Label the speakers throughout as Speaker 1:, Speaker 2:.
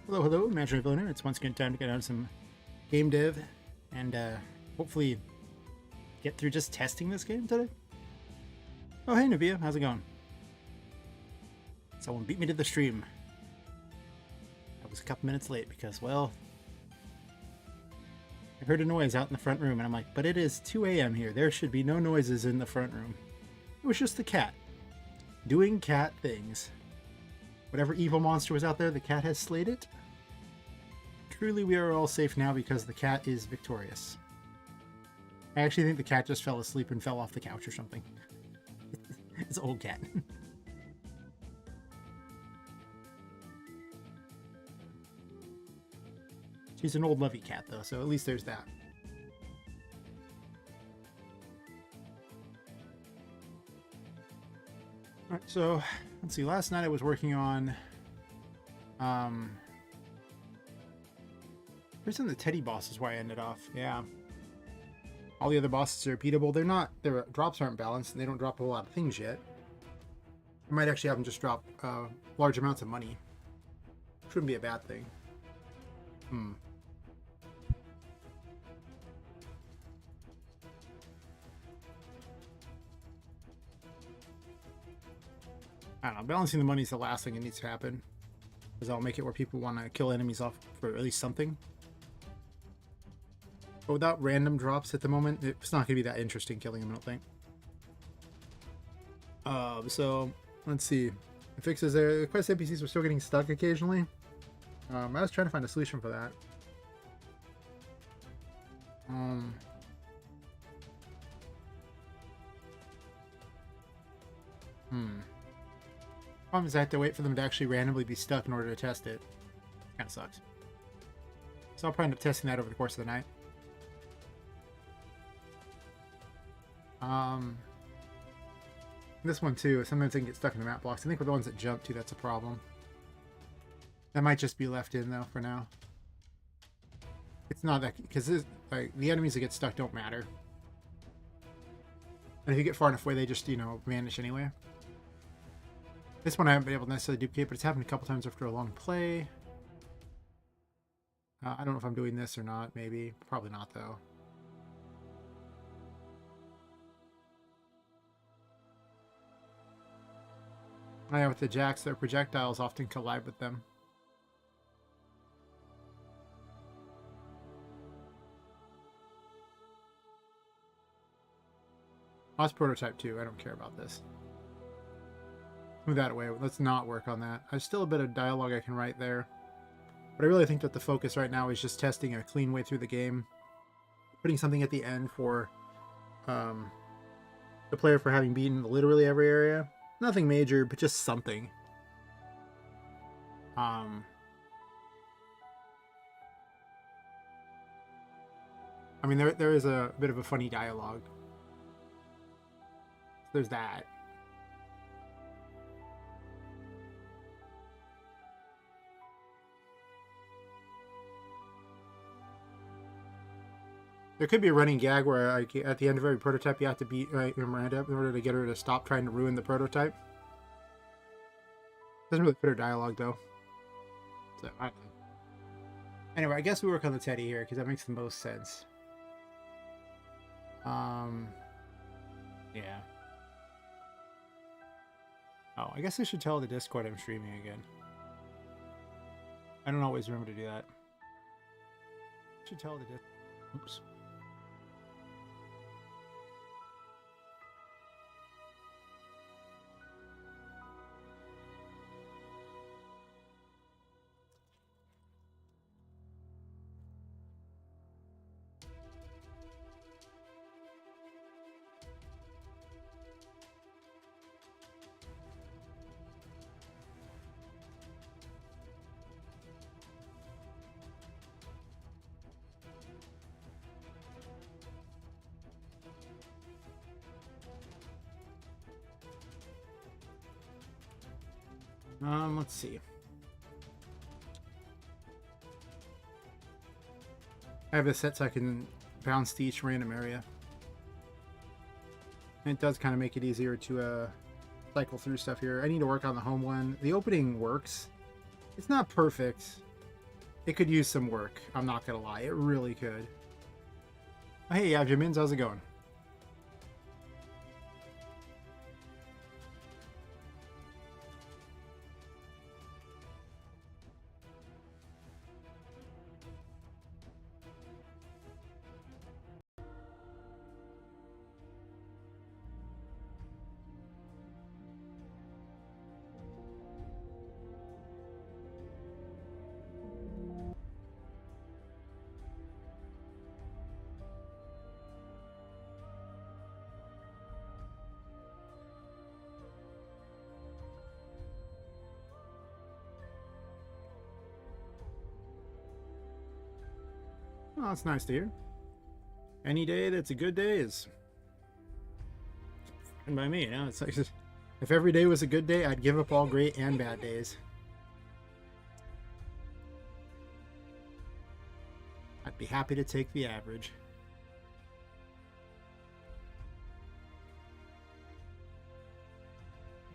Speaker 1: Hello, hello, Imaginary Villainer. It's once again time to get on some game dev and hopefully get through just testing this game today. Oh, hey, Navia, how's it going? Someone beat me to the stream. I was a couple minutes late because, well, I heard a noise out in the front room and I'm like, but it is 2 a.m. here. There should be no noises in the front room. It was just the cat doing cat things. Whatever evil monster was out there, the cat has slayed it. Truly, we are all safe now because the cat is victorious. I actually think the cat just fell asleep and fell off the couch or something. It's an old cat. She's an old lovey cat, though, so at least there's that. Alright, so let's see. Last night I was working on Where's the Teddy boss is where I ended off. Yeah. All the other bosses are repeatable. Their drops aren't balanced and they don't drop a whole lot of things yet. I might actually have them just drop large amounts of money. Shouldn't be a bad thing. I don't know. Balancing the money is the last thing that needs to happen. Because that'll make it where people want to kill enemies off for at least something. But without random drops at the moment, it's not going to be that interesting killing them, I don't think. So, let's see. The fixes there. The quest NPCs were still getting stuck occasionally. I was trying to find a solution for that. Problem is I have to wait for them to actually randomly be stuck in order to test it. Kind of sucks. So I'll probably end up testing that over the course of the night. This one too, sometimes they can get stuck in the map blocks. I think with the ones that jump too, that's a problem. That might just be left in though for now. It's not that, because like the enemies that get stuck don't matter. And if you get far enough away, they just, you know, vanish anyway. This one I haven't been able to necessarily duplicate, but it's happened a couple times after a long play. I don't know if I'm doing this or not, maybe. Probably not though. Oh yeah, with the jacks, their projectiles often collide with them. Oh, that's prototype 2. I don't care about this. Move that away. Let's not work on that. There's still a bit of dialogue I can write there. But I really think that the focus right now is just testing a clean way through the game. Putting something at the end for the player for having beaten literally every area. Nothing major, but just something. I mean, there is a bit of a funny dialogue. There's that. There could be a running gag where at the end of every prototype you have to beat Miranda in order to get her to stop trying to ruin the prototype. Doesn't really fit her dialogue though. So, I don't know. Anyway, I guess we work on the Teddy here because that makes the most sense. Yeah. Oh, I guess I should tell the Discord I'm streaming again. I don't always remember to do that. I should tell the Discord. Oops. Let's see. I have this set so I can bounce to each random area. And it does kind of make it easier to cycle through stuff here. I need to work on the home one. The opening works. It's not perfect. It could use some work. I'm not gonna lie. It really could. Oh, hey, Yavjamins, how's it going? Oh, that's nice to hear. Any day that's a good day is fine by me. You know, it's like if every day was a good day, I'd give up all great and bad days. I'd be happy to take the average.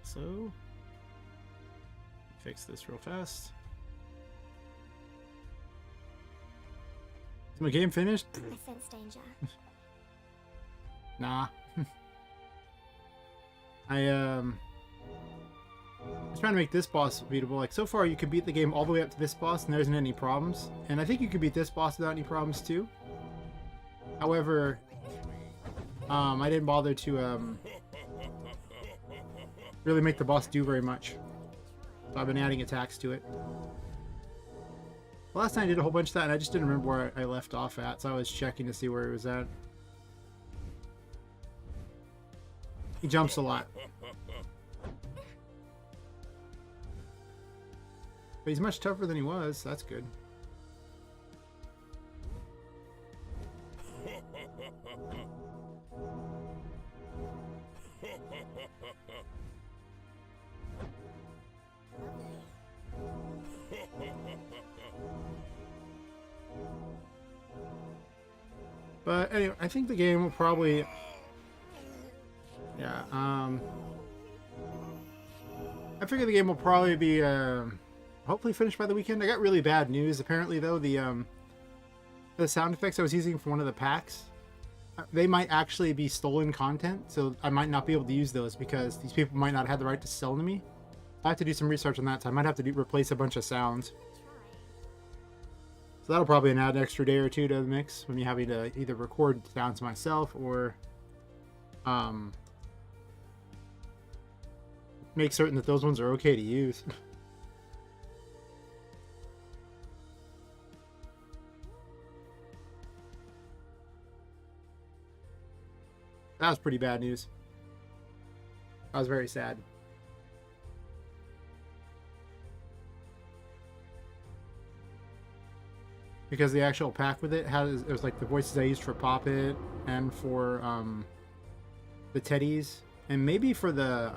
Speaker 1: So, fix this real fast. Is my game finished?
Speaker 2: I sense danger.
Speaker 1: Nah. I was trying to make this boss beatable. Like, so far you could beat the game all the way up to this boss and there isn't any problems. And I think you could beat this boss without any problems too. However, I didn't bother to really make the boss do very much. So I've been adding attacks to it. Last time I did a whole bunch of that and I just didn't remember where I left off at, so I was checking to see where it was at. He jumps a lot. But he's much tougher than he was, that's good. But anyway, I think the game will probably... Yeah, I figure the game will probably be, hopefully finished by the weekend. I got really bad news. Apparently, though, the sound effects I was using for one of the packs, they might actually be stolen content, so I might not be able to use those because these people might not have the right to sell them to me. I have to do some research on that, so I might have to replace a bunch of sounds. So that'll probably add an extra day or two to the mix, when me having to either record sounds myself or make certain that those ones are okay to use. That was pretty bad news. I was very sad. Because the actual pack with it has, it was like the voices I used for Poppet and for the Teddies, and maybe for the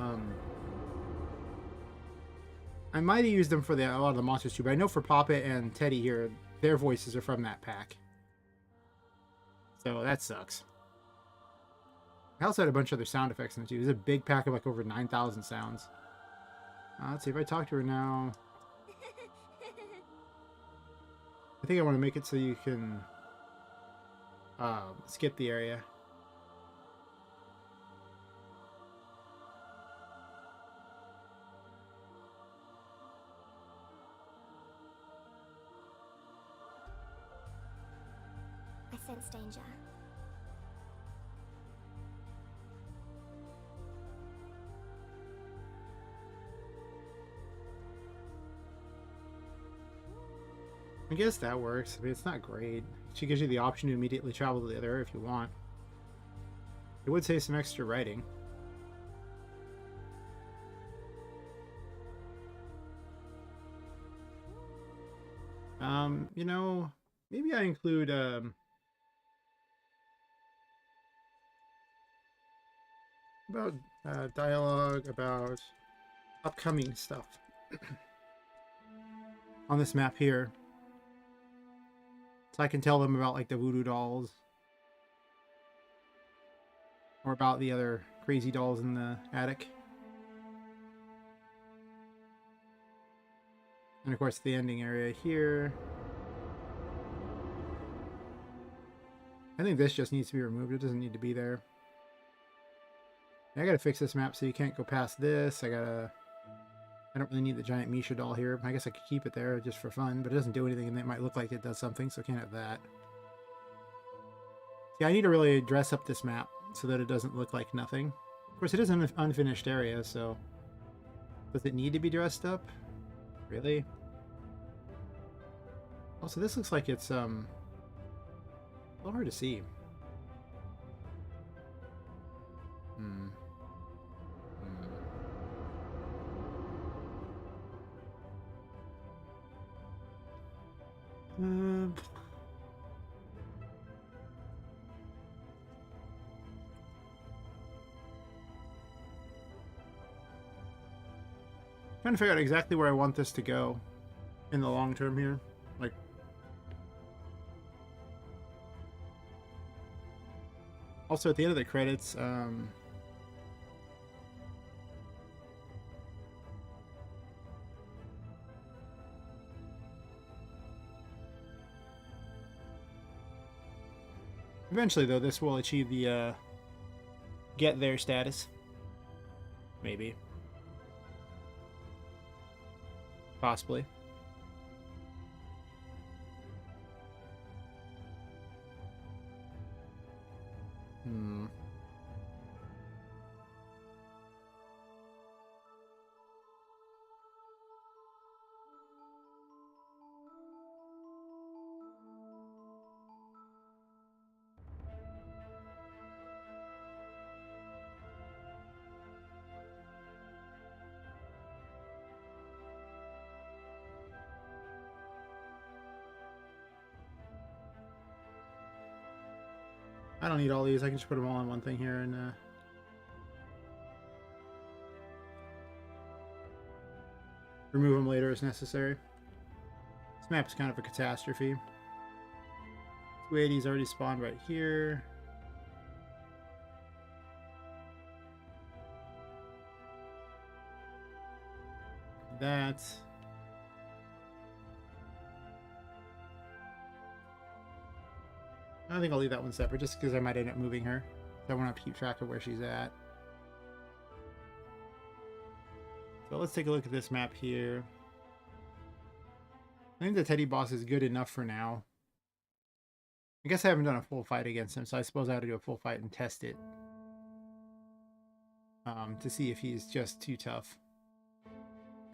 Speaker 1: I might have used them for a lot of the monsters too, but I know for Poppet and Teddy here, their voices are from that pack. So that sucks. I also had a bunch of other sound effects in it too. There's a big pack of like over 9,000 sounds. Let's see if I talk to her now. I think I want to make it so you can skip the area.
Speaker 2: I sense danger.
Speaker 1: I guess that works. I mean, it's not great. She gives you the option to immediately travel to the other area if you want. It would save some extra writing. You know, maybe I include about dialogue about upcoming stuff on this map here. So I can tell them about like the voodoo dolls. Or about the other crazy dolls in the attic. And of course the ending area here. I think this just needs to be removed. It doesn't need to be there. I gotta fix this map so you can't go past this. I don't really need the giant Misha doll here. I guess I could keep it there just for fun, but it doesn't do anything and it might look like it does something, so I can't have that. Yeah, I need to really dress up this map so that it doesn't look like nothing. Of course, it is an unfinished area, so does it need to be dressed up? Really? Also, this looks like it's a little hard to see. Hmm. Trying to figure out exactly where I want this to go in the long term here. Like, also at the end of the credits, eventually though, this will achieve the get there status. Maybe. Possibly. Hmm. I don't need all these. I can just put them all on one thing here and remove them later as necessary. This map is kind of a catastrophe. 280's already spawned right here. That. I think I'll leave that one separate just because I might end up moving her. So I want to keep track of where she's at. So let's take a look at this map here. I think the Teddy boss is good enough for now. I guess I haven't done a full fight against him, so I suppose I ought to do a full fight and test it. To see if he's just too tough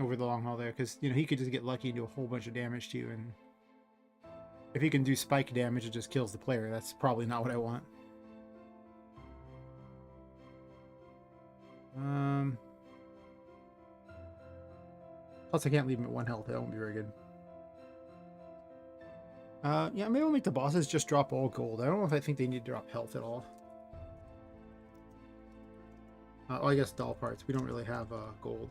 Speaker 1: over the long haul there. Because, you know, he could just get lucky and do a whole bunch of damage to you. And if he can do spike damage, it just kills the player. That's probably not what I want. Plus, I can't leave him at 1 health. That won't be very good. Yeah, maybe I'll make the bosses just drop all gold. I don't know if I think they need to drop health at all. Oh, I guess doll parts. We don't really have gold.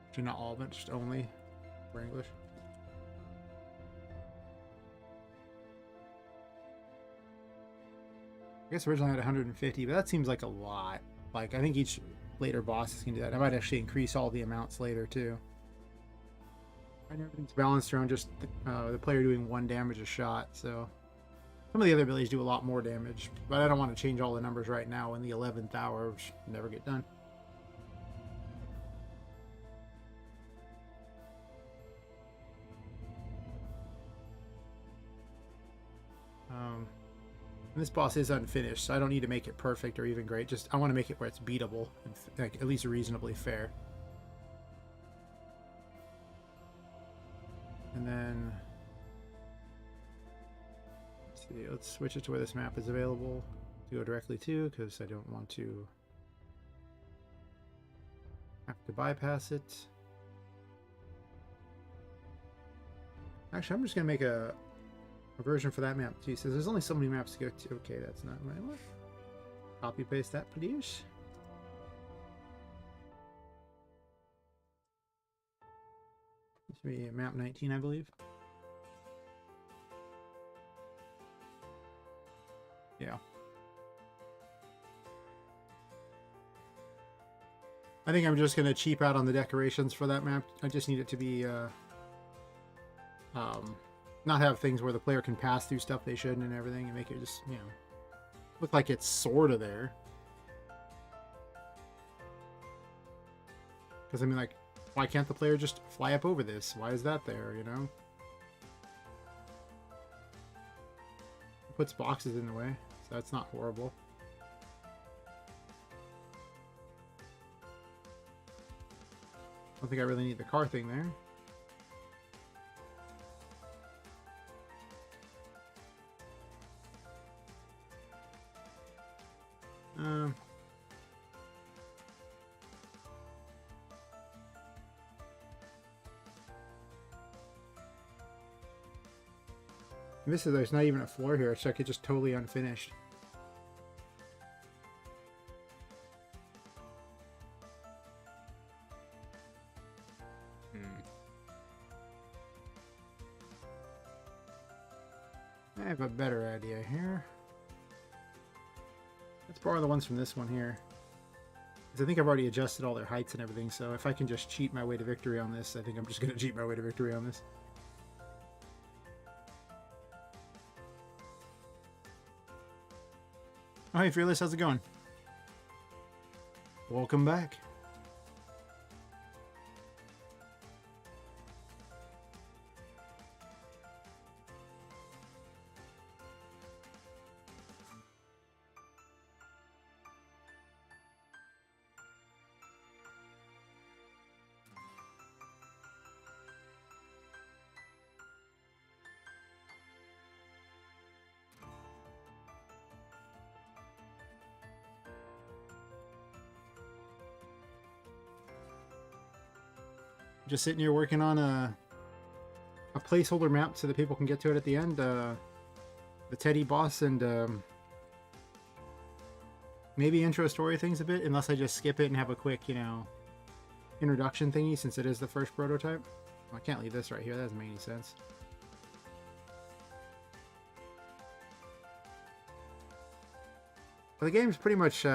Speaker 1: Actually, not all of it, just only for English. I guess originally I had 150, but that seems like a lot. Like, I think each later bosses can do that. I might actually increase all the amounts later, too. I know everything's balanced around just the player doing 1 damage a shot, so... Some of the other abilities do a lot more damage, but I don't want to change all the numbers right now in the 11th hour, which never get done. And this boss is unfinished, so I don't need to make it perfect or even great. Just I want to make it where it's beatable and like at least reasonably fair. And then let's see. Let's switch it to where this map is available to go directly to, because I don't want to have to bypass it. Actually, I'm just gonna make a version for that map too. So there's only so many maps to go to. Okay, that's not what I want. Copy paste that, please. This should be map 19, I believe. Yeah. I think I'm just gonna cheap out on the decorations for that map. I just need it to be not have things where the player can pass through stuff they shouldn't and everything, and make it just, you know, look like it's sort of there. Because I mean, like, why can't the player just fly up over this? Why is that there, you know? It puts boxes in the way, so that's not horrible. I don't think I really need the car thing there. This is, there's not even a floor here, so I could just totally unfinished. I have a better idea here. Let's borrow the ones from this one here. Because I think I've already adjusted all their heights and everything, so if I can just cheat my way to victory on this, I think I'm just going to cheat my way to victory on this. Oh, hey, Fearless, how's it going? Welcome back. Just sitting here working on a placeholder map so that people can get to it at the end. The Teddy boss and maybe intro story things a bit, unless I just skip it and have a quick, you know, introduction thingy since it is the first prototype. Well, I can't leave this right here. That doesn't make any sense. But the game's pretty much,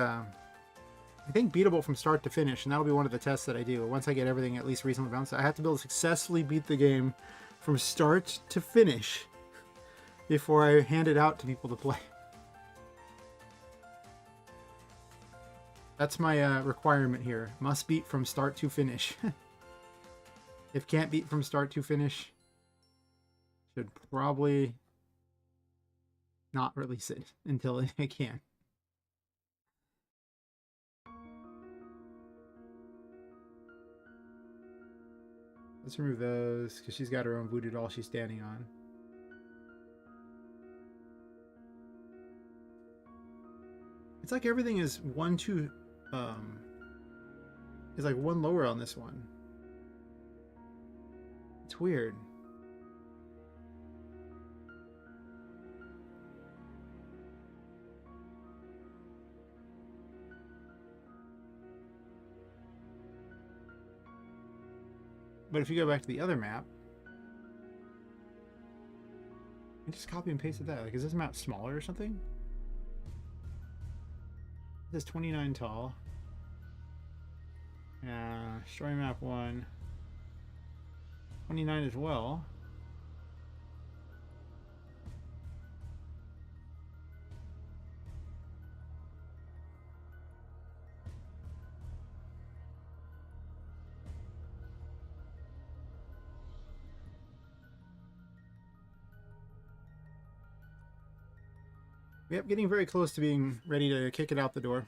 Speaker 1: I think, beatable from start to finish, and that'll be one of the tests that I do. Once I get everything at least reasonably balanced, I have to be able to successfully beat the game from start to finish before I hand it out to people to play. That's my requirement here. Must beat from start to finish. If can't beat from start to finish, should probably not release it until I can. Let's remove those, because she's got her own voodoo doll she's standing on. It's like everything is is like one lower on this one. It's weird. But if you go back to the other map, I just copy and pasted that. Like, is this map smaller or something? This is 29 tall. Story map 1. 29 as well. Yep, getting very close to being ready to kick it out the door.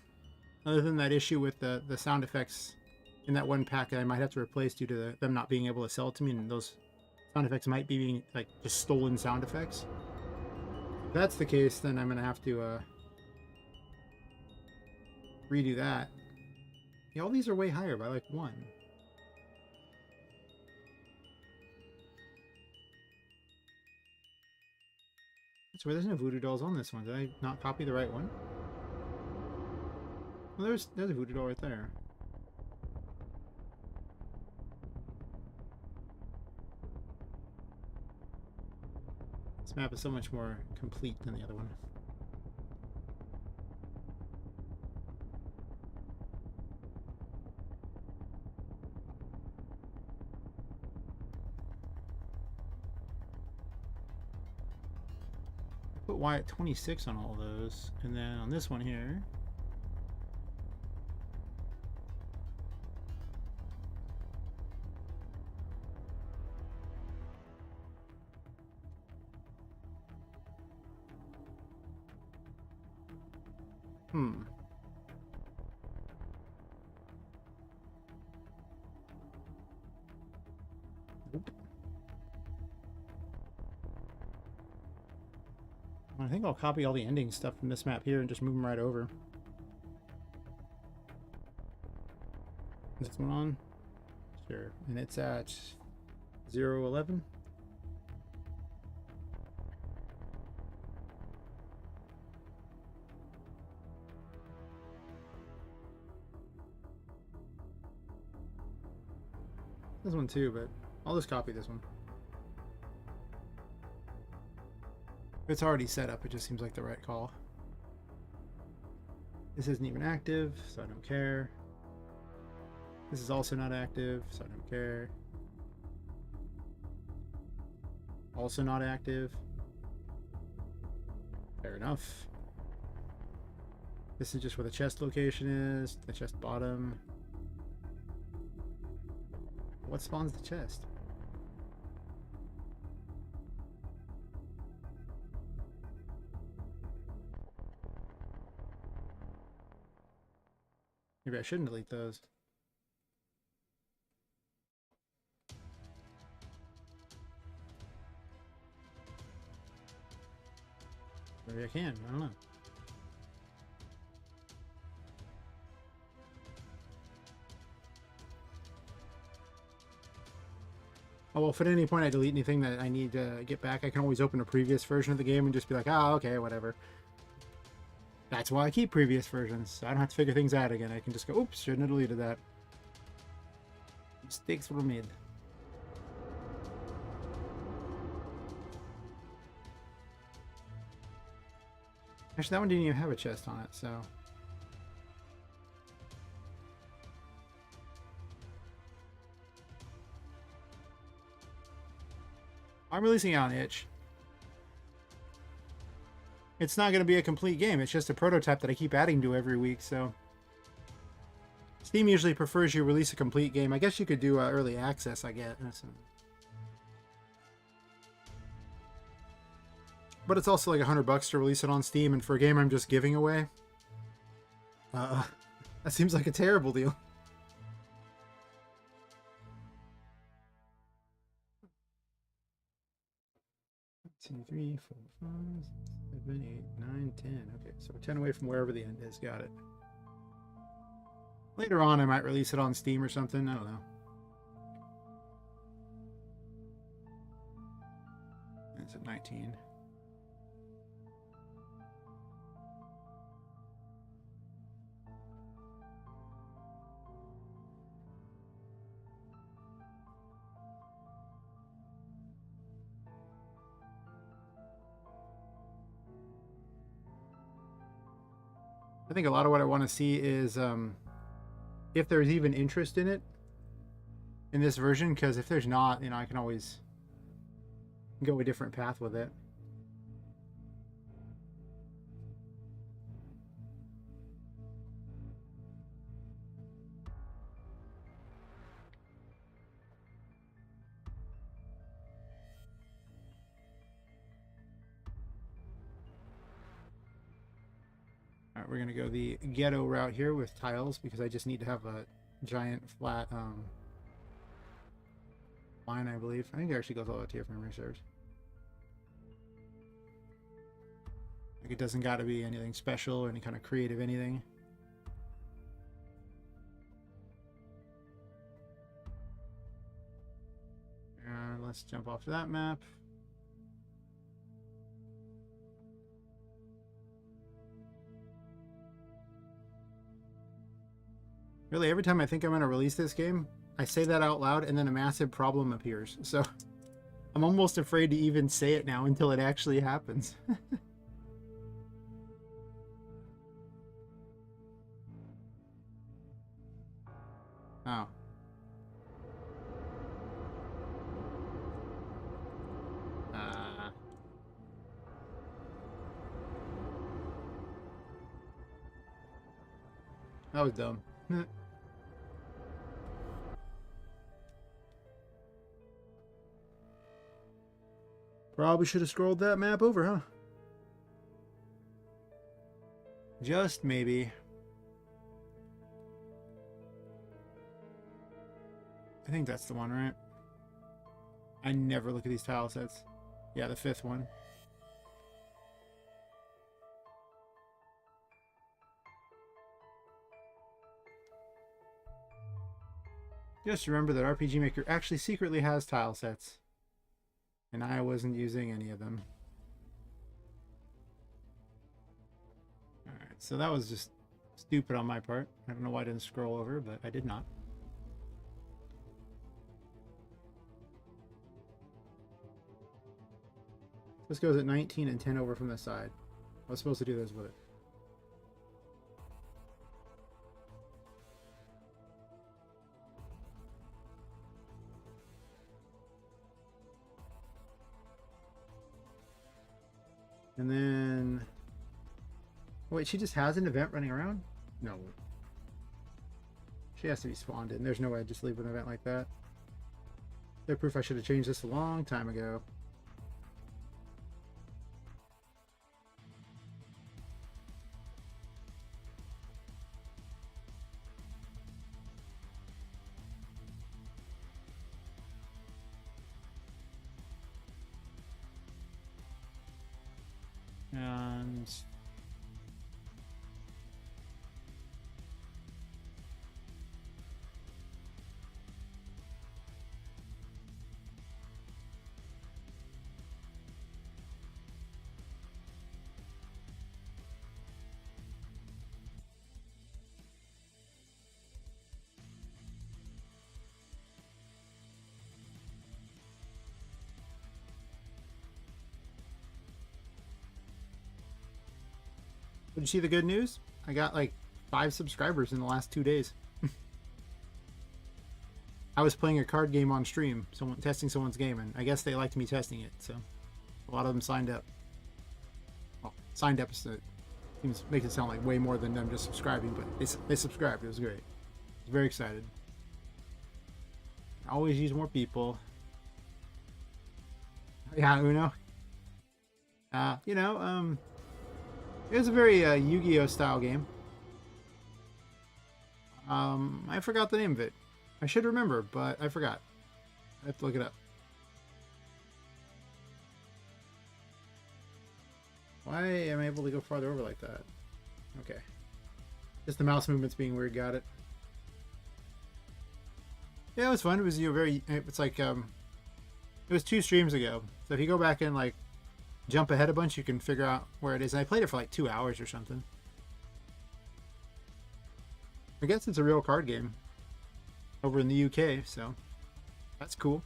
Speaker 1: Other than that issue with the sound effects in that one pack that I might have to replace due to them not being able to sell it to me, and those sound effects might be being like just stolen sound effects. If that's the case, then I'm gonna have to redo that. Yeah, all these are way higher by like 1. That's why there's no voodoo dolls on this one. Did I not copy the right one? Well, there's a voodoo doll right there. This map is so much more complete than the other one. Put Y at 26 on all those. And then on this one here, Nope. I think I'll copy all the ending stuff from this map here and just move them right over. Is this one on? Sure. And it's at 011. This one too, but I'll just copy this one. If it's already set up, it just seems like the right call. This isn't even active, so I don't care. This is also not active, so I don't care. Also not active. Fair enough. This is just where the chest location is, the chest bottom. What spawns the chest? Maybe I shouldn't delete those. Maybe I can, I don't know. Oh, well, if at any point I delete anything that I need to get back, I can always open a previous version of the game and just be like, oh, okay, whatever. That's why I keep previous versions. I don't have to figure things out again. I can just go, oops, shouldn't have deleted that. Mistakes were made. Actually, that one didn't even have a chest on it, so... I'm releasing it on itch. It's not going to be a complete game. It's just a prototype that I keep adding to every week, so... Steam usually prefers you release a complete game. I guess you could do early access, I guess. But it's also like $100 to release it on Steam, and for a game I'm just giving away, that seems like a terrible deal. Two, 3, 4, 5, 7, 8, 9, 10. Okay, so 10 away from wherever the end is. Got it. Later on, I might release it on Steam or something. I don't know. It's at 19. I think a lot of what I want to see is if there's even interest in it in this version, because if there's not, you know, I can always go a different path with it. All right, we're gonna go the ghetto route here with tiles because I just need to have a giant flat line, I believe. I think it actually goes all the way to here from memory serves. Like it doesn't got to be anything special or any kind of creative anything. And let's jump off to that map. Really, every time I think I'm going to release this game, I say that out loud and then a massive problem appears. So I'm almost afraid to even say it now until it actually happens. Oh. That was dumb. Probably should have scrolled that map over, huh? Just maybe. I think that's the one, right? I never look at these tile sets. Yeah, the 5th one. Just remember that RPGMaker actually secretly has tile sets. And I wasn't using any of them. Alright, so that was just stupid on my part. I don't know why I didn't scroll over, but I did not. This goes at 19 and 10 over from the side. I was supposed to do this with it. And then... Wait, she just has an event running around? No. She has to be spawned in. There's no way I'd just leave an event like that. They're proof I should have changed this a long time ago. And did you see the good news? I got like 5 subscribers in the last 2 days. I was playing a card game on stream, testing someone's game, and I guess they liked me testing it, so a lot of them signed up. Well, signed up makes it sound like way more than them just subscribing, but they subscribed. It was great. I was very excited. I always use more people. Yeah, Uno. It was a very Yu-Gi-Oh style game. I forgot the name of it. I should remember, but I forgot. I have to look it up. Why am I able to go farther over like that? Okay. Just the mouse movements being weird, got it. Yeah, it was fun. It was it's like it was 2 streams ago. So if you go back and like jump ahead a bunch, you can figure out where it is. And I played it for like 2 hours or something. I guess it's a real card game over in the UK, so that's cool.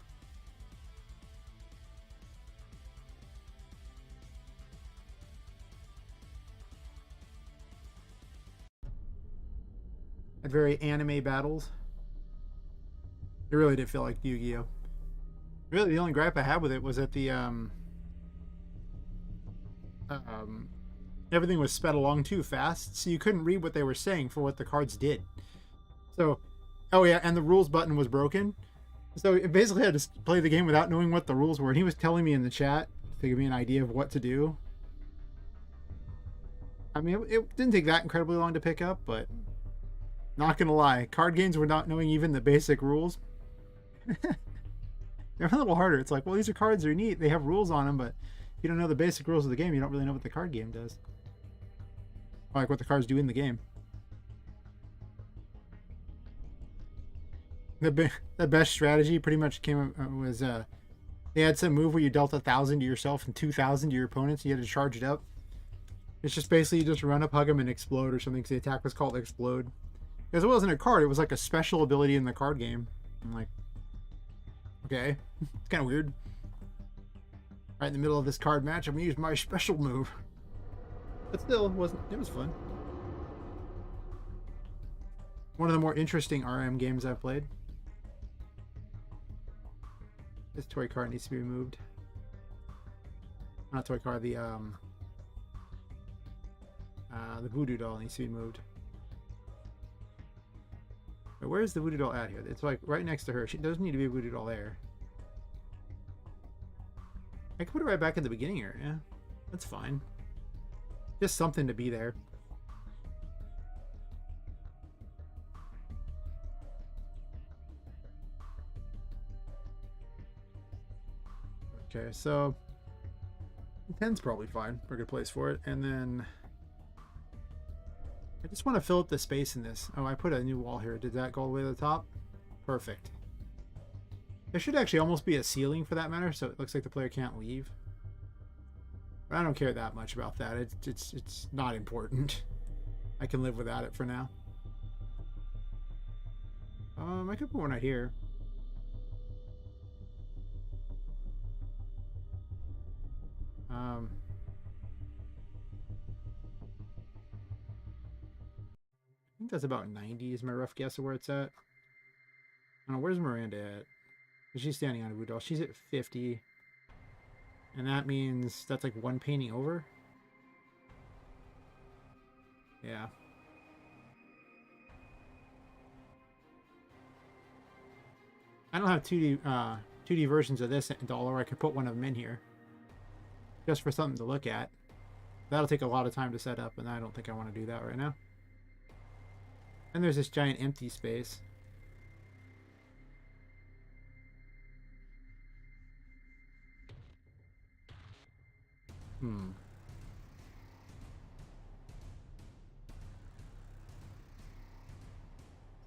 Speaker 1: Had very anime battles. It really did feel like Yu-Gi-Oh. Really, the only gripe I had with it was that the everything was sped along too fast, so you couldn't read what they were saying for what the cards did. So, oh yeah, and the rules button was broken. So it basically had to play the game without knowing what the rules were, and he was telling me in the chat to give me an idea of what to do. I mean, it didn't take that incredibly long to pick up, but not gonna lie, card games without knowing even the basic rules, they're a little harder. It's like, well, these are cards, they're neat, they have rules on them, but if you don't know the basic rules of the game, you don't really know what the card game does. Or like what the cards do in the game. The best strategy pretty much was they had some move where you dealt 1,000 to yourself and 2,000 to your opponents. And you had to charge it up. It's just basically you just run up, hug them, and explode or something. Because the attack was called explode. Because it wasn't a card; it was like a special ability in the card game. I'm like, okay, it's kind of weird. Right in the middle of this card match, I'm gonna use my special move. But still, it was fun. One of the more interesting RM games I've played. This toy card needs to be removed. Not toy card, the voodoo doll needs to be moved. But where's the voodoo doll at here? It's like right next to her. She doesn't need to be a voodoo doll there. I can put it right back in the beginning area. That's fine. Just something to be there. Okay, so 10's probably fine. We're a good place for it. And then I just want to fill up the space in this. Oh, I put a new wall here. Did that go all the way to the top? Perfect. There should actually almost be a ceiling for that matter, so it looks like the player can't leave. But I don't care that much about that. It's not important. I can live without it for now. I could put one right here. I think that's about 90 is my rough guess of where it's at. I don't know, where's Miranda at? She's standing on a voodoo doll. She's at 50. And that means that's like one painting over. Yeah. I don't have 2D versions of this doll, or I could put one of them in here. Just for something to look at. That'll take a lot of time to set up, and I don't think I want to do that right now. And there's this giant empty space.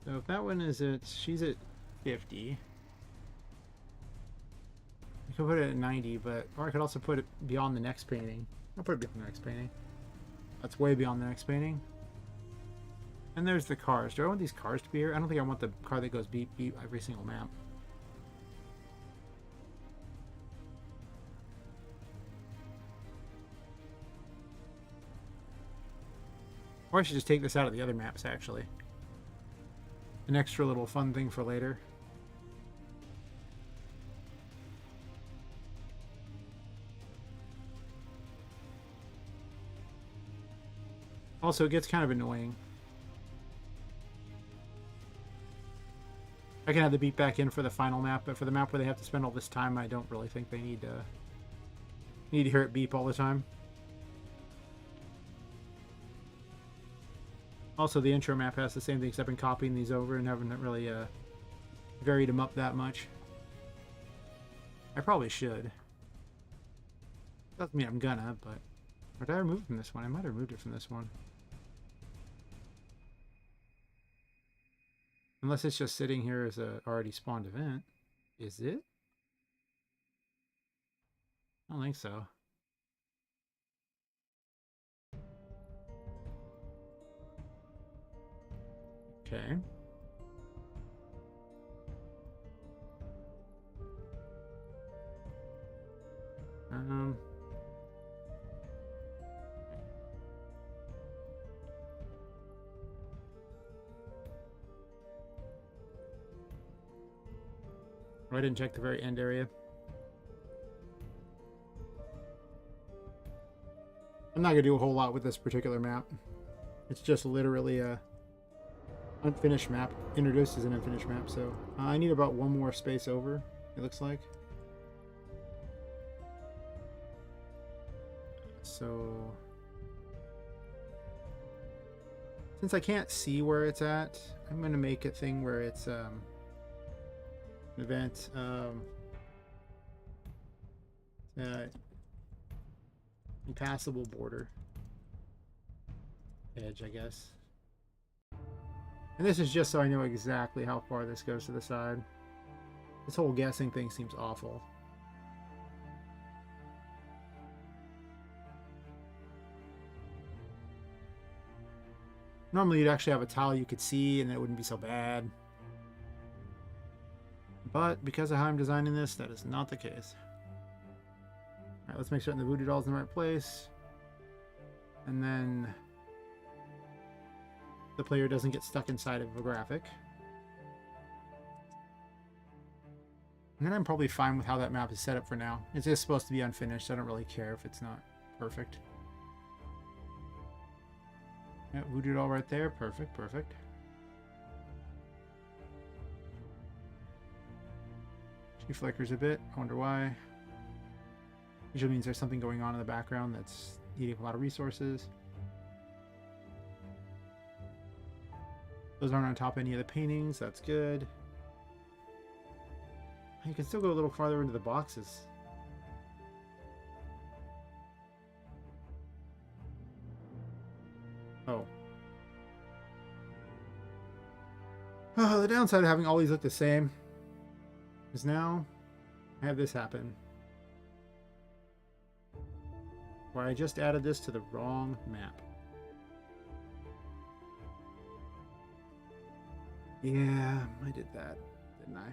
Speaker 1: So if that one is she's at 50. I could put it at 90, or I could also put it beyond the next painting. I'll put it beyond the next painting. That's way beyond the next painting. And there's the cars. Do I want these cars to be here? I don't think I want the car that goes beep beep every single map. Or I should just take this out of the other maps, actually. An extra little fun thing for later. Also, it gets kind of annoying. I can have the beat back in for the final map, but for the map where they have to spend all this time, I don't really think they need to hear it beep all the time. Also, the intro map has the same thing, except I've been copying these over and haven't really varied them up that much. I probably should. Doesn't mean I'm gonna, but... Or did I remove it from this one? I might have removed it from this one. Unless it's just sitting here as a already spawned event. Is it? I don't think so. Okay. I didn't check the very end area. I'm not gonna do a whole lot with this particular map. It's just literally a unfinished map, introduced as an unfinished map, so I need about one more space over, it looks like. So since I can't see where it's at, I'm gonna make a thing where it's an event impassable border edge, I guess. And this is just so I know exactly how far this goes to the side. This whole guessing thing seems awful. Normally you'd actually have a tile you could see and it wouldn't be so bad. But because of how I'm designing this, that is not the case. Alright, let's make certain the voodoo doll's in the right place. And then the player doesn't get stuck inside of a graphic. And then I'm probably fine with how that map is set up for now. It's just supposed to be unfinished, so I don't really care if it's not perfect. Yeah, voodoo doll right there. Perfect, perfect. She flickers a bit. I wonder why. Usually means there's something going on in the background that's eating a lot of resources. Those aren't on top of any of the paintings. That's good. You can still go a little farther into the boxes. Oh. Oh, the downside of having all these look the same is now I have this happen. Where I just added this to the wrong map. Yeah, I did that, didn't I?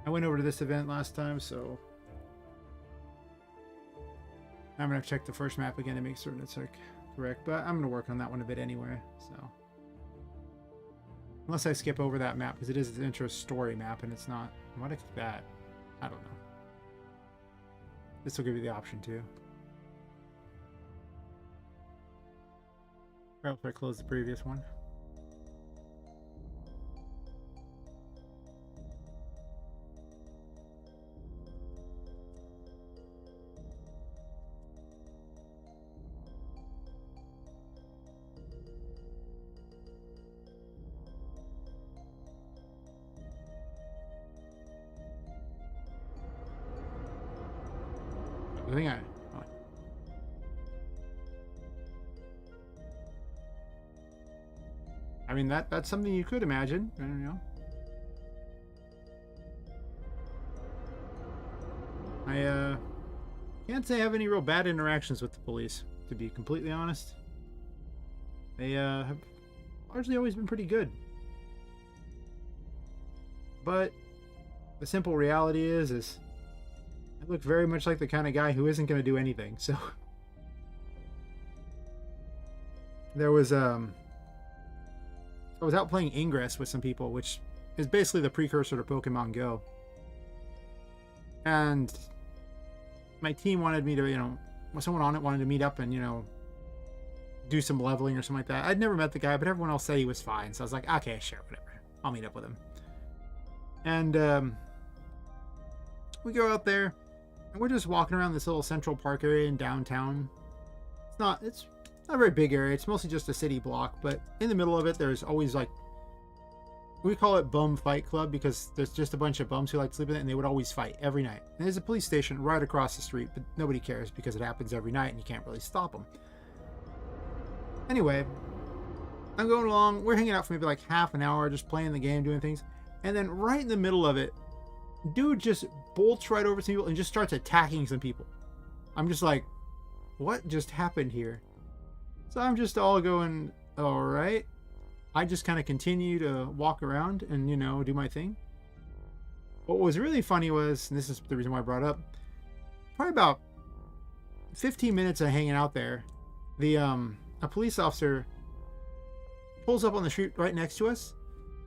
Speaker 1: I went over to this event last time, so I'm gonna check the first map again to make certain it's like correct. But I'm gonna work on that one a bit anyway. So unless I skip over that map because it is an intro story map and it's not. Why'd I click that? I don't know. This will give you the option too. Perhaps I close the previous one. I think I mean that's something you could imagine. I don't know. I can't say I have any real bad interactions with the police, to be completely honest. They have largely always been pretty good. But the simple reality is I look very much like the kind of guy who isn't going to do anything. So there was I was out playing Ingress with some people, which is basically the precursor to Pokemon Go. And my team wanted me to, you know, someone on it wanted to meet up and, you know, do some leveling or something like that. I'd never met the guy, but everyone else said he was fine. So I was like, okay, sure, whatever. I'll meet up with him. And we go out there and we're just walking around this little Central Park area in downtown. It's not a very big area. It's mostly just a city block, but in the middle of it, there's always like, we call it Bum Fight Club because there's just a bunch of bums who like to sleep in it, and they would always fight every night. And there's a police station right across the street, but nobody cares because it happens every night and you can't really stop them. Anyway, I'm going along. We're hanging out for maybe like half an hour, just playing the game, doing things. And then right in the middle of it, dude just bolts right over some people and just starts attacking some people. I'm just like, what just happened here? So I'm just all going, all right. I just kind of continue to walk around and, you know, do my thing. What was really funny was, and this is the reason why I brought it up, probably about 15 minutes of hanging out there, a police officer pulls up on the street right next to us,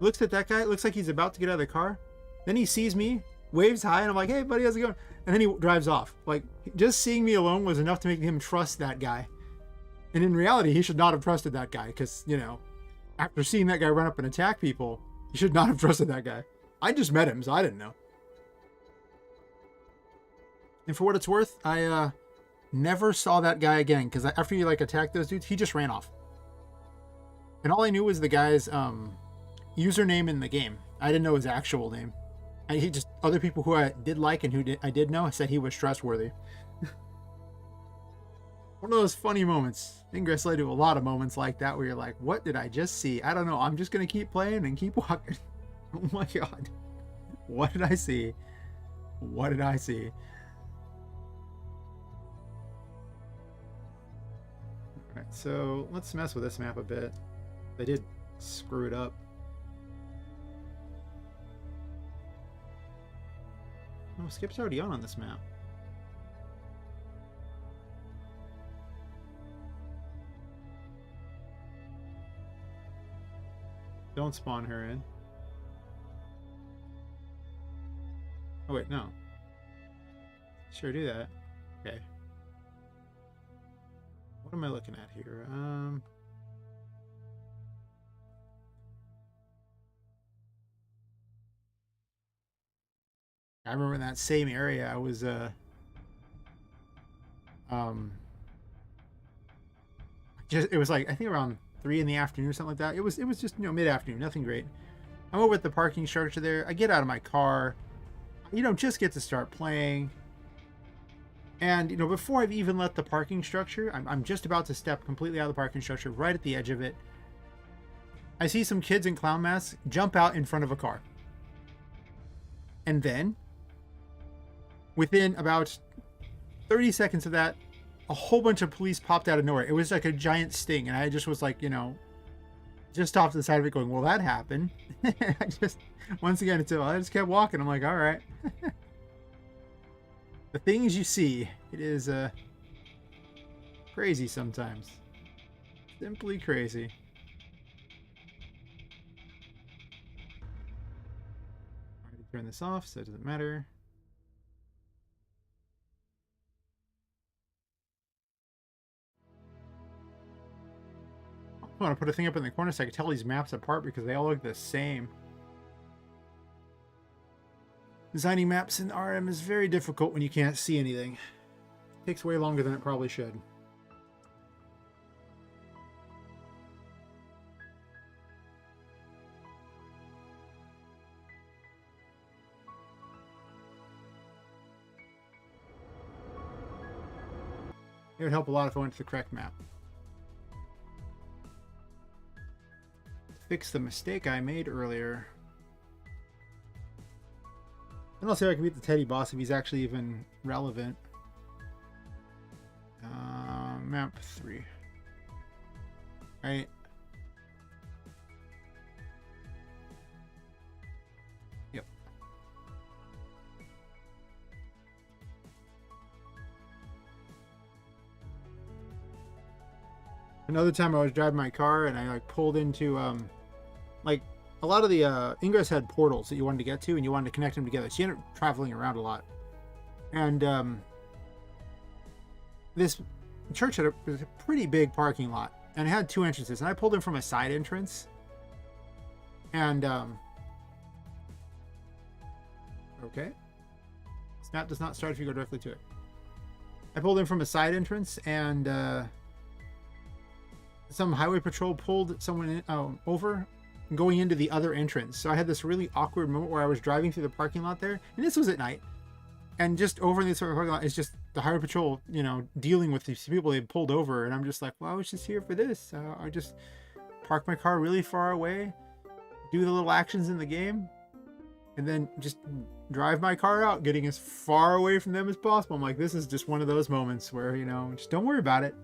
Speaker 1: looks at that guy, looks like he's about to get out of the car. Then he sees me, waves hi, and I'm like, hey, buddy, how's it going? And then he drives off. Like, just seeing me alone was enough to make him trust that guy. And in reality, he should not have trusted that guy because, you know, after seeing that guy run up and attack people, you should not have trusted that guy. I just met him, so I didn't know. And for what it's worth, I never saw that guy again because after he like attacked those dudes, he just ran off. And all I knew was the guy's username in the game. I didn't know his actual name. He just, other people who I did like and who I did know said he was trustworthy. One of those funny moments. Ingress led to a lot of moments like that where you're like, what did I just see? I don't know. I'm just going to keep playing and keep walking. Oh my God. What did I see? What did I see? Alright, so let's mess with this map a bit. They did screw it up. Oh, Skip's already on this map. Don't spawn her in. Oh wait, no. Sure, do that. Okay. What am I looking at here? I remember in that same area, I was um, just it was like I think around 3 in the afternoon or something like that. It was just mid afternoon, nothing great. I'm over at the parking structure there. I get out of my car, just get to start playing. And, before I've even left the parking structure, I'm just about to step completely out of the parking structure, right at the edge of it. I see some kids in clown masks jump out in front of a car. And then, within about 30 seconds of that, a whole bunch of police popped out of nowhere. It was like a giant sting. And I just was like, just off to the side of it going, well, that happened. Once again, I just kept walking. I'm like, all right. The things you see, it is crazy sometimes. Simply crazy. I already turned this off, so it doesn't matter. I want to put a thing up in the corner so I can tell these maps apart because they all look the same. Designing maps in RM is very difficult when you can't see anything. It takes way longer than it probably should. It would help a lot if I went to the correct map. Fix the mistake I made earlier. And I'll see if I can beat the Teddy boss if he's actually even relevant. Map 3. Right. Yep. Another time I was driving my car and I pulled into like a lot of the Ingress had portals that you wanted to get to and you wanted to connect them together. So you ended up traveling around a lot. And this church had a pretty big parking lot and it had 2 entrances. And I pulled in from a side entrance. And okay. Snap does not start if you go directly to it. I pulled in from a side entrance and some highway patrol pulled someone in, over going into the other entrance. So I had this really awkward moment where I was driving through the parking lot there, and this was at night. And just over in this parking lot is just the highway patrol, dealing with these people they pulled over. And I'm just like, well, I was just here for this. I just park my car really far away, do the little actions in the game, and then just drive my car out, getting as far away from them as possible. I'm like, this is just one of those moments where, just don't worry about it.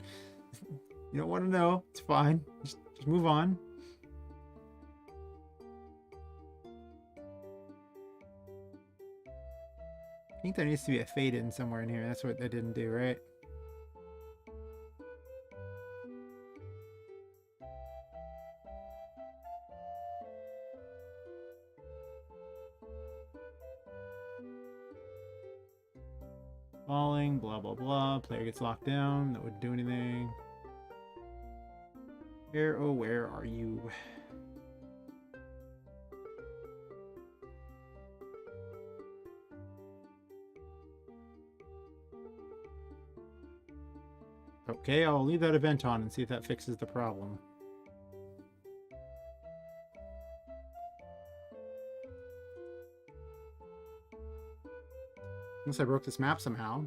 Speaker 1: You don't want to know. It's fine. Just move on. I think there needs to be a fade in somewhere in here. That's what they didn't do, right? Falling, blah, blah, blah. Player gets locked down. That wouldn't do anything. Where, oh, where are you? Okay, I'll leave that event on and see if that fixes the problem. Unless I broke this map somehow.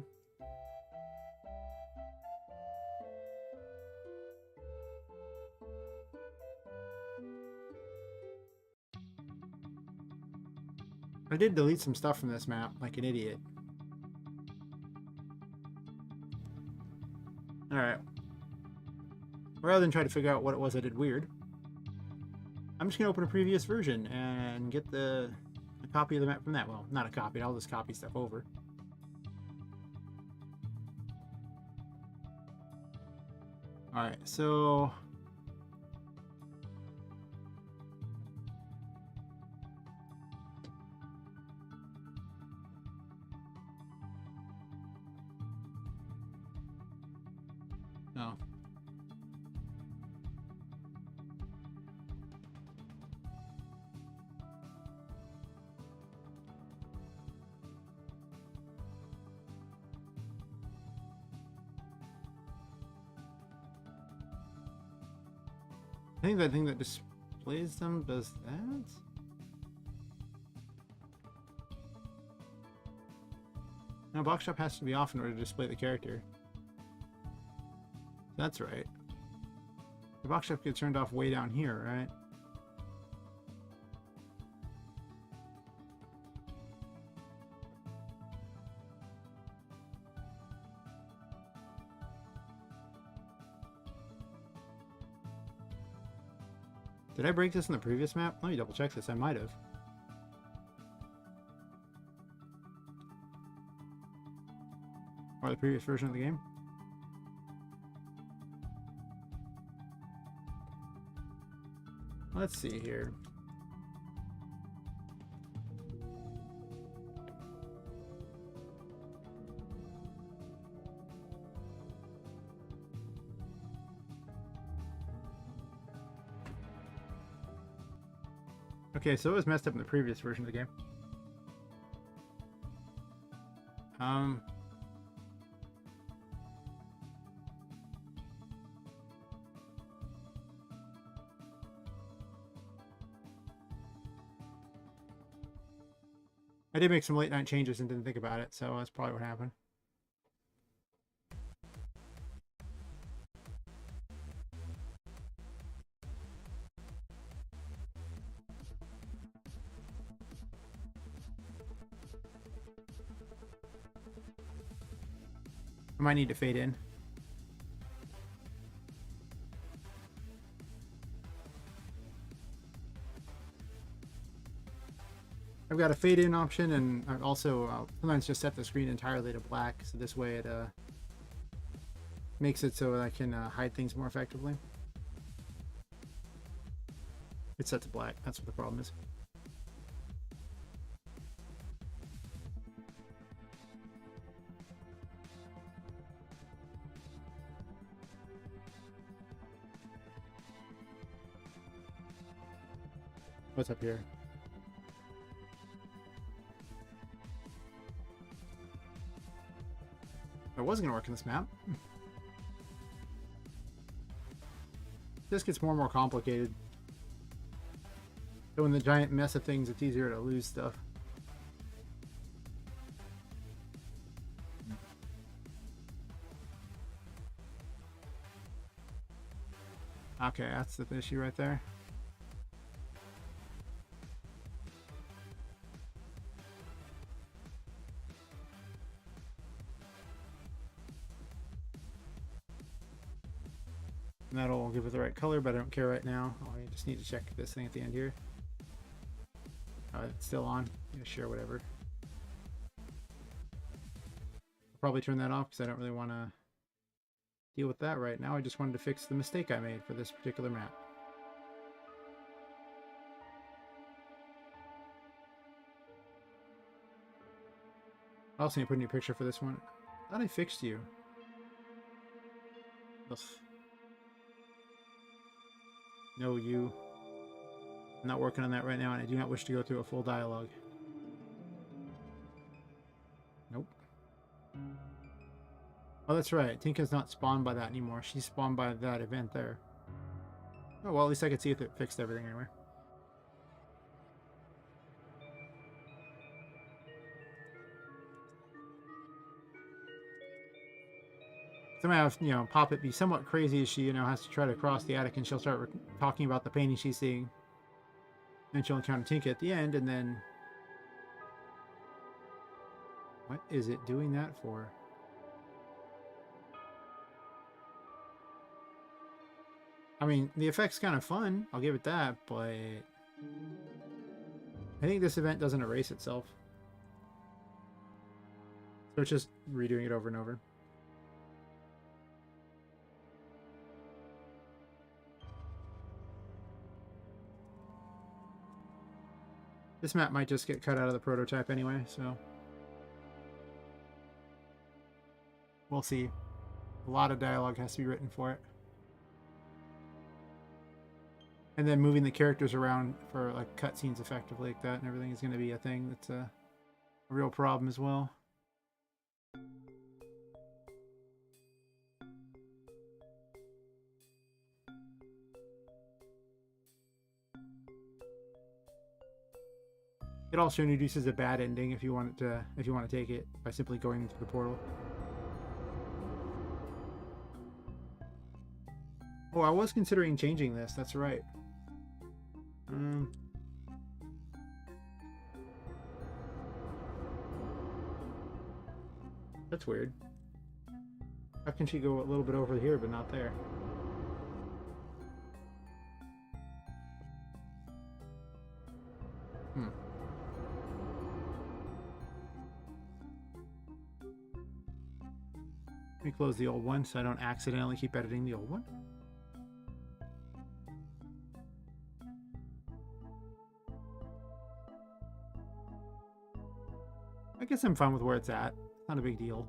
Speaker 1: I did delete some stuff from this map, like an idiot. Alright. Rather than try to figure out what it was I did weird, I'm just going to open a previous version and get a copy of the map from that. Well, not a copy, I'll just copy stuff over. Alright, so... No. I think that thing that displays them does that? No, box shop has to be off in order to display the character. That's right. The box shop gets turned off way down here, right? Did I break this in the previous map? Let me double check this. I might have. Or the previous version of the game. Let's see here. Okay, so it was messed up in the previous version of the game. I did make some late night changes and didn't think about it, so that's probably what happened. I might need to fade in. I've got a fade in option, and I also sometimes just set the screen entirely to black, so this way it makes it so I can hide things more effectively. It's set to black, that's what the problem is. What's up here? It was going to work in this map. This gets more and more complicated. So in the giant mess of things, it's easier to lose stuff. Okay, that's the issue right there. And that'll give it the right color, but I don't care right now. I just need to check this thing at the end here. It's still on. Yeah, sure, whatever. I'll probably turn that off because I don't really want to deal with that right now. I just wanted to fix the mistake I made for this particular map. I also need to put a new picture for this one. I thought I fixed you. Ugh. No, you. I'm not working on that right now, and I do not wish to go through a full dialogue. Nope. Oh, that's right. Tinka's not spawned by that anymore. She's spawned by that event there. Oh, well, at least I could see if it fixed everything anyway. Somehow, you know, Poppet be somewhat crazy as she, you know, has to try to cross the attic, and she'll start talking about the painting she's seeing. Then she'll encounter Tinka at the end, and then... What is it doing that for? I mean, the effect's kind of fun, I'll give it that, but... I think this event doesn't erase itself. So it's just redoing it over and over. This map might just get cut out of the prototype anyway, so... We'll see. A lot of dialogue has to be written for it. And then moving the characters around for like cutscenes effectively like that and everything is going to be a thing that's a real problem as well. It also introduces a bad ending if you want to take it by simply going into the portal. Oh, I was considering changing this. That's right. That's weird. How can she go a little bit over here but not there? Let me close the old one so I don't accidentally keep editing the old one. I guess I'm fine with where it's at. It's not a big deal.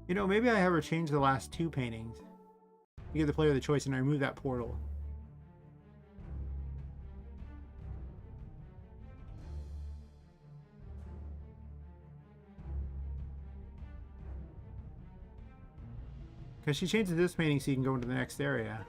Speaker 1: You know, maybe I have her change the last two paintings. You give the player the choice and I remove that portal. Because she changes this painting so you can go into the next area.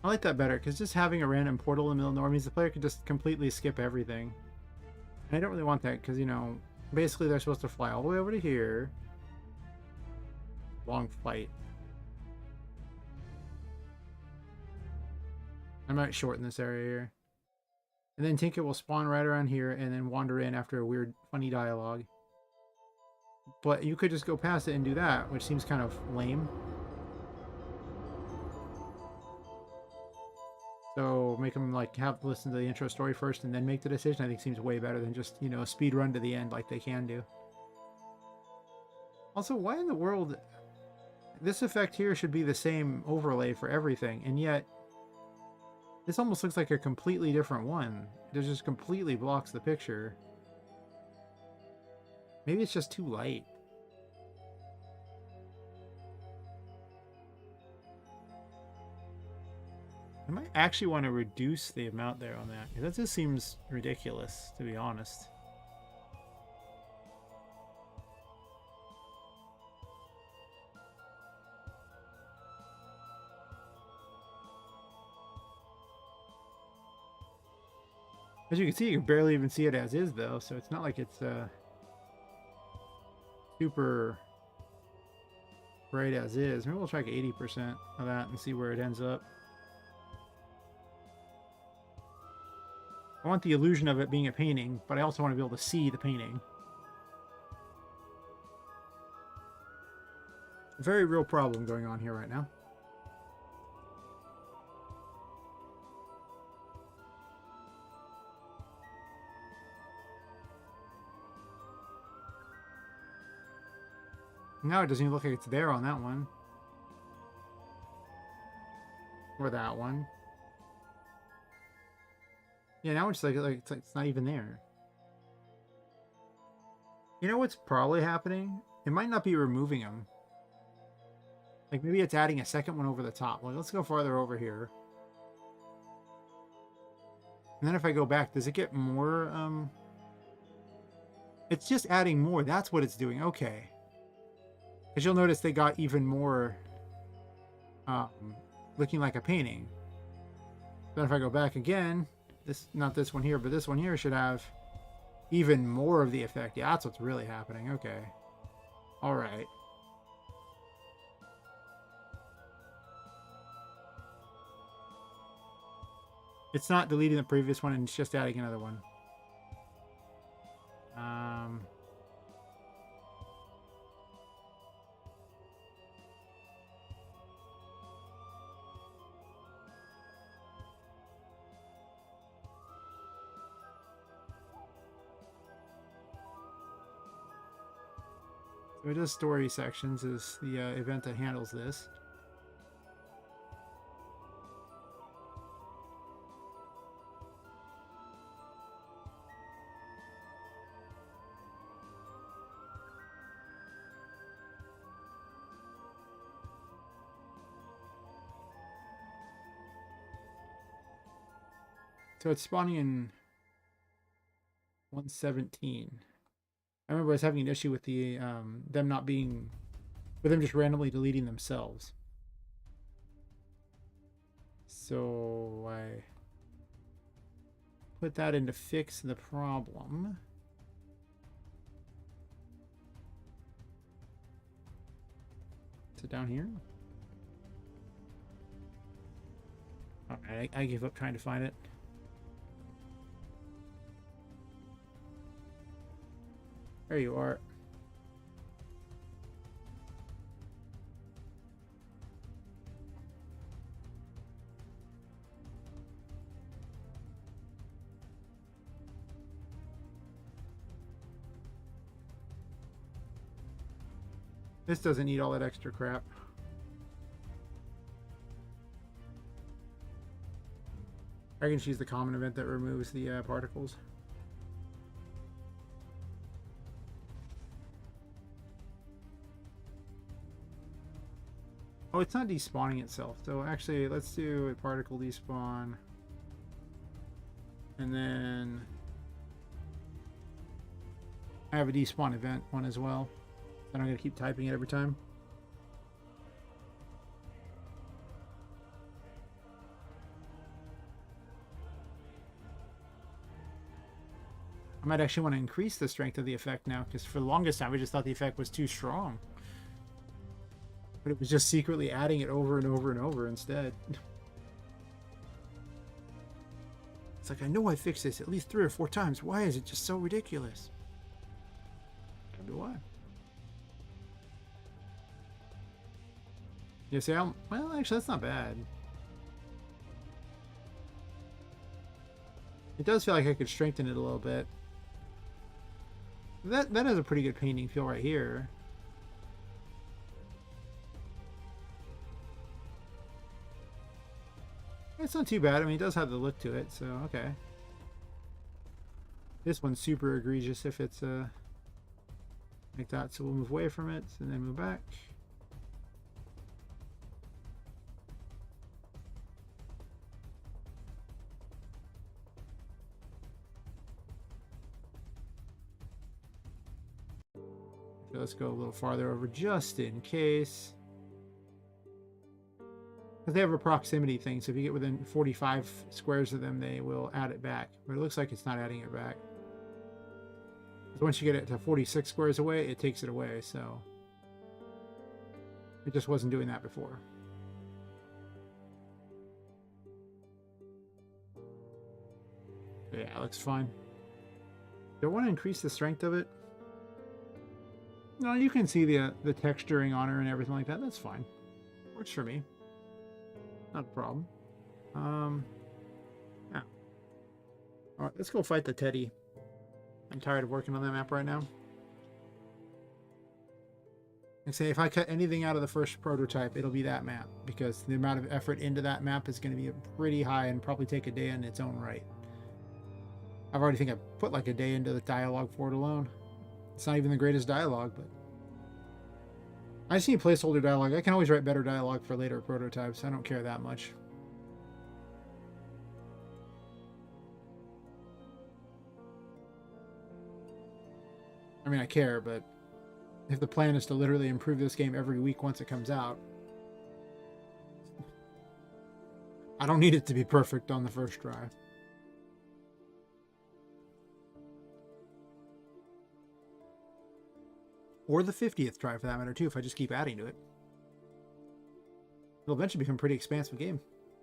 Speaker 1: I like that better, because just having a random portal in the middle of nowhere means the player can just completely skip everything. And I don't really want that, because, you know, basically they're supposed to fly all the way over to here. Long flight. I might shorten this area here. And then Tinket will spawn right around here and then wander in after a weird, funny dialogue. But you could just go past it and do that, which seems kind of lame. So make them like have to listen to the intro story first and then make the decision. I think seems way better than just, you know, speed run to the end like they can do. Also, why in the world this effect here should be the same overlay for everything, and yet this almost looks like a completely different one. It just completely blocks the picture. Maybe it's just too light. I might actually want to reduce the amount there on that, because that just seems ridiculous, to be honest. As you can see, you can barely even see it as is, though, so it's not like it's super bright as is. Maybe we'll try 80% of that and see where it ends up. I want the illusion of it being a painting, but I also want to be able to see the painting. A very real problem going on here right now. Now it doesn't even look like it's there on that one. Or that one. Yeah, now it's like it's not even there. You know what's probably happening? It might not be removing them. Like maybe it's adding a second one over the top. Like let's go farther over here. And then if I go back, does it get more? It's just adding more. That's what it's doing. Okay. Because you'll notice they got even more looking like a painting. Then if I go back again, not this one here, but this one here should have even more of the effect. Yeah, that's what's really happening. Okay. All right. It's not deleting the previous one, and it's just adding another one. Um, so it does story sections is the event that handles this. So it's spawning in 117. I remember I was having an issue with the them not being, with them just randomly deleting themselves. So I put that in to fix the problem. Is it down here? Alright, I give up trying to find it. There you are. This doesn't need all that extra crap. I can choose the common event that removes the particles. Oh, it's not despawning itself. So actually, let's do a particle despawn. And then I have a despawn event one as well. I don't gotta keep typing it every time. I might actually want to increase the strength of the effect now, because for the longest time I just thought the effect was too strong. But it was just secretly adding it over and over and over instead. It's like, I know I fixed this at least 3 or 4 times. Why is it just so ridiculous? I wonder why. You see, well, actually, that's not bad. It does feel like I could strengthen it a little bit. That has a pretty good painting feel right here. It's not too bad. I mean, it does have the look to it, so okay. This one's super egregious if it's like that, so we'll move away from it and then move back. So let's go a little farther over just in case. Because they have a proximity thing, so if you get within 45 squares of them, they will add it back. But it looks like it's not adding it back. Once you get it to 46 squares away, it takes it away, so it just wasn't doing that before. Yeah, it looks fine. Do I want to increase the strength of it? No, you can see the texturing on her and everything like that. That's fine. Works for me. Not a problem. Yeah. All right, let's go fight the Teddy. I'm tired of working on that map right now. Like I say, if I cut anything out of the first prototype, it'll be that map, because the amount of effort into that map is going to be pretty high and probably take a day in its own right. I've already think I've put like a day into the dialogue for it alone. It's not even the greatest dialogue, but I just need placeholder dialogue. I can always write better dialogue for later prototypes. I don't care that much. I mean, I care, but if the plan is to literally improve this game every week once it comes out, I don't need it to be perfect on the first try. Or the 50th try, for that matter, too, if I just keep adding to it. It'll eventually become a pretty expansive game.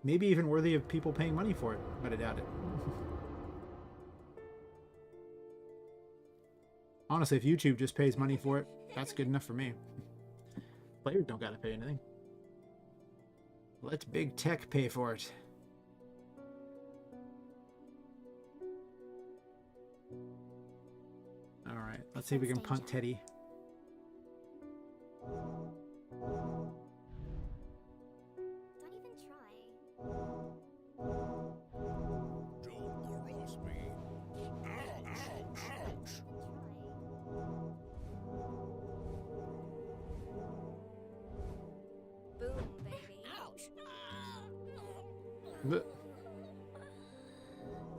Speaker 1: Maybe even worthy of people paying money for it, but I doubt it. Honestly, if YouTube just pays money for it, that's good enough for me. Players don't gotta pay anything. Let big tech pay for it. Alright, let's see if we can punt Teddy.
Speaker 2: Don't even try.
Speaker 3: Don't harass me. Ow, ouch, ouch.
Speaker 2: Boom, baby.
Speaker 3: Ouch.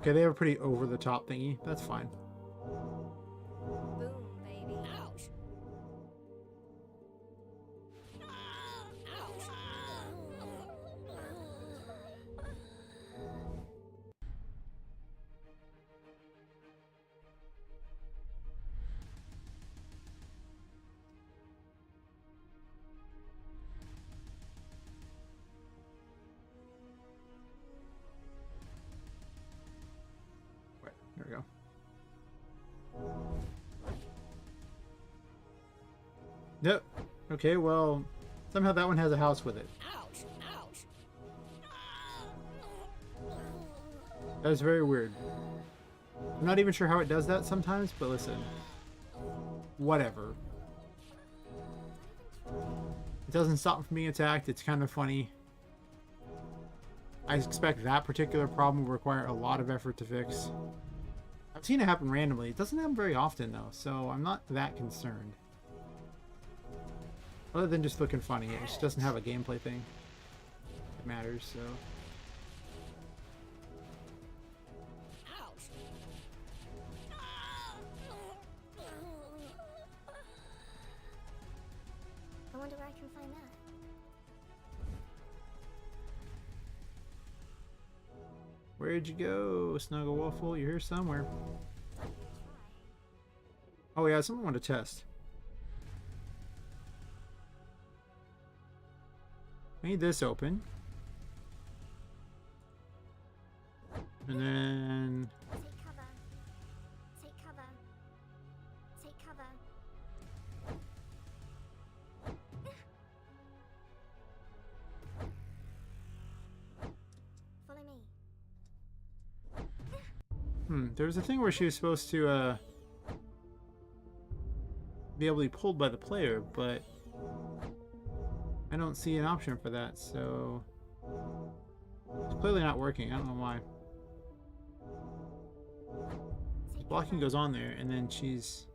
Speaker 1: Okay, they have a pretty over-the-top thingy. That's fine.
Speaker 2: Boom, baby.
Speaker 3: Ouch. Ouch.
Speaker 1: Right, there we go. Yep. Okay, well, somehow that one has a house with it.
Speaker 3: Ouch. Ouch.
Speaker 1: That is very weird. I'm not even sure how it does that sometimes, but listen. Whatever. It doesn't stop from being attacked. It's kind of funny. I expect that particular problem will require a lot of effort to fix. I've seen it happen randomly. It doesn't happen very often, though, so I'm not that concerned. Other than just looking funny, it just doesn't have a gameplay thing that matters, so...
Speaker 3: Ouch.
Speaker 2: I wonder where I can find that.
Speaker 1: Where'd you go, Snuggle Waffle? You're here somewhere.
Speaker 2: Don't even try.
Speaker 1: Oh yeah, someone wanted to test. I need this open. And then...
Speaker 2: Take cover. Take cover. Take cover. Follow me.
Speaker 1: There was a thing where she was supposed to, be able to be pulled by the player, but I don't see an option for that, so it's clearly not working. I don't know why.
Speaker 2: Take
Speaker 1: Blocking
Speaker 2: cover.
Speaker 1: goes on there, and then she's...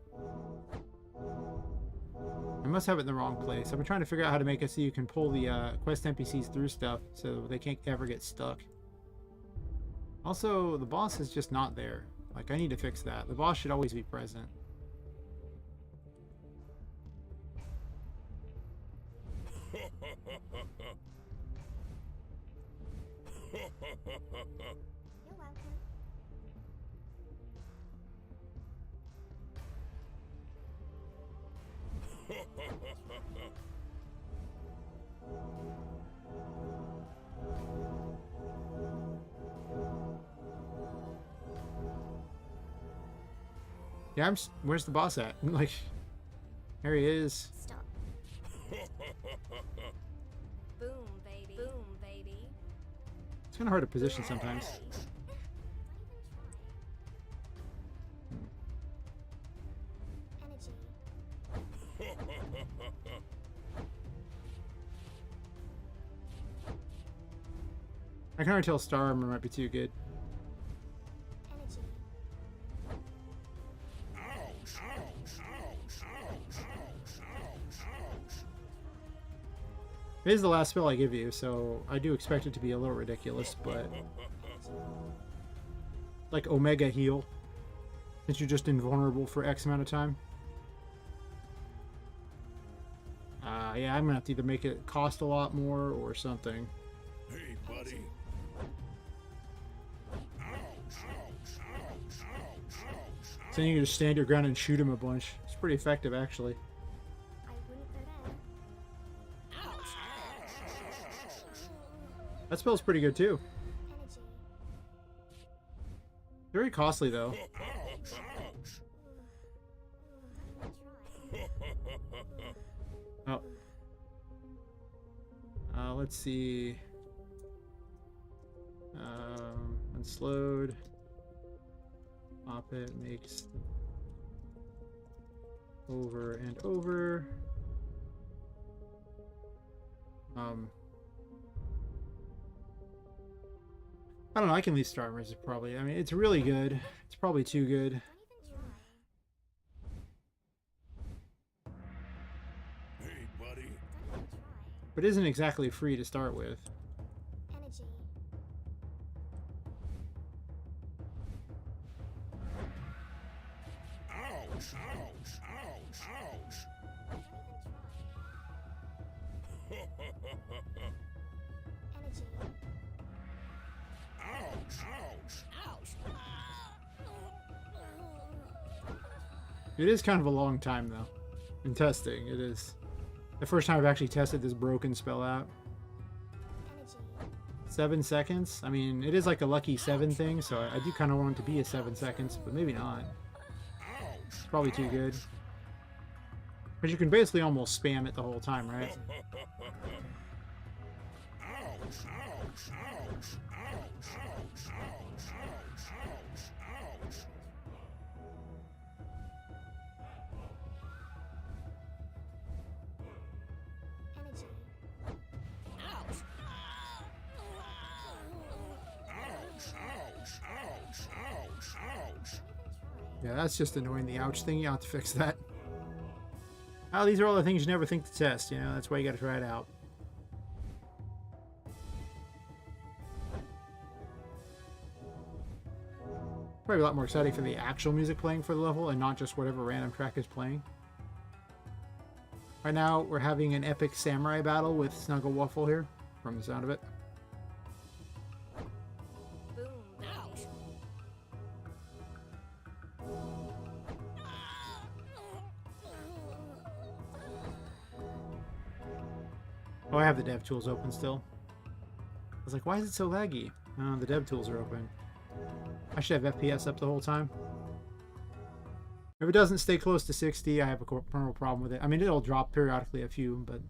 Speaker 1: I must have it in the wrong place. I've been trying to figure out how to make it so you can pull the quest NPCs through stuff so they can't ever get stuck. Also, the boss is just not there. Like, I need to fix that. The boss should always be present.
Speaker 2: You're welcome.
Speaker 1: Yeah, where's the boss at? Like, there he is.
Speaker 2: Stop. Boom, baby. Boom, baby.
Speaker 1: It's kind of hard to position sometimes.
Speaker 2: Don't even try. Energy.
Speaker 1: I can already tell Star Armor might be too good.
Speaker 2: Energy.
Speaker 3: Ouch. Ouch. Ouch. Ouch. Ouch. Ouch.
Speaker 1: It is the last spell I give you, so I do expect it to be a little ridiculous, but... Like Omega Heal. Since you're just invulnerable for X amount of time. Yeah, I'm gonna have to either make it cost a lot more or something.
Speaker 3: Hey, buddy. Ouch. Ouch. Ouch. Ouch. Ouch.
Speaker 1: So you can just stand your ground and shoot him a bunch. It's pretty effective, actually.
Speaker 2: I wouldn't go there.
Speaker 3: Ouch.
Speaker 1: That spell's pretty good too.
Speaker 2: Energy.
Speaker 1: Very costly though.
Speaker 3: Ouch! Ouch!
Speaker 2: Try.
Speaker 1: Oh. Let's see. Unslowed. Pop it makes over and over. I don't know. I can leave Star Wars probably. I mean, it's really good. It's probably too good.
Speaker 2: Don't even try.
Speaker 3: Hey, buddy.
Speaker 2: Don't even try.
Speaker 1: But it isn't exactly free to start with.
Speaker 2: Energy.
Speaker 3: Ouch! Ouch! Ouch! Ouch!
Speaker 2: Don't even try. Energy.
Speaker 3: Ouch! Ouch! Ouch!
Speaker 1: It is kind of a long time though. In testing, it is. The first time I've actually tested this broken spell out.
Speaker 2: Energy.
Speaker 1: 7 seconds? I mean, it is like a lucky 7 thing, so I do kind of want it to be a 7 seconds, but maybe not. It's probably too good. But you can basically almost spam it the whole time, right?
Speaker 3: Ouch! Ouch! Ouch! Ouch! Ouch! Ouch! Ouch! Ouch! Ouch!
Speaker 2: Energy.
Speaker 3: Ouch! Ouch! Ouch! Ouch! Ouch! Ouch!
Speaker 1: Yeah, that's just annoying, the ouch thing. You have to fix that. Oh, these are all the things you never think to test, you know? That's why you gotta try it out. Probably a lot more exciting for the actual music playing for the level and not just whatever random track is playing. Right now, we're having an epic samurai battle with Snuggle Waffle here, from the sound of it.
Speaker 2: Boom.
Speaker 3: Ouch!
Speaker 1: Oh, I have the dev tools open still. I was like, why is it so laggy? Oh, the dev tools are open. I should have FPS up the whole time. If it doesn't stay close to 60, I have a real problem with it. I mean, it'll drop periodically a few, but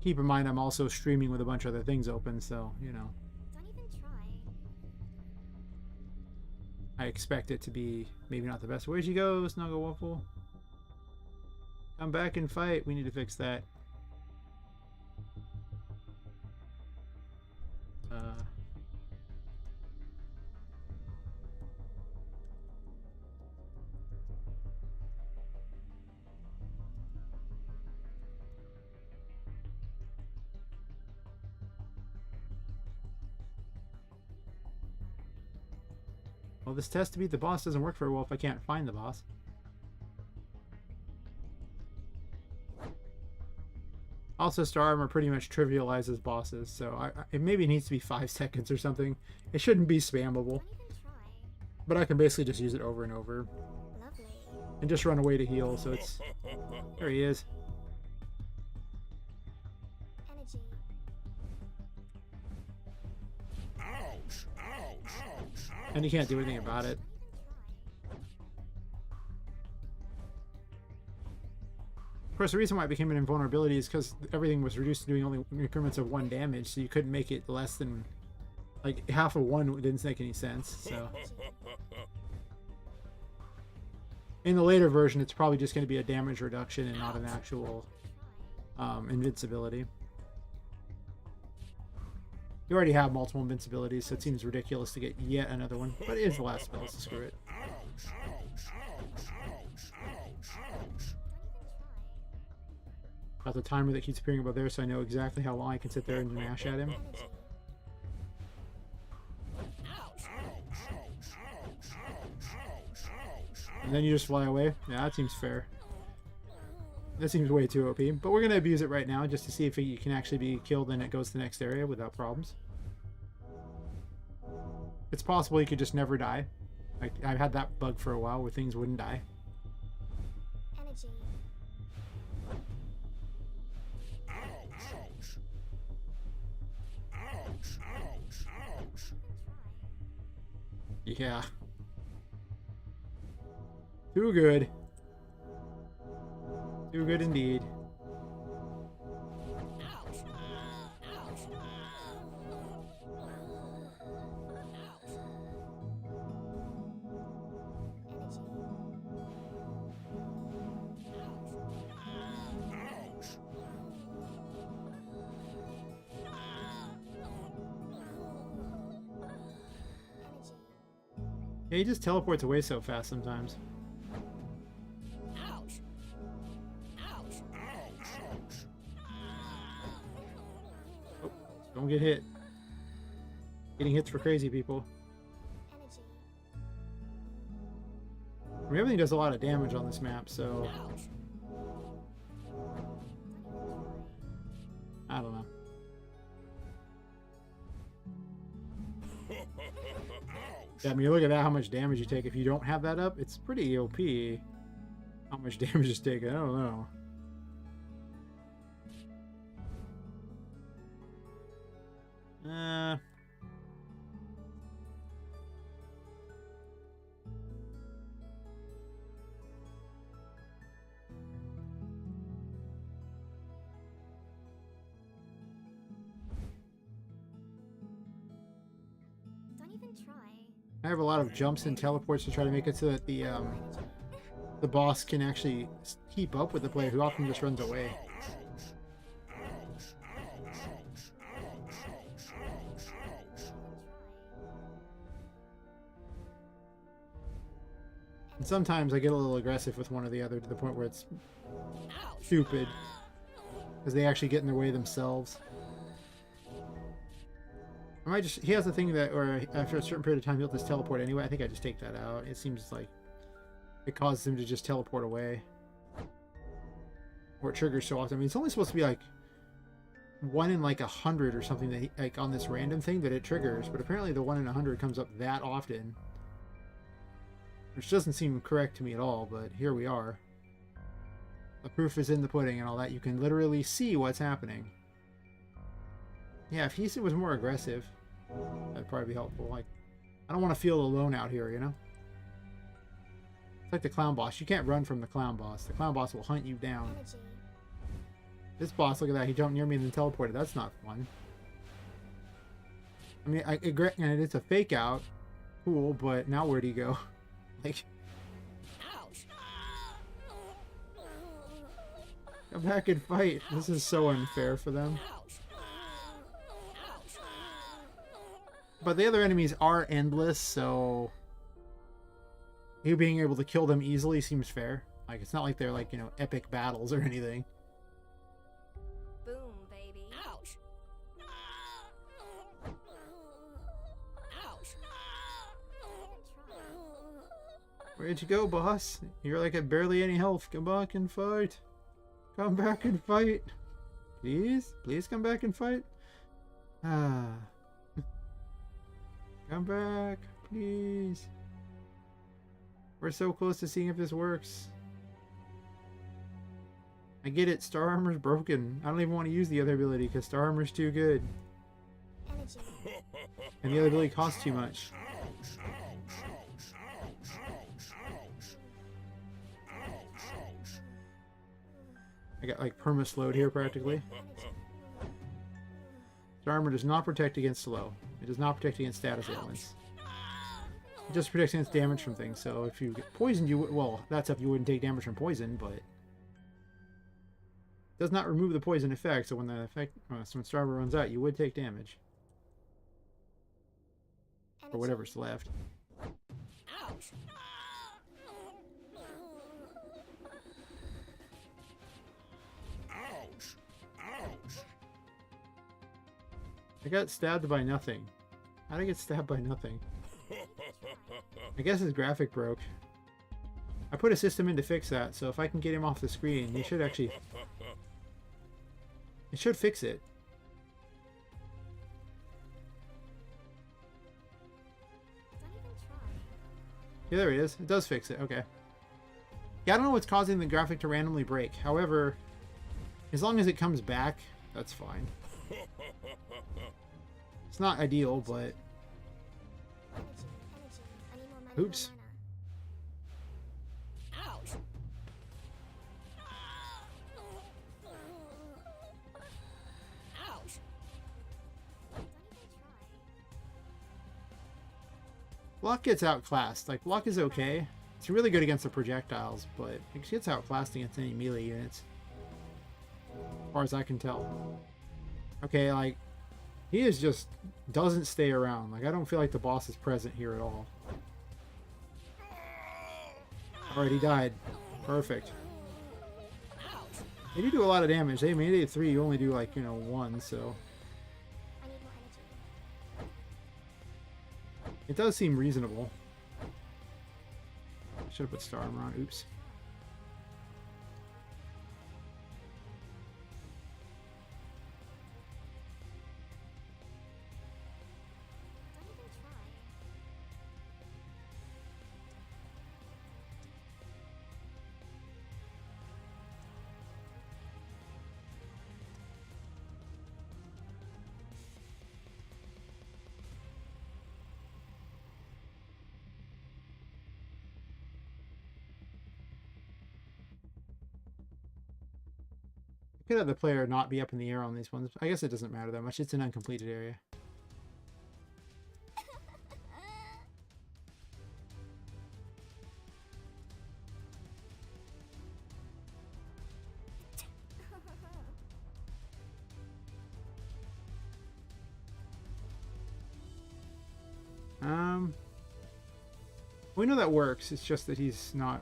Speaker 1: keep in mind I'm also streaming with a bunch of other things open, so, you know,
Speaker 2: Don't even try.
Speaker 1: I expect it to be maybe not the best. Where'd you go, Snuggle Waffle? Come back and fight. We need to fix that. Well, this test to beat the boss doesn't work very well if I can't find the boss. Also, Star Armor pretty much trivializes bosses, so it maybe needs to be 5 seconds or something. It shouldn't be spammable,
Speaker 2: Don't even try.
Speaker 1: but I can basically just use it over and over
Speaker 2: Lovely.
Speaker 1: and just run away to heal, so it's... There he is.
Speaker 2: Energy.
Speaker 3: Ouch! Ouch! Ouch!
Speaker 1: And you can't do anything about it.
Speaker 2: Don't even try.
Speaker 1: Of course, the reason why it became an invulnerability is because everything was reduced to doing only increments of 1 damage, so you couldn't make it less than... Like, half of 1 didn't make any sense, so... In the later version, it's probably just going to be a damage reduction and not an actual invincibility. You already have multiple invincibilities, so it seems ridiculous to get yet another one. But it is the last spell, so screw it.
Speaker 3: Ouch! Ouch! Ouch! Ouch! Ouch! Ouch!
Speaker 1: Got the timer that keeps appearing above there, so I know exactly how long I can sit there and mash at him.
Speaker 2: Energy.
Speaker 3: Ouch! Ouch! Ouch! Ouch! Ouch! Ouch!
Speaker 1: And then you just fly away. Yeah, that seems fair. That seems way too OP. But we're going to abuse it right now just to see if you can actually be killed and it goes to the next area without problems. It's possible you could just never die. Like, I've had that bug for a while where things wouldn't die.
Speaker 2: Energy.
Speaker 3: Ouch! Ouch!
Speaker 1: Yeah. Too good. Too good indeed. Yeah, he just teleports away so fast sometimes. Oh, don't get hit. Getting hits for crazy people. I mean, everything does a lot of damage on this map, so I don't know. Yeah, I mean, look at that, how much damage you take if you don't have that up. It's pretty OP. How much damage is taken, I don't know.
Speaker 2: Don't even try.
Speaker 1: I have a lot of jumps and teleports to try to make it so that the boss can actually keep up with the player who often just runs away. And sometimes I get a little aggressive with one or the other to the point where it's stupid because they actually get in their way themselves. I might just, he has a thing that, or after a certain period of time he'll just teleport anyway. I think I just take that out. It seems like it causes him to just teleport away. Or it triggers so often. I mean, it's only supposed to be like 1 in like 100 or something that he, like on this random thing that it triggers, but apparently the 1 in 100 comes up that often. Which doesn't seem correct to me at all, but here we are. The proof is in the pudding and all that. You can literally see what's happening. Yeah, if he was more aggressive, that'd probably be helpful. Like, I don't want to feel alone out here, you know? It's like the clown boss. You can't run from the clown boss. The clown boss will hunt you down. This boss, look at that. He jumped near me and then teleported. That's not fun. I mean, and it's a fake out. Cool, but now where'd he go? Like, come back and fight. This is so unfair for them. But the other enemies are endless, so you being able to kill them easily seems fair. Like, it's not like they're like, you know, epic battles or anything.
Speaker 2: Boom, baby. Ouch.
Speaker 1: Where'd you go, boss? You're like at barely any health. Come back and fight. Come back and fight. Please? Please come back and fight? Ah. Come back, please. We're so close to seeing if this works. I get it, Star Armor's broken. I don't even want to use the other ability because Star Armor's too good.
Speaker 2: Energy.
Speaker 1: And the other ability costs too much. I got like perma-slowed here practically. Star Armor does not protect against slow. It does not protect against status ailments. It just protects against damage from things. So if you get poisoned, you would, well, that's if you wouldn't take damage from poison, but it does not remove the poison effect. So when the effect, so when Star Armor runs out, you would take damage. Or whatever's left.
Speaker 2: Ouch.
Speaker 1: I got stabbed by nothing. How did I get stabbed by nothing? I guess his graphic broke. I put a system in to fix that, so if I can get him off the screen, he should actually... It should fix it.
Speaker 2: Don't even try.
Speaker 1: Yeah, there it is. It does fix it. Okay. Yeah, I don't know what's causing the graphic to randomly break. However, as long as it comes back, that's fine. It's not ideal, but...
Speaker 2: Energy.
Speaker 1: Oops.
Speaker 2: Ouch. Ouch. Don't even try.
Speaker 1: Block gets outclassed. Like, block is okay. It's really good against the projectiles, but it gets outclassed against any melee units. As far as I can tell. Okay, like, he is just doesn't stay around. Like, I don't feel like the boss is present here at all. Alright, he died. Perfect. They do a lot of damage. They made it 3, you only do, like, you know, 1, so...
Speaker 2: I need more energy.
Speaker 1: It does seem reasonable. Should have put star armor on. Oops.
Speaker 2: Don't even try.
Speaker 1: Could have the player not be up in the air on these ones. I guess it doesn't matter that much. It's an uncompleted area. We know that works. It's just that he's not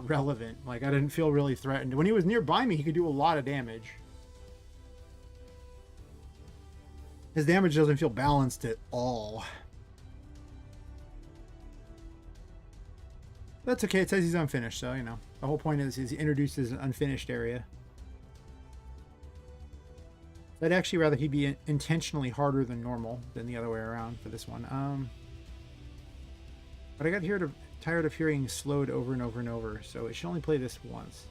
Speaker 1: relevant. Like, I didn't feel really threatened. When he was nearby me, he could do a lot of damage. His damage doesn't feel balanced at all. That's okay. It says he's unfinished, so, you know. The whole point is he introduces an unfinished area. I'd actually rather he be intentionally harder than normal than the other way around for this one. But I got tired of hearing slowed over and over and over, so it should only play this once.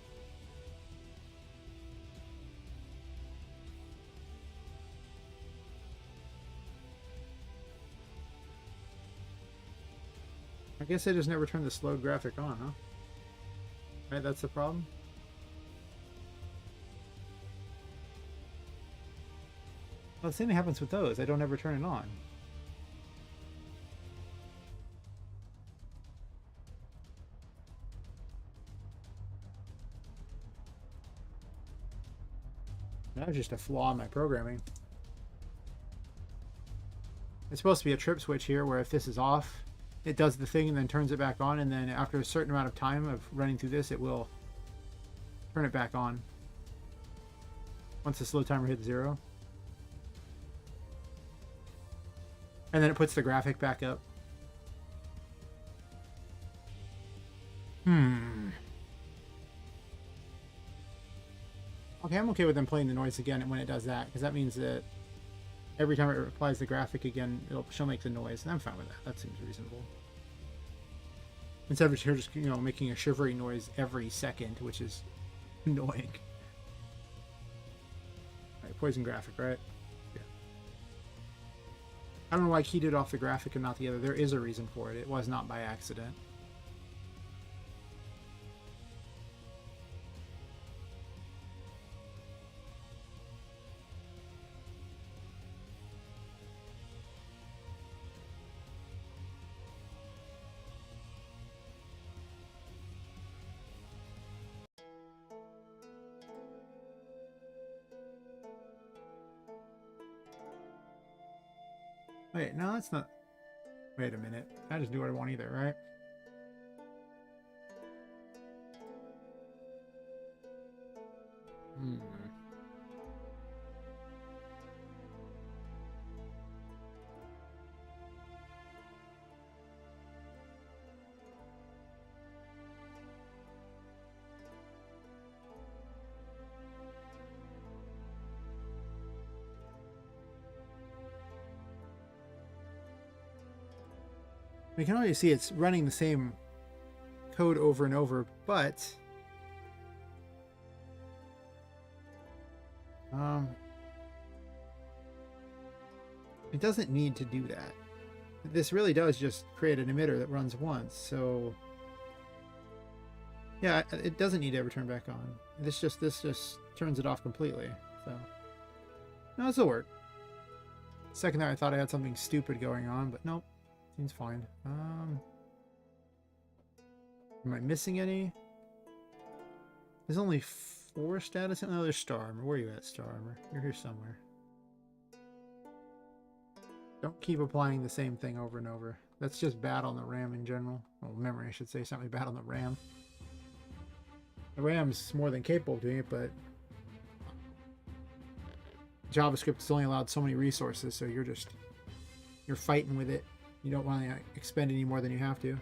Speaker 1: I guess I just never turned the slowed graphic on, huh? Right, that's the problem? Well, the same thing happens with those. I don't ever turn it on. That was just a flaw in my programming. It's supposed to be a trip switch here where if this is off, it does the thing and then turns it back on, and then after a certain amount of time of running through this, it will turn it back on once the slow timer hits 0. And then it puts the graphic back up. Okay, I'm okay with them playing the noise again when it does that, because that means that every time it applies the graphic again, she'll make the noise, and I'm fine with that. That seems reasonable. Instead of her just, you know, making a shivering noise every second, which is annoying. Alright, poison graphic, right? Yeah. I don't know why I keyed it off the graphic and not the other. There is a reason for it. It was not by accident. Wait, no, that's not... Wait a minute. I just do what I want either, right? We can already see it's running the same code over and over, but it doesn't need to do that. This really does just create an emitter that runs once, so yeah, it doesn't need to ever turn back on. This just turns it off completely. So no, this'll work. Second there, I thought I had something stupid going on, but nope, seems fine. Am I missing any? There's only 4 status. Oh, there's Star Armor. Where are you at, Star Armor? You're here somewhere. Don't keep applying the same thing over and over. That's just bad on the RAM in general. Well, memory, I should say. Something bad on the RAM. The RAM's more than capable of doing it, but JavaScript is only allowed so many resources, so you're fighting with it. You don't want to expend any more than you have to.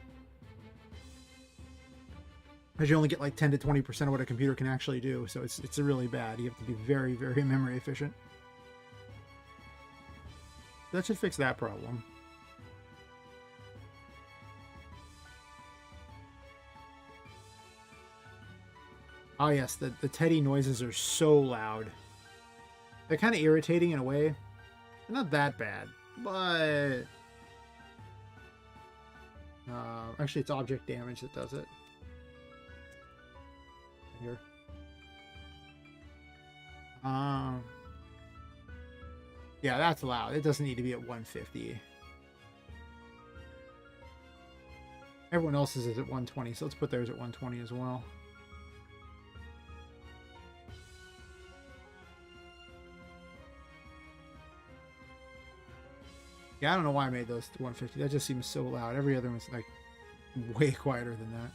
Speaker 1: Because you only get like 10 to 20% of what a computer can actually do, so it's really bad. You have to be very, very memory efficient. That should fix that problem. Oh yes, the Teddy noises are so loud. They're kind of irritating in a way. They're not that bad, but actually it's object damage that does it. Here. Yeah, that's loud. It doesn't need to be at 150. Everyone else's is at 120, so let's put theirs at 120 as well. Yeah, I don't know why I made those 150. That just seems so loud. Every other one's like way quieter than that.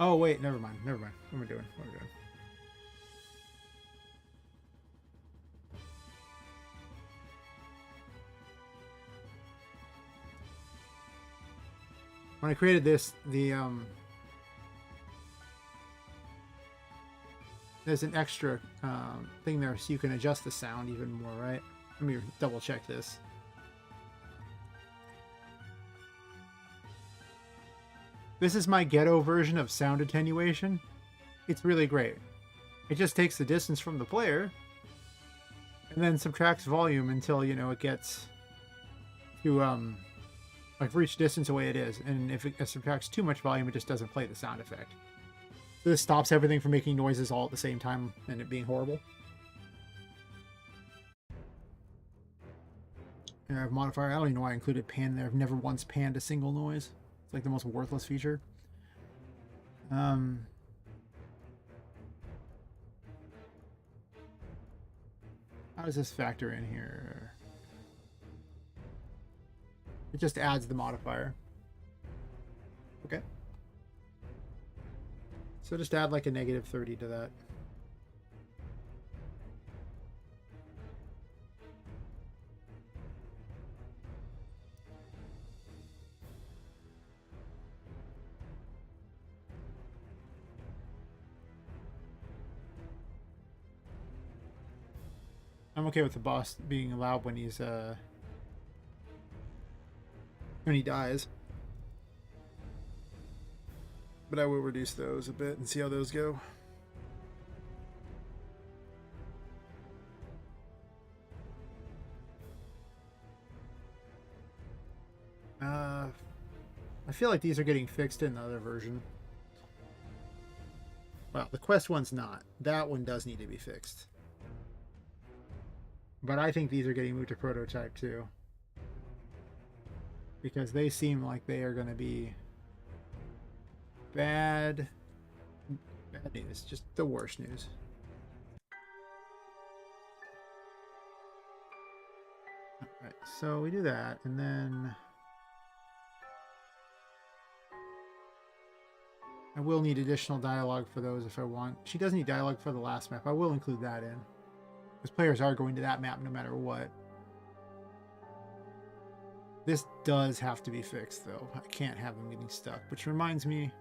Speaker 1: Oh wait, never mind. What am I doing? When I created this, there's an extra thing there so you can adjust the sound even more, right? Let me double check this. This is my ghetto version of sound attenuation. It's really great. It just takes the distance from the player and then subtracts volume until, you know, it gets to like for each distance away it is. And if it subtracts too much volume, it just doesn't play the sound effect. So this stops everything from making noises all at the same time and it being horrible. And I have modifier. I don't even know why I included pan there. I've never once panned a single noise. It's like the most worthless feature. How does this factor in here? It just adds the modifier. Okay. So just add like a -30 to that. I'm okay with the boss being loud when he's when he dies. But I will reduce those a bit and see how those go. I feel like these are getting fixed in the other version. Well, the quest one's not. That one does need to be fixed. But I think these are getting moved to prototype too. Because they seem like they are going to be bad news. Just the worst news. Alright, so we do that, and then I will need additional dialogue for those if I want. She does need dialogue for the last map. I will include that in. Because players are going to that map no matter what. This does have to be fixed, though. I can't have them getting stuck. Which reminds me...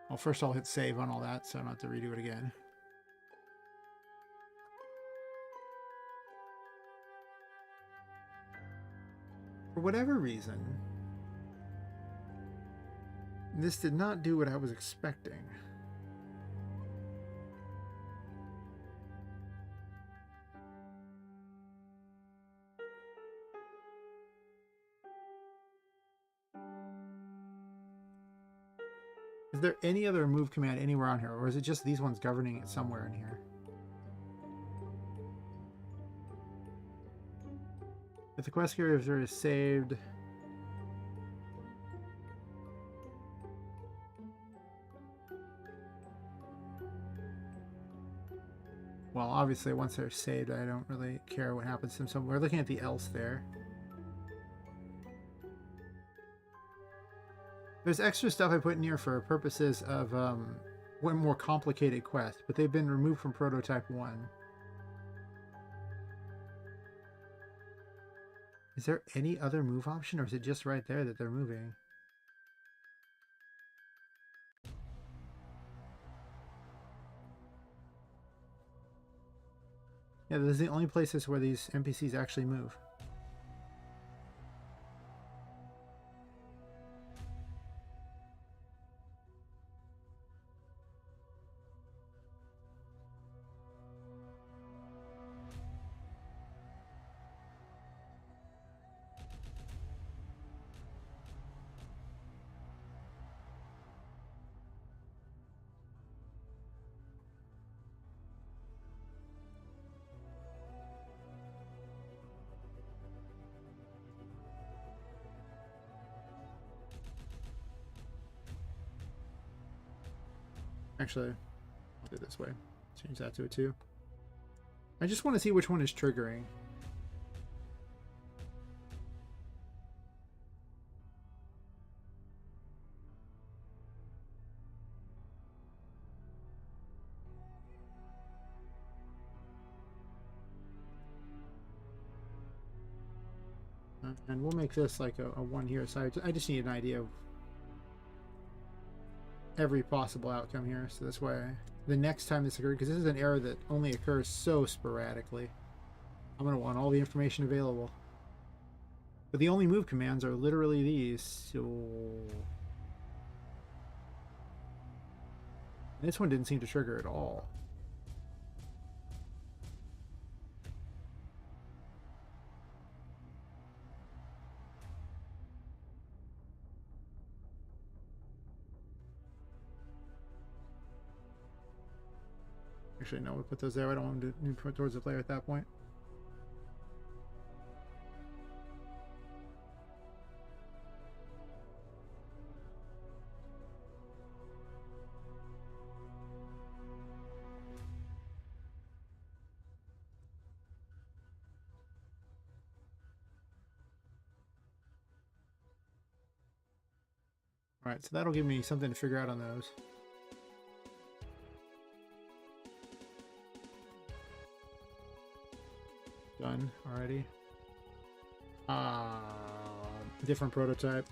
Speaker 1: Well, first I'll hit save on all that, so I don't have to redo it again. For whatever reason, this did not do what I was expecting. Is there any other move command anywhere on here, or is it just these ones governing it somewhere in here? If the quest character is saved... Well, obviously, once they're saved, I don't really care what happens to them. So we're looking at the else there. There's extra stuff I put in here for purposes of one more complicated quest, but they've been removed from Prototype 1. Is there any other move option, or is it just right there that they're moving? Yeah, this is the only places where these NPCs actually move. Actually, I'll do it this way. Change that to a 2. I just want to see which one is triggering. And we'll make this like a 1 here. So I just need an idea of every possible outcome here. So this way, the next time this occurs, because this is an error that only occurs so sporadically, I'm going to want all the information available. But the only move commands are literally these. So this one didn't seem to trigger at all. Actually, no, we put those there. I don't want them to put towards the player at that point. All right, so that'll give me something to figure out on those. Done already. Different prototype.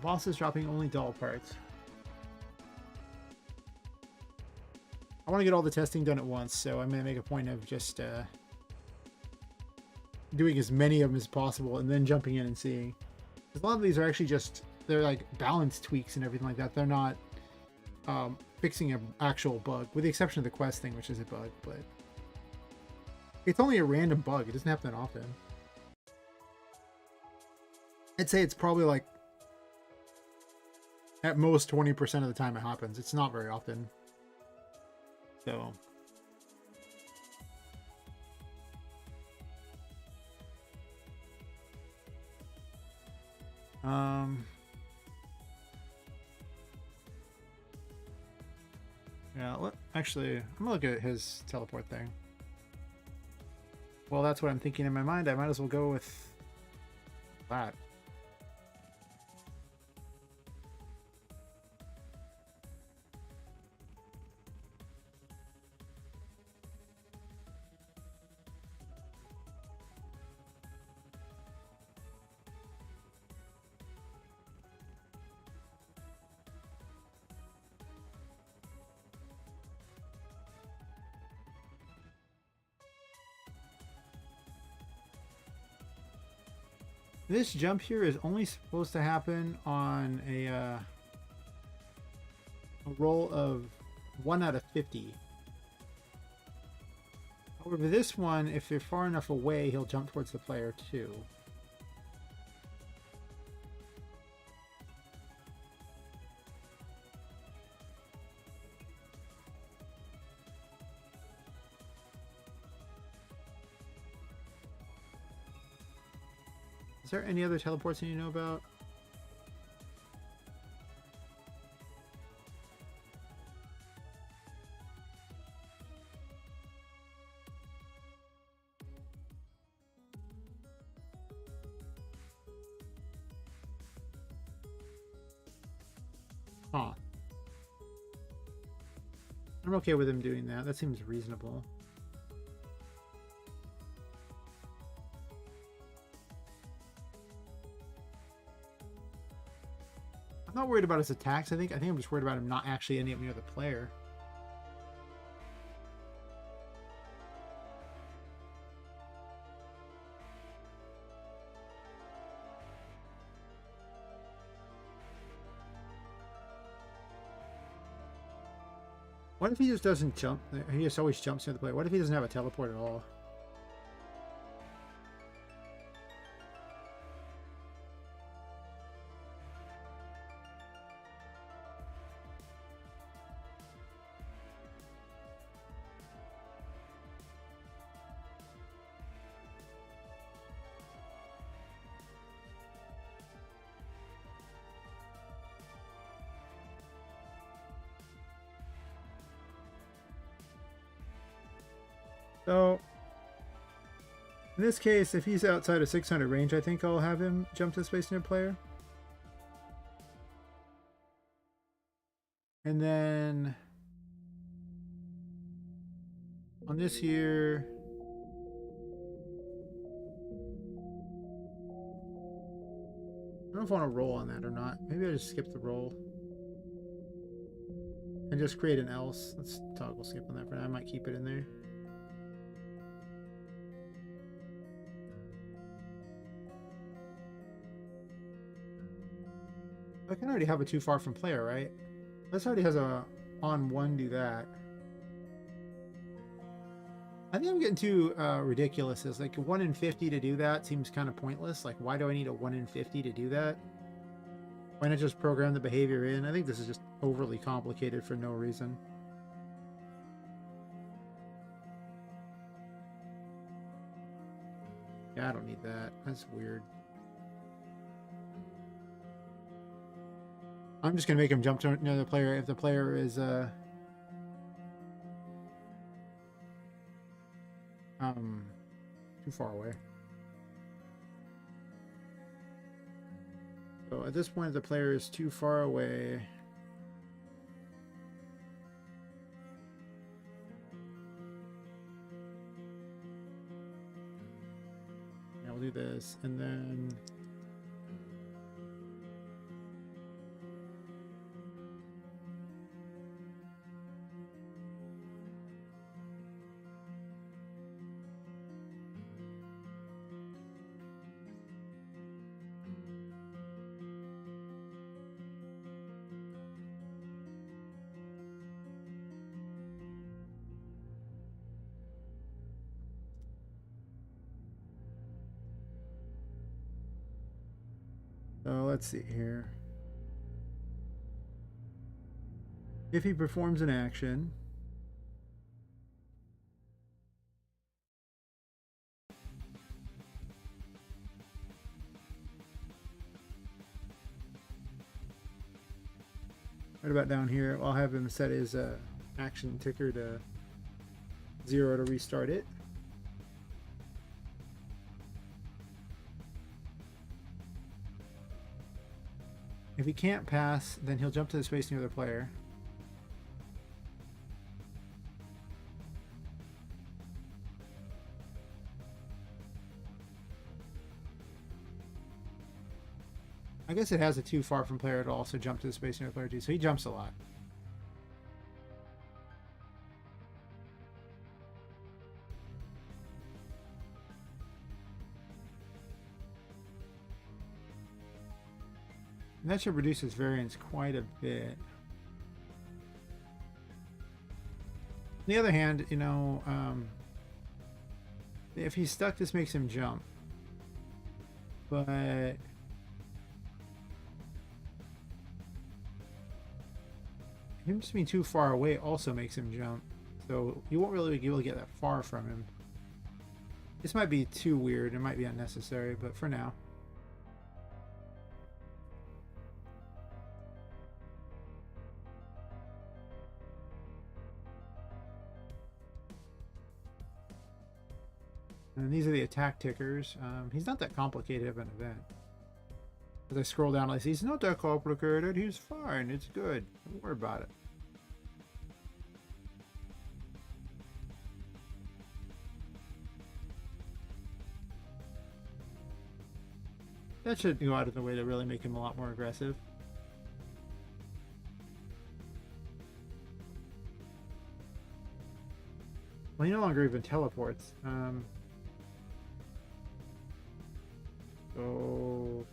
Speaker 1: Bosses dropping only doll parts. I want to get all the testing done at once, so I'm going to make a point of just doing as many of them as possible and then jumping in and seeing. Because a lot of these are actually just, they're like balance tweaks and everything like that. They're not fixing an actual bug, with the exception of the quest thing, which is a bug, but it's only a random bug. It doesn't happen that often. I'd say it's probably like at most 20% of the time it happens. It's not very often. So yeah, actually, I'm gonna look at his teleport thing. Well, that's what I'm thinking in my mind. I might as well go with that. This jump here is only supposed to happen on a roll of 1 out of 50. However, this one, if you're far enough away, he'll jump towards the player too. Is there any other teleports that you know about? Huh. I'm okay with him doing that. That seems reasonable. I'm not worried about his attacks. I think I'm just worried about him not actually ending up near the player. What if he just doesn't jump? He just always jumps near the player. What if he doesn't have a teleport at all? So, in this case, if he's outside of 600 range, I think I'll have him jump to the space near player. And then on this here, I don't know if I want to roll on that or not. Maybe I just skip the roll and just create an else. Let's toggle skip on that for now. I might keep it in there. I can already have a too far from player, right? This already has a on one do that. I think I'm getting too ridiculous. It's like 1 in 50 to do that seems kind of pointless. Like, why do I need a 1 in 50 to do that? Why not just program the behavior in? I think this is just overly complicated for no reason. Yeah, I don't need that. That's weird. I'm just gonna make him jump to another player if the player is too far away. So at this point, if the player is too far away, I'll do this, and then so let's see here. If he performs an action, right about down here, I'll have him set his action ticker to 0 to restart it. If he can't pass, then he'll jump to the space near the player. I guess it has a too far from player to also jump to the space near the player too, so he jumps a lot. And that should reduce his variance quite a bit. On the other hand, you know, if he's stuck, this makes him jump. But him just being too far away also makes him jump. So you won't really be able to get that far from him. This might be too weird. It might be unnecessary, but for now. And these are the attack tickers. He's not that complicated of an event. As I scroll down, I see he's not that complicated. He's fine. It's good. Don't worry about it. That should go out of the way to really make him a lot more aggressive. Well, he no longer even teleports. So...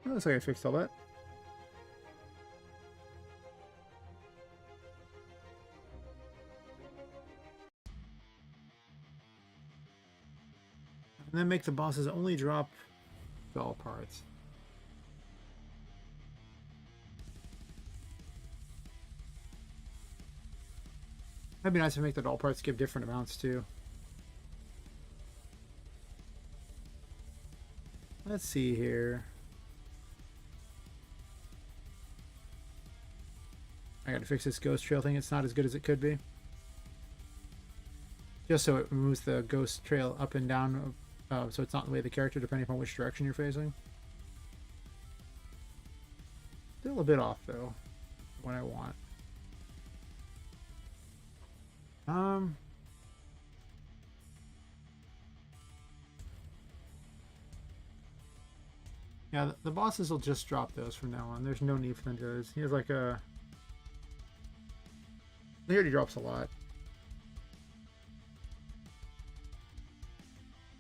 Speaker 1: It looks like I fixed all that. And then make the bosses only drop doll parts. That'd be nice to make the doll parts give different amounts too. Let's see here. I gotta fix this ghost trail thing. It's not as good as it could be. Just so it moves the ghost trail up and down, so it's not in the way of the character depending upon which direction you're facing. Still a bit off though, what I want. Yeah, the bosses will just drop those from now on. There's no need for them to. He has like a... He already drops a lot.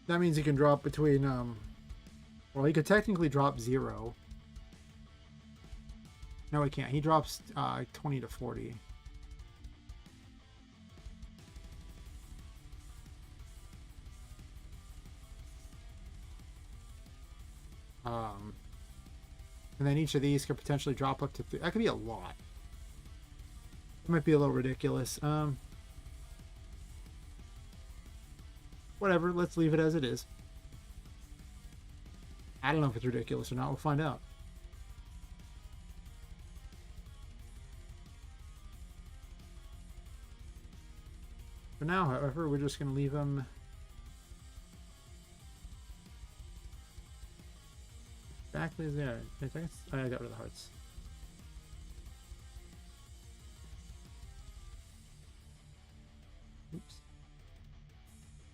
Speaker 1: That means he can drop between, well, he could technically drop 0. No, he can't. He drops 20 to 40. And then each of these could potentially drop up to 3. That could be a lot. It might be a little ridiculous. Whatever, let's leave it as it is. I don't know if it's ridiculous or not. We'll find out. For now, however, we're just going to leave them exactly as they are. I got rid of the hearts. Oops.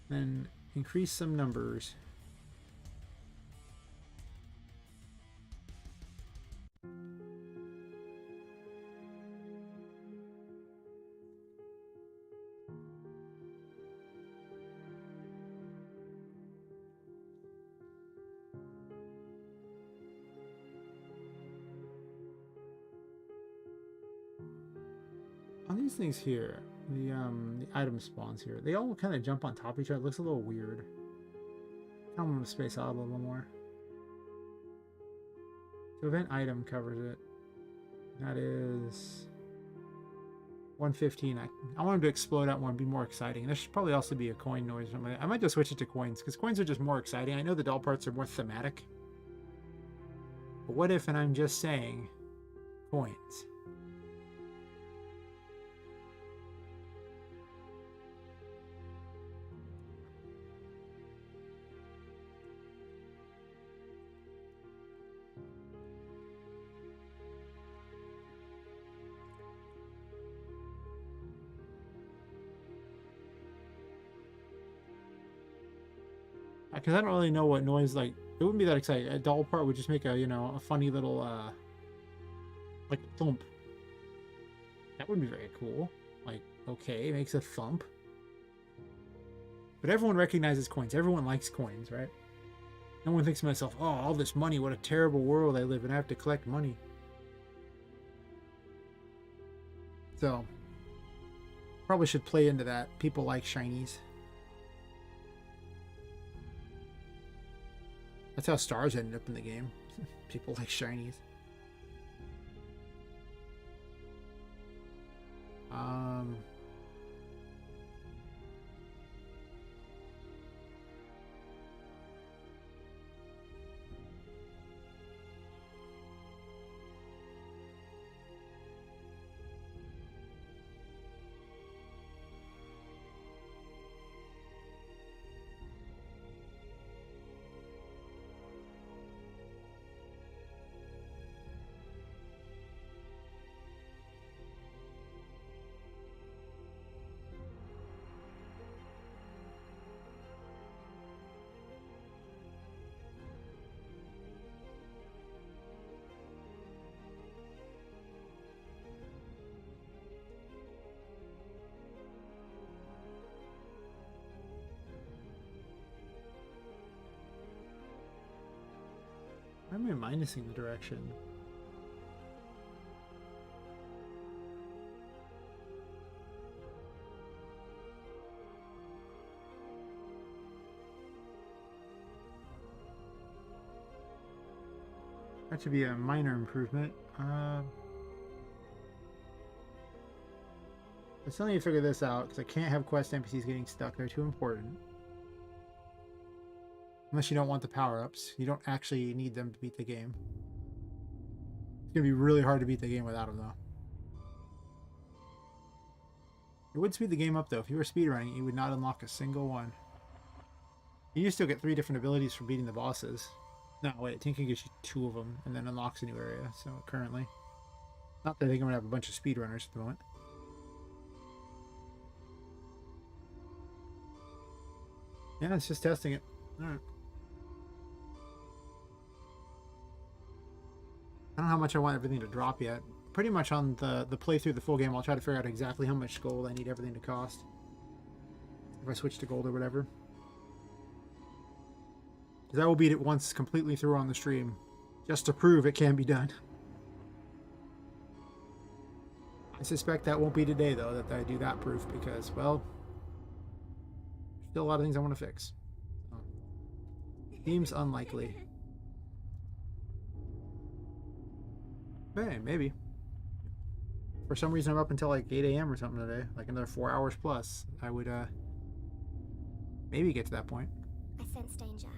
Speaker 1: Then increase some numbers. On these things here, the item spawns here, they all kind of jump on top of each other. It looks a little weird. I want to space out a little more. So event item covers it. That is 115. I want him to explode out one, be more exciting. There should probably also be a coin noise or something like that. I might just switch it to coins because coins are just more exciting. I know the doll parts are more thematic. But what if, and I'm just saying, coins? Because I don't really know what noise, like, it wouldn't be that exciting. A doll part would just make a, you know, a funny little, Like thump. That would be very cool. Like, okay, it makes a thump. But everyone recognizes coins. Everyone likes coins, right? No one thinks to myself, oh, all this money, what a terrible world I live in. I have to collect money. So, probably should play into that. People like shinies. That's how stars ended up in the game. People like shinies. Why am I minusing the direction? That should be a minor improvement. I still need to figure this out because I can't have quest NPCs getting stuck. They're too important. Unless you don't want the power-ups. You don't actually need them to beat the game. It's going to be really hard to beat the game without them, though. It would speed the game up, though. If you were speedrunning, you would not unlock a single one. You still get 3 different abilities for beating the bosses. No, wait, Tinker gives you 2 of them and then unlocks a new area, so currently. Not that I think I'm going to have a bunch of speedrunners at the moment. Yeah, it's just testing it. Alright. I don't know how much I want everything to drop yet. Pretty much on the playthrough, the full game, I'll try to figure out exactly how much gold I need everything to cost. If I switch to gold or whatever. Because I will beat it once completely through on the stream. Just to prove it can be done. I suspect that won't be today, though, that I do that proof. Because, well, there's still a lot of things I want to fix. So, seems unlikely. Hey, maybe. For some reason, I'm up until like 8 a.m. or something today. Like another 4 hours plus. I would, maybe get to that point.
Speaker 2: I sense danger.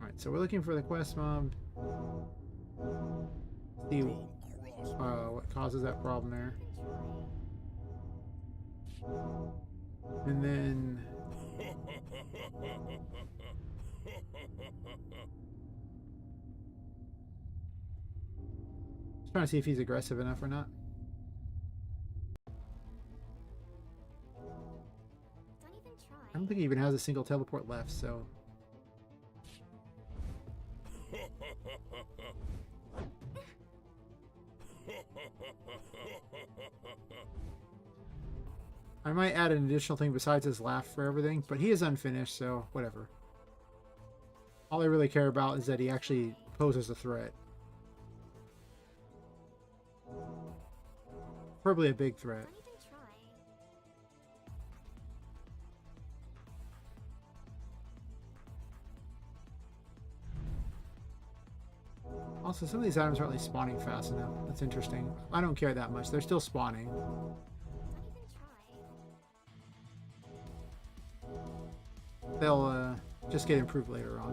Speaker 1: Alright, so we're looking for the quest mob. See what causes that problem there. And then... Just trying to see if he's aggressive enough or not.
Speaker 2: Don't even try.
Speaker 1: I don't think he even has a single teleport left, so... I might add an additional thing besides his laugh for everything, but he is unfinished, so whatever. All I really care about is that he actually poses a threat. Probably a big threat.
Speaker 2: Don't even try.
Speaker 1: Also, some of these items aren't really spawning fast enough. That's interesting. I don't care that much. They're still spawning.
Speaker 2: Don't even try.
Speaker 1: They'll just get improved later on.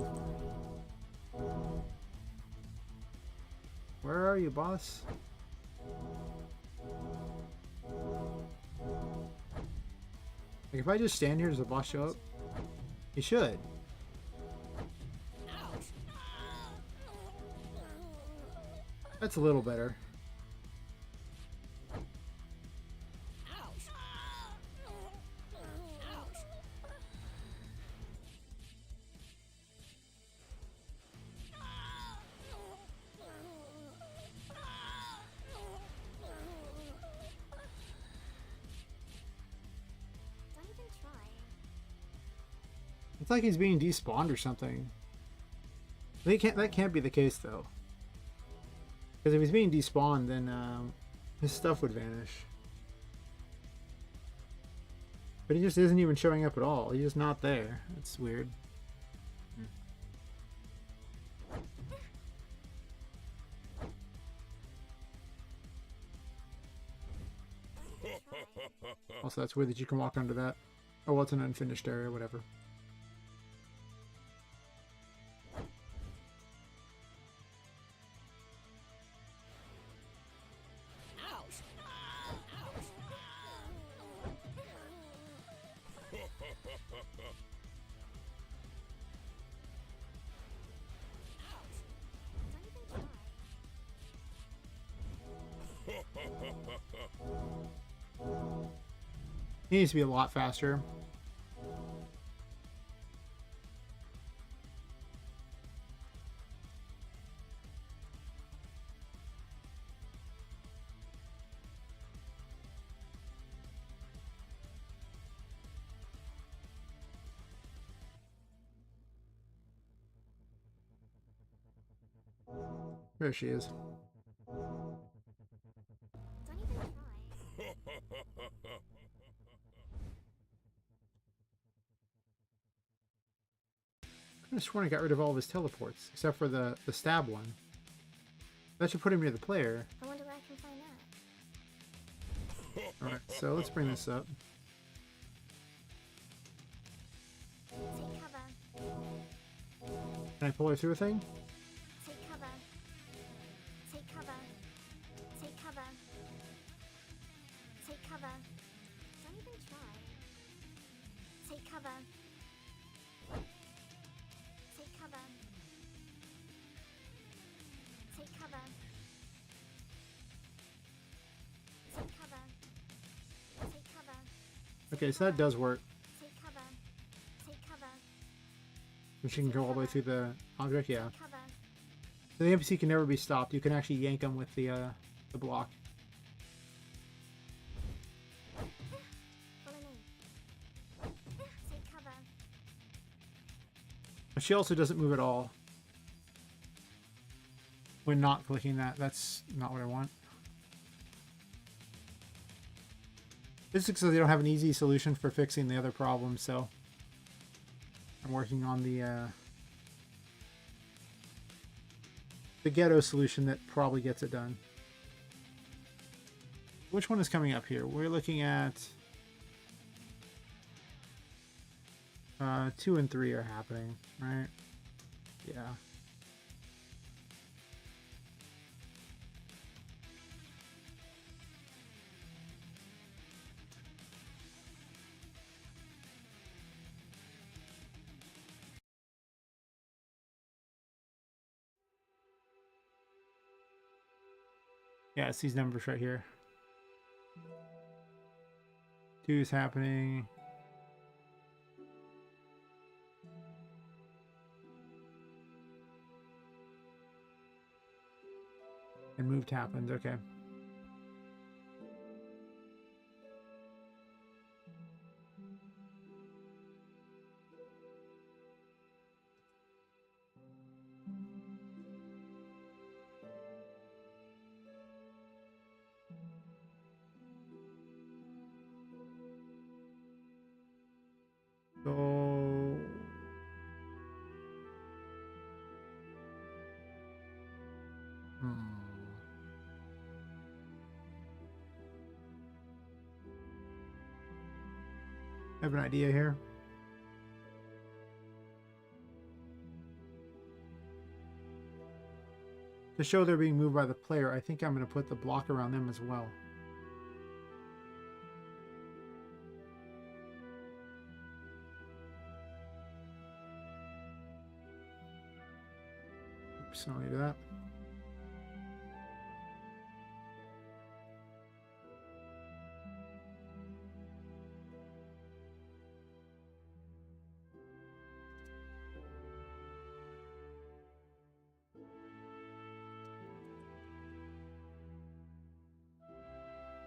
Speaker 1: Where are you, boss? Like, if I just stand here, does the boss show up? He should. That's a little better. It's like he's being despawned or something. That can't be the case though. Because if he's being despawned, then his stuff would vanish. But he just isn't even showing up at all. He's just not there. That's weird. Also, that's weird that you can walk under that. Oh, well, it's an unfinished area, whatever.
Speaker 3: Ouch!
Speaker 1: He needs to be a lot faster. There she is.
Speaker 2: Don't even try.
Speaker 1: I could have sworn I got rid of all of his teleports, except for the stab one. That should put him near the player.
Speaker 2: I wonder where I can find that.
Speaker 1: Alright, so let's bring this up.
Speaker 2: Take cover.
Speaker 1: Can I pull her through a thing?
Speaker 2: Take cover. Take cover. Take cover. Take cover. Don't even try. Take cover. Take cover. Take cover. Take cover. Take cover.
Speaker 1: Okay, so that does work.
Speaker 2: Take cover. Take cover.
Speaker 1: And she can go all the way through the object, yeah.
Speaker 2: Take cover.
Speaker 1: So the NPC can never be stopped. You can actually yank them with the block.
Speaker 2: Follow me. Take cover.
Speaker 1: But she also doesn't move at all. When not clicking that, that's not what I want. This is because they don't have an easy solution for fixing the other problems, so I'm working on the ghetto solution that probably gets it done. Which one is coming up here? We're looking at 2 and 3 are happening, right? Yeah. Yeah, it's these numbers right here. 2 is happening. And moved happened, okay. So I have an idea here. To show they're being moved by the player, I think I'm going to put the block around them as well. Oops, I'll do that.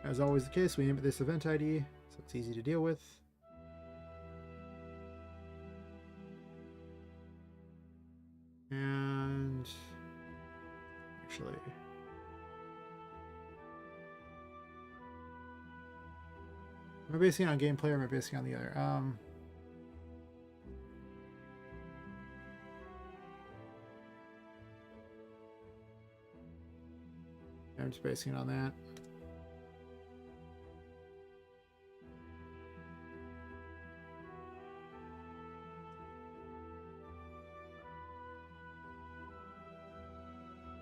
Speaker 1: As always the case, we aim at this event ID, so it's easy to deal with. actually. Am I basing it on gameplay or am I basing it on the other? I'm just basing it on that.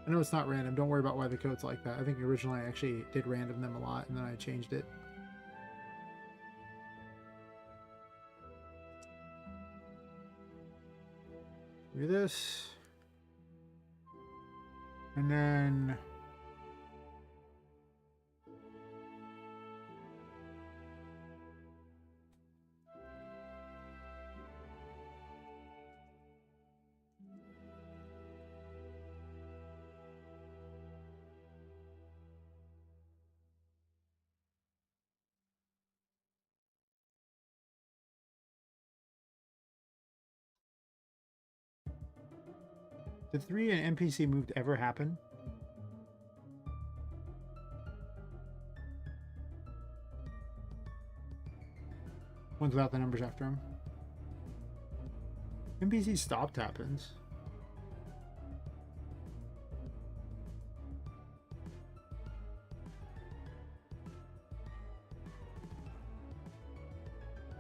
Speaker 1: I know it's not random. Don't worry about why the code's like that. I think originally I actually did random them a lot and then I changed it. Do this. And then did 3 and NPC moved ever happen? Ones without the numbers after them. NPC stopped happens.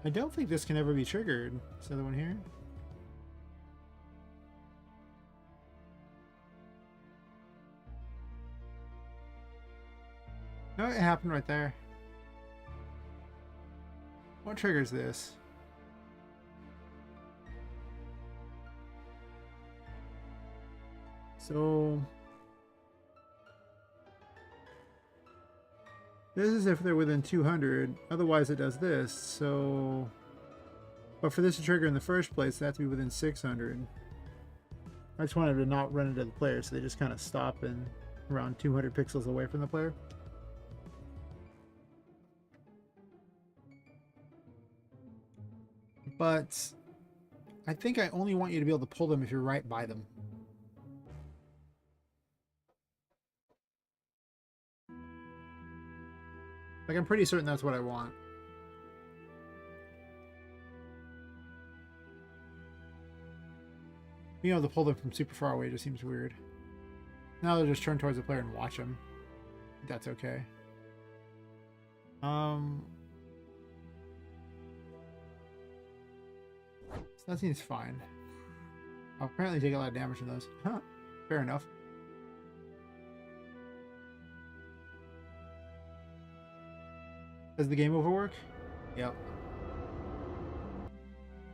Speaker 1: I don't think this can ever be triggered. Is the other one here? No, it happened right there. What triggers this? So this is if they're within 200. Otherwise, it does this. So, but for this to trigger in the first place, they have to be within 600. I just wanted to not run into the player, so they just kind of stop in around 200 pixels away from the player. But I think I only want you to be able to pull them if you're right by them. Like, I'm pretty certain that's what I want. Being able to pull them from super far away just seems weird. Now they'll just turn towards the player and watch them. That's okay. So that seems fine. I'll apparently take a lot of damage from those. Huh. Fair enough. Does the game over work? Yep.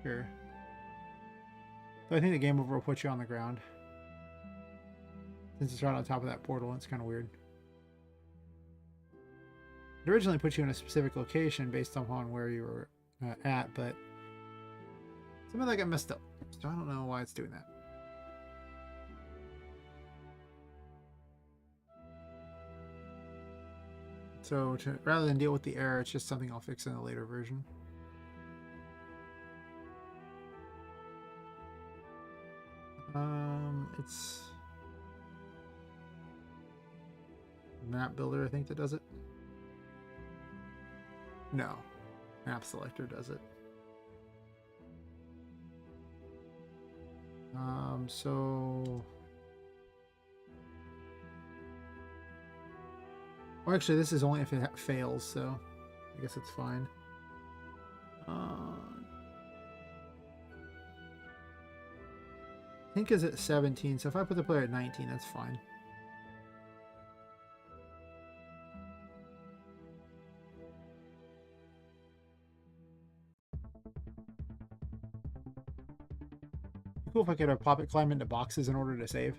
Speaker 1: Sure. So I think the game over will put you on the ground. Since it's right on top of that portal, it's kind of weird. It originally put you in a specific location based upon where you were at, but some of that got messed up. So I don't know why it's doing that. So rather than deal with the error, it's just something I'll fix in a later version. It's map builder, I think, that does it. No, map selector does it. So well, actually, this is only if it fails, so I guess it's fine. I think is at 17, so if I put the player at 19, that's fine. Cool if I could pop it, climb into boxes in order to save.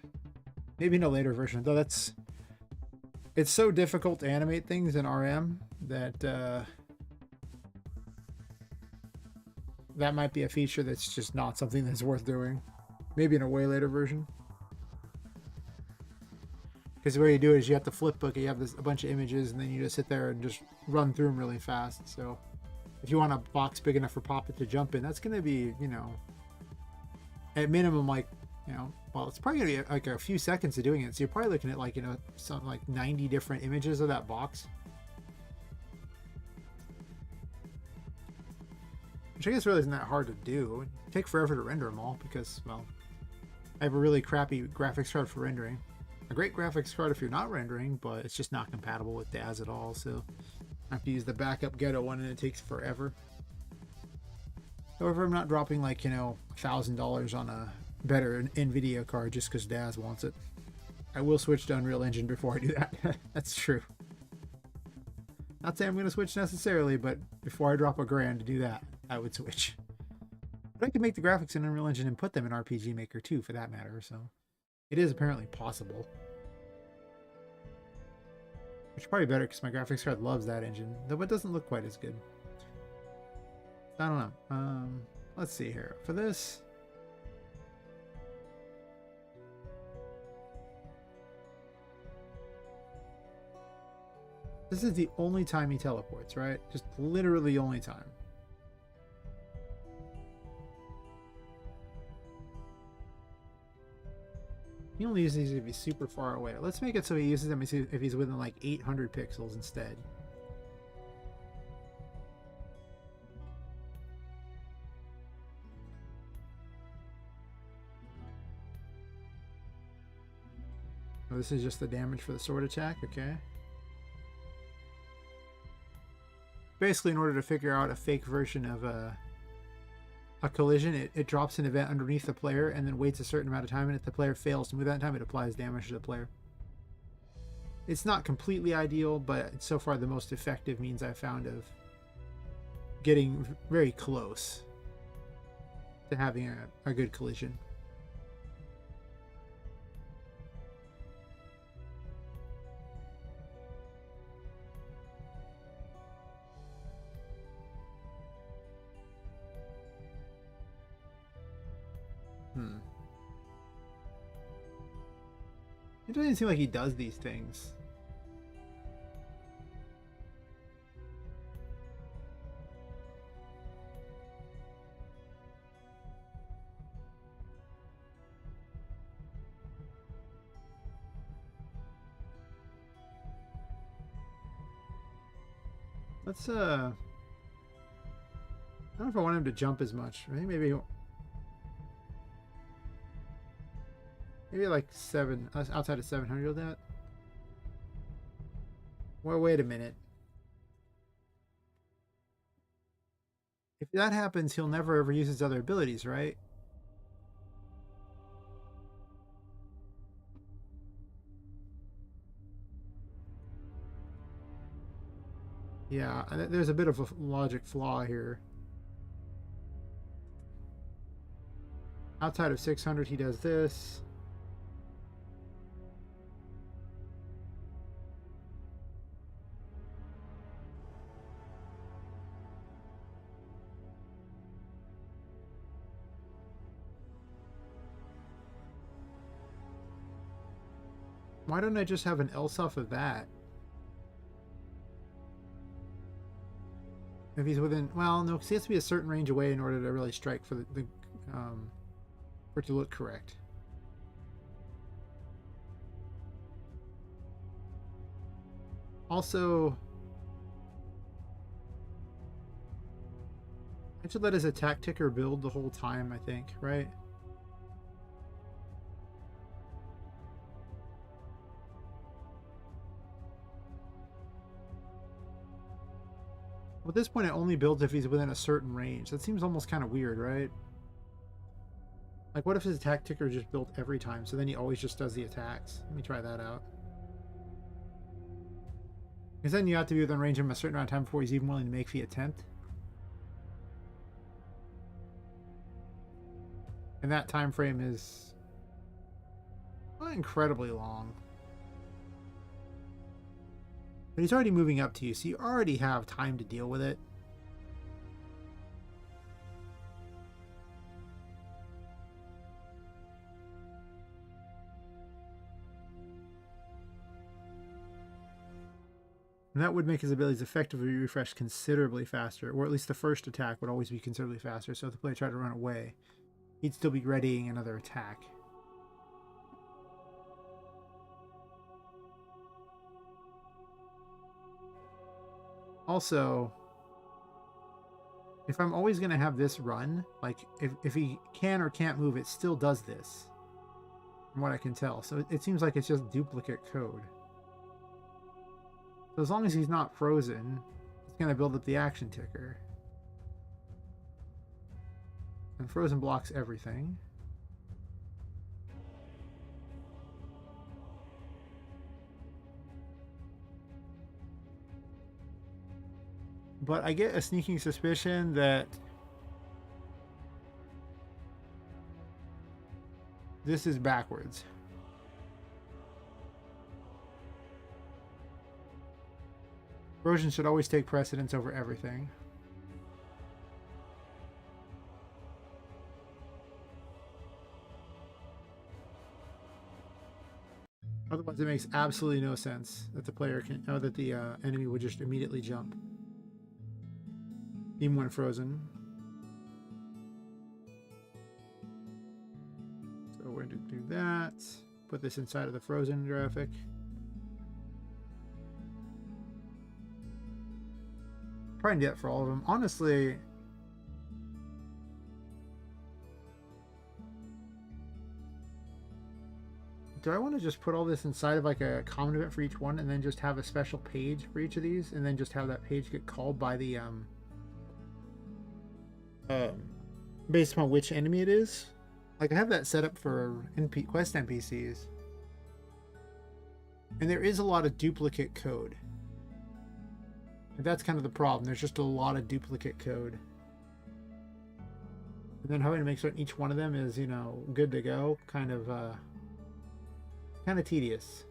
Speaker 1: Maybe in a later version, though. It's so difficult to animate things in RM that that might be a feature that's just not something that's worth doing. Maybe in a way later version. Because the way you do it is you have to flip book it, you have a bunch of images, and then you just sit there and just run through them really fast. So if you want a box big enough for Poppet to jump in, that's going to be, you know, at minimum like You know, well, it's probably gonna be like a few seconds of doing it, so you're probably looking at like, you know, something like 90 different images of that box, which I guess really isn't that hard to do. It'd take forever to render them all because, well, I have a really crappy graphics card for rendering. A great graphics card if you're not rendering, but it's just not compatible with DAZ at all, so I have to use the backup ghetto one and it takes forever. However, I'm not dropping like, you know, $1,000 on a better NVIDIA card just because DAZ wants it. I will switch to Unreal Engine before I do that. That's true. Not saying I'm going to switch necessarily, but before I drop $1,000 to do that, I would switch. But I can make the graphics in Unreal Engine and put them in RPGMaker too, for that matter, so it is apparently possible. Which is probably better because my graphics card loves that engine, though it doesn't look quite as good. I don't know. Let's see here. For this, this is the only time he teleports, right? Just literally the only time. He only uses these if he's super far away. Let's make it so he uses them if he's within like 800 pixels instead. Oh, this is just the damage for the sword attack, okay. Basically, in order to figure out a fake version of a collision, it drops an event underneath the player and then waits a certain amount of time, and if the player fails to move that time, it applies damage to the player. It's not completely ideal, but it's so far the most effective means I've found of getting very close to having a good collision. It doesn't seem like he does these things. Let's I don't know if I want him to jump as much. Maybe like 7, outside of 700 of that. Well, wait a minute. If that happens, he'll never ever use his other abilities, right? Yeah, there's a bit of a logic flaw here. Outside of 600, he does this. Why don't I just have an else off of that? If he's within, well, no, because he has to be a certain range away in order to really strike for for it to look correct. Also, I should let his attack ticker build the whole time, I think, right? Well, at this point, it only builds if he's within a certain range. That seems almost kind of weird, right? Like, what if his attack ticker just built every time, so then he always just does the attacks? Let me try that out. Because then you have to be within range of him a certain amount of time before he's even willing to make the attempt. And that time frame is not incredibly long. But he's already moving up to you, so you already have time to deal with it. And that would make his abilities effectively refresh considerably faster, or at least the first attack would always be considerably faster, so if the player tried to run away, he'd still be readying another attack. Also, if I'm always going to have this run, like if he can or can't move, it still does this, from what I can tell. So it seems like it's just duplicate code. So as long as he's not frozen, it's going to build up the action ticker. And frozen blocks everything. But I get a sneaking suspicion that this is backwards. Frozen should always take precedence over everything. Otherwise, it makes absolutely no sense that the player can, or that the enemy would just immediately jump, even when frozen. So we're going to do that. Put this inside of the frozen graphic. Try and do that for all of them. Honestly, do I want to just put all this inside of like a common event for each one and then just have a special page for each of these and then just have that page get called by the based upon which enemy it is? Like I have that set up for quest NPCs. And there is a lot of duplicate code. And that's kind of the problem. There's just a lot of duplicate code. And then having to make certain each one of them is, you know, good to go, kind of tedious.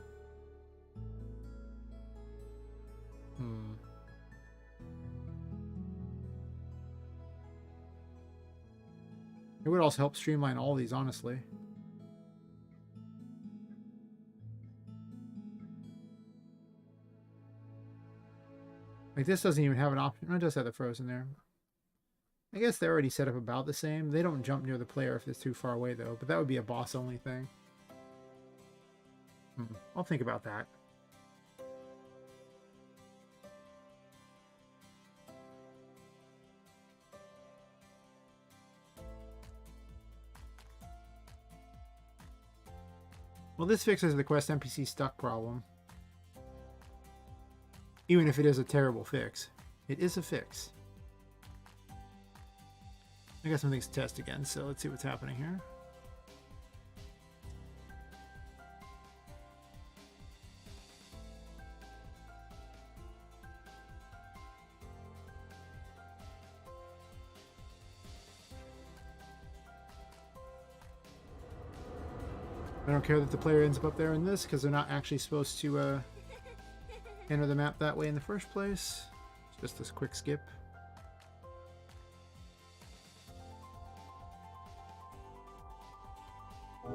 Speaker 1: It would also help streamline all these, honestly. Like this doesn't even have an option. It does have the frozen there. I guess they're already set up about the same. They don't jump near the player if it's too far away though, but that would be a boss only thing. I'll think about that. Well, this fixes the quest NPC stuck problem. Even if it is a terrible fix. It is a fix. I got some things to test again, so let's see what's happening here. I don't care that the player ends up there in this because they're not actually supposed to enter the map that way in the first place. It's just this quick skip.
Speaker 2: I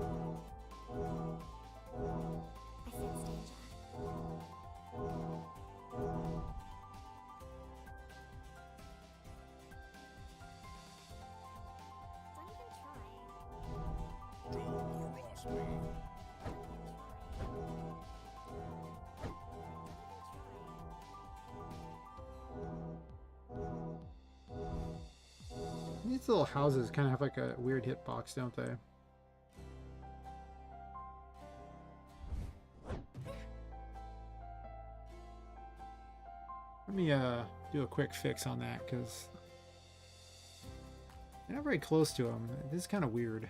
Speaker 2: sense danger. Don't even try.
Speaker 3: Don't cross me.
Speaker 1: These little houses kind of have like a weird hitbox, don't they? Let me do a quick fix on that because they're not very close to them. This is kind of weird.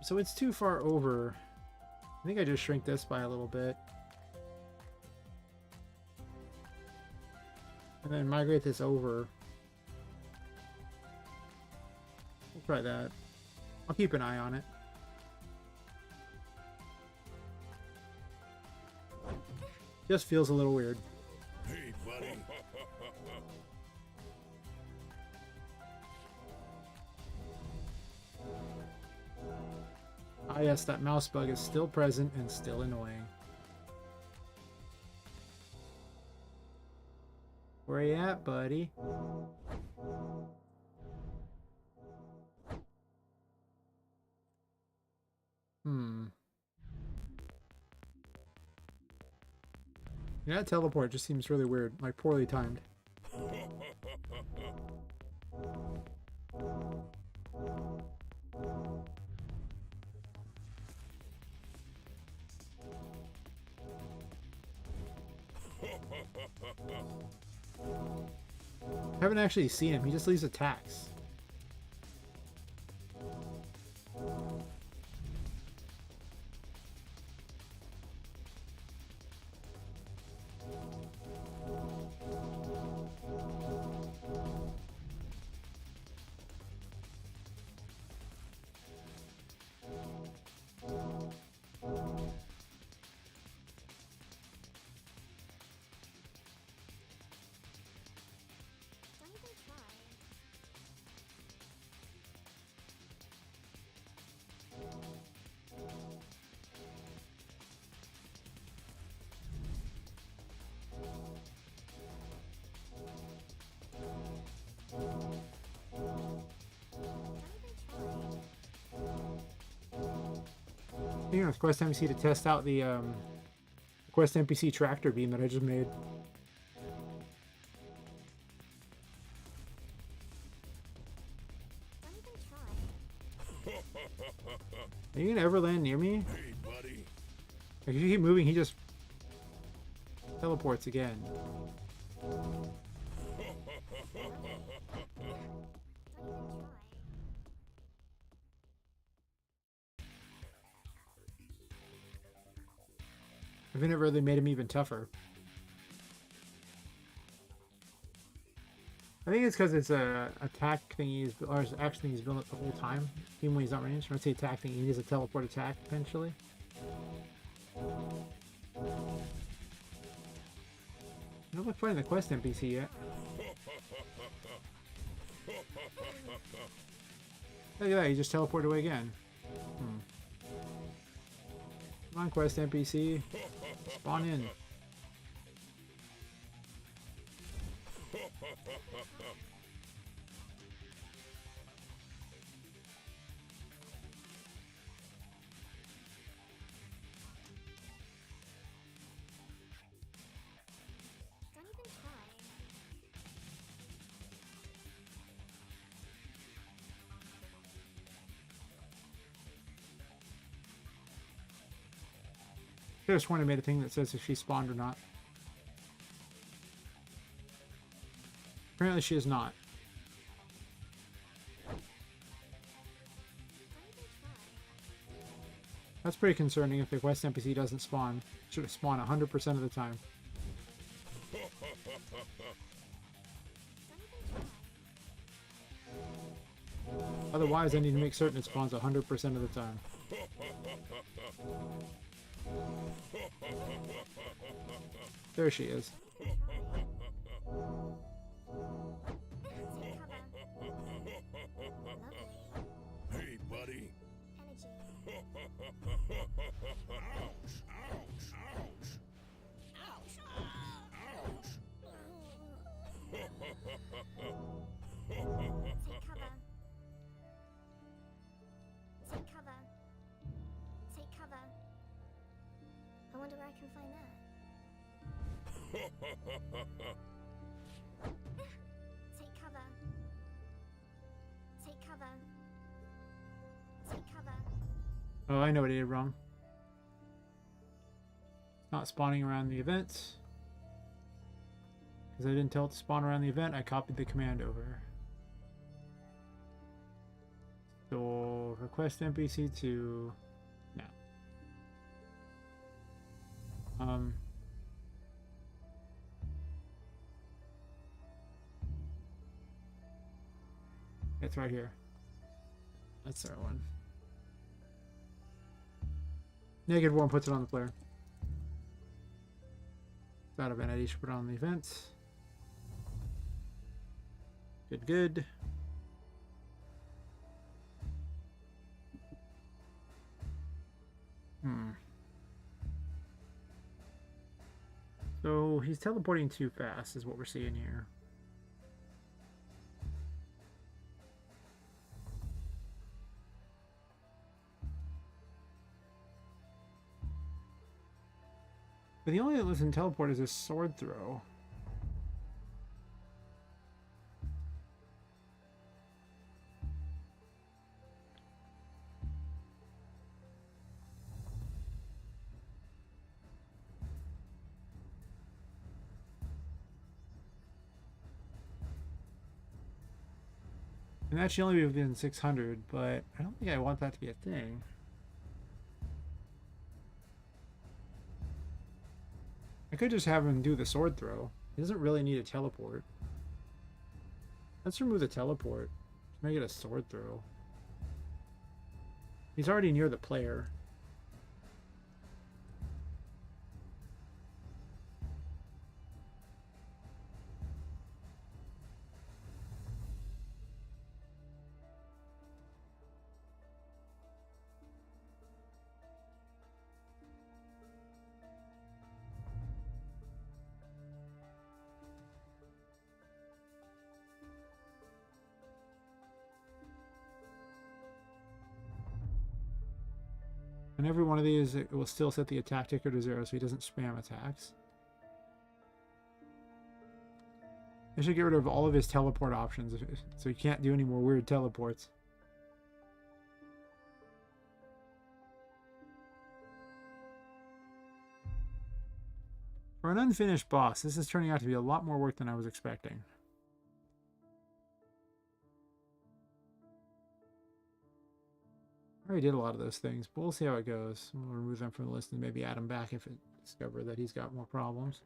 Speaker 1: So it's too far over. I think I just shrink this by a little bit. And then migrate this over. We'll try that. I'll keep an eye on it. Just feels a little weird.
Speaker 3: Hey, buddy.
Speaker 1: Ah yes, that mouse bug is still present and still annoying. Where you at, buddy? Yeah, that teleport just seems really weird, like poorly timed. I haven't actually seen him. He just leaves attacks.
Speaker 2: Don't even try.
Speaker 1: You know, it's Quest NPC to test out the Quest NPC tractor beam that I just made.
Speaker 2: Don't even try.
Speaker 1: Are you gonna ever land near me?
Speaker 3: Hey, buddy.
Speaker 1: Like, if you keep moving, he just teleports again.
Speaker 2: Don't even try.
Speaker 1: I think it really made him even tougher. I think it's because it's a attack thing he's or his action thing he's building up the whole time, even when he's not ranged. When I say attack thing, he needs a teleport attack eventually. I'm not fighting the quest NPC yet. Look at that, he just teleported away again. Come on, quest NPC. Spawn in.
Speaker 2: Don't even try.
Speaker 1: I just want to made a thing that says if she spawned or not. Apparently she is not.
Speaker 2: Don't even try.
Speaker 1: That's pretty concerning if the quest NPC doesn't spawn. It should spawn 100% of the time.
Speaker 2: Don't even try.
Speaker 1: Otherwise, I need to make certain it spawns 100% of the time. There she is.
Speaker 2: Take cover. Lovely.
Speaker 3: Hey, buddy.
Speaker 2: Energy.
Speaker 3: Ouch, ouch, ouch.
Speaker 2: Take cover. Take cover. Take cover. I wonder where I can find that. Take cover. Take cover. Take cover.
Speaker 1: Oh, I know what I did wrong. Not spawning around the event. Because I didn't tell it to spawn around the event, I copied the command over. So, request NPC to... No. It's right here. That's our one. -1 puts it on the player. That event ID should put it on the event. Good, good. So he's teleporting too fast is what we're seeing here. But the only that lives in teleport is a sword throw. And that should only be within 600, but I don't think I want that to be a thing. I could just have him do the sword throw. He doesn't really need a teleport. Let's remove the teleport. Make it a sword throw. He's already near the player. And every one of these, it will still set the attack ticker to 0 so he doesn't spam attacks. I should get rid of all of his teleport options so he can't do any more weird teleports. For an unfinished boss, this is turning out to be a lot more work than I was expecting. I already did a lot of those things, but we'll see how it goes. We'll remove them from the list and maybe add him back if it discover that he's got more problems.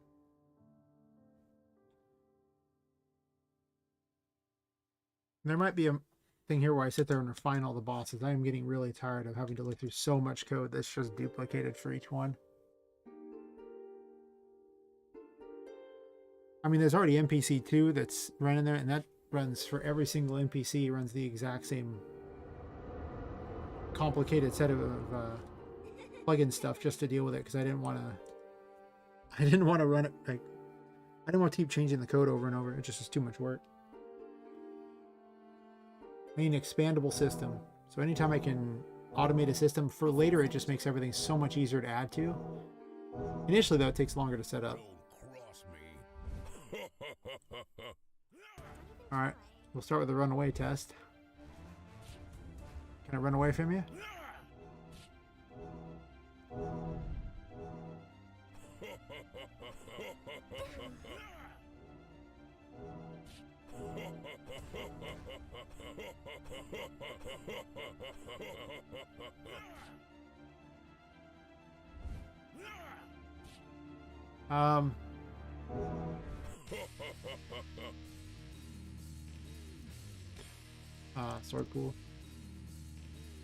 Speaker 1: There might be a thing here where I sit there and refine all the bosses. I am getting really tired of having to look through so much code that's just duplicated for each one. I mean, there's already NPC 2 that's running there, and that runs for every single NPC, runs the exact same complicated set of plugin stuff just to deal with it, because I didn't want to run it, like, I didn't want to keep changing the code over and over. It just is too much work. I need an expandable system, so anytime I can automate a system for later, it just makes everything so much easier to add to. Initially though, it takes longer to set up. Alright, we'll start with the runaway test. Can I run away from you? Sword pool.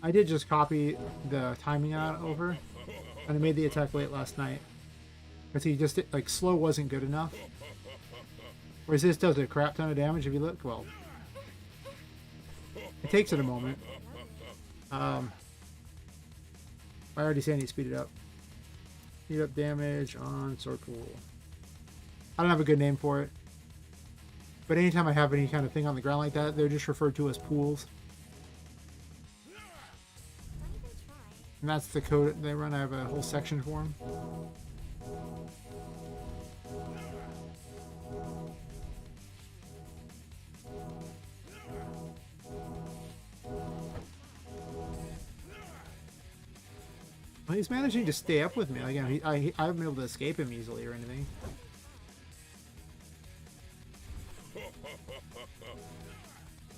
Speaker 1: I did just copy the timing out over, and I made the attack late last night. Because he just, like, slow wasn't good enough. Whereas this does a crap ton of damage if you look. Well, it takes it a moment. I already say I need to speed it up. Speed up damage on sword pool. I don't have a good name for it. But anytime I have any kind of thing on the ground like that, they're just referred to as pools. And that's the code they run. I have a whole section for them. Well, he's managing to stay up with me. Again, I haven't been able to escape him easily or anything.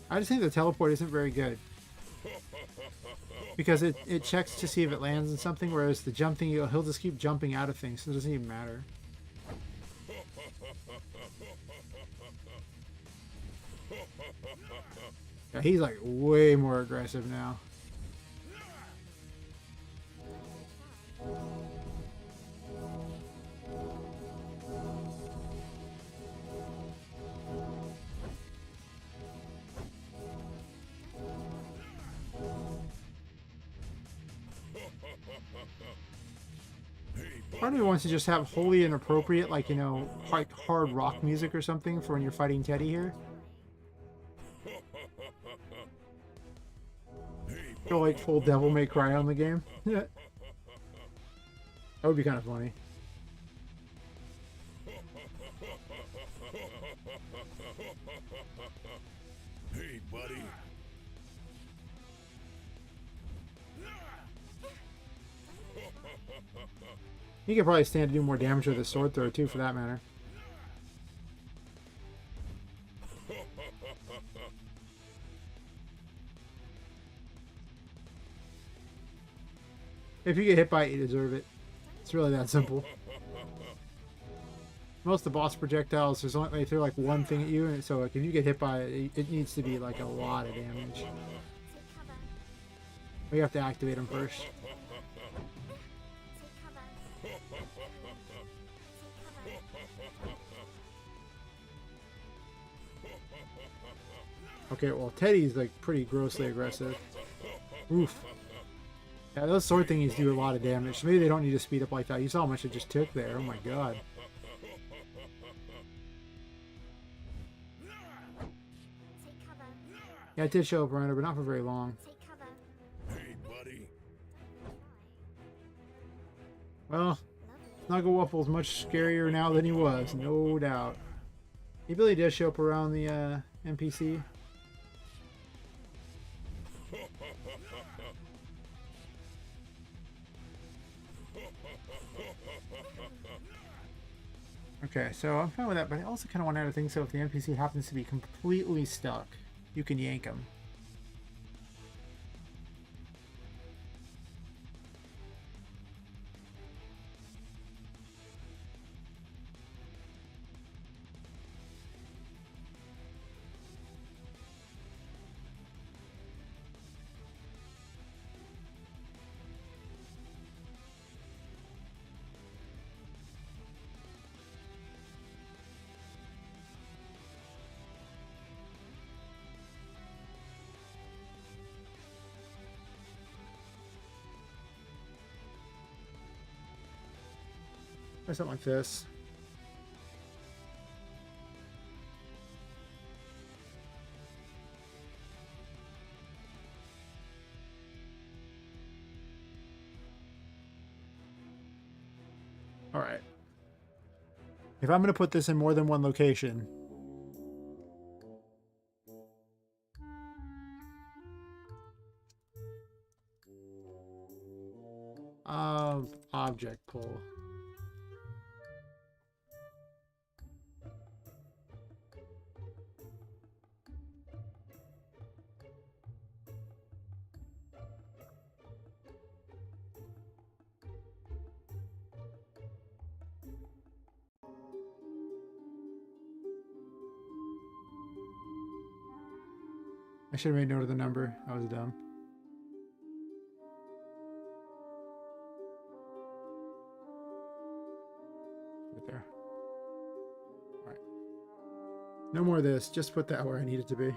Speaker 1: I just think the teleport isn't very good. Because it checks to see if it lands in something, whereas the jump thing, he'll just keep jumping out of things, so it doesn't even matter. Yeah, he's like way more aggressive now. Part of me wants to just have wholly inappropriate, like, you know, like hard rock music or something for when you're fighting Teddy here. Go like full Devil May Cry on the game. Yeah. That would be kind of funny.
Speaker 3: Hey, buddy.
Speaker 1: He could probably stand to do more damage with his sword throw too, for that matter. If you get hit by it, you deserve it. It's really that simple. Most of the boss projectiles, there's only they throw like one thing at you, and so like if you get hit by it, it needs to be like a lot of damage.
Speaker 2: Take cover.
Speaker 1: We have to activate them first.
Speaker 2: Take cover. Take cover.
Speaker 1: Okay, well Teddy's like pretty grossly aggressive. Oof. Yeah, those sword thingies do a lot of damage. Maybe they don't need to speed up like that. You saw how much it just took there. Oh my god.
Speaker 2: Take cover.
Speaker 1: Yeah, it did show up around her, but not for very long.
Speaker 2: Take cover.
Speaker 3: Hey, buddy.
Speaker 1: Well,
Speaker 2: Lovely.
Speaker 1: Snuggle Waffle's much scarier now than he was, no doubt. He really does show up around the NPC. Okay, so I'm fine with that, but I also kind of want to add a thing so if the NPC happens to be completely stuck, you can yank him. Or something like this. All right. If I'm going to put this in more than one location, object pull. I should have made note of the number. I was dumb. Right there. Alright. No more of this. Just put that where I need it to be.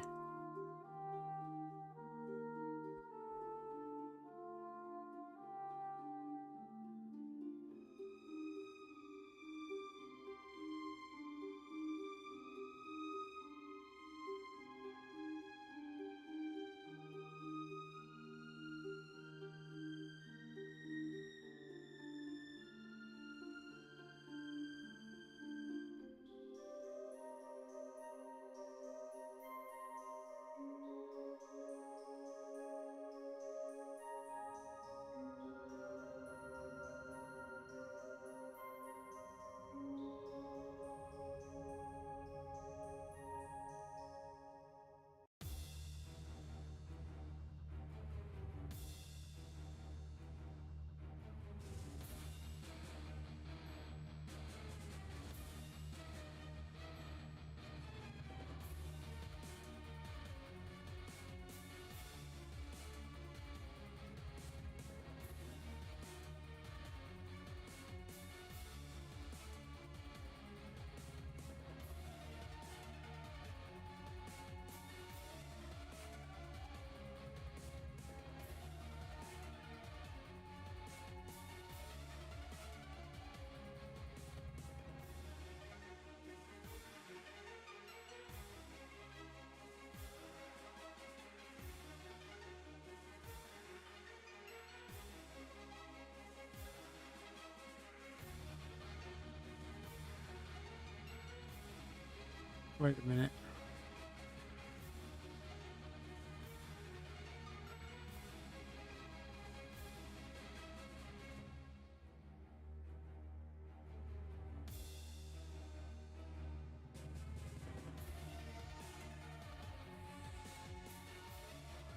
Speaker 1: Wait a minute.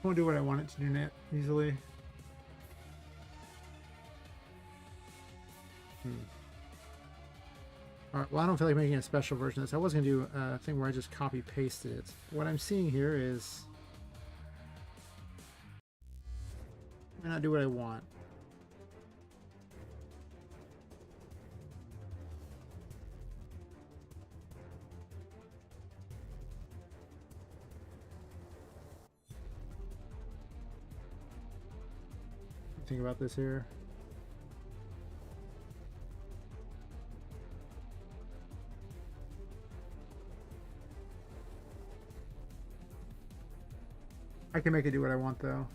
Speaker 1: Won't do what I want it to do net easily. Alright, well, I don't feel like making a special version of this. I was going to do a thing where I just copy pasted it. What I'm seeing here is I might not do what I want. Think about this here. I can make it do what I want though.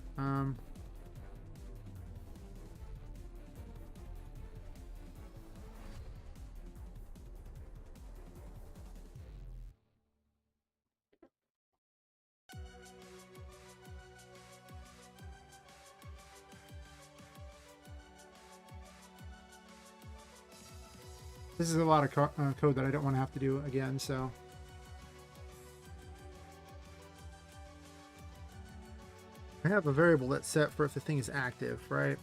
Speaker 1: This is a lot of code that I don't want to have to do again, so. I have a variable that's set for if the thing is active, right?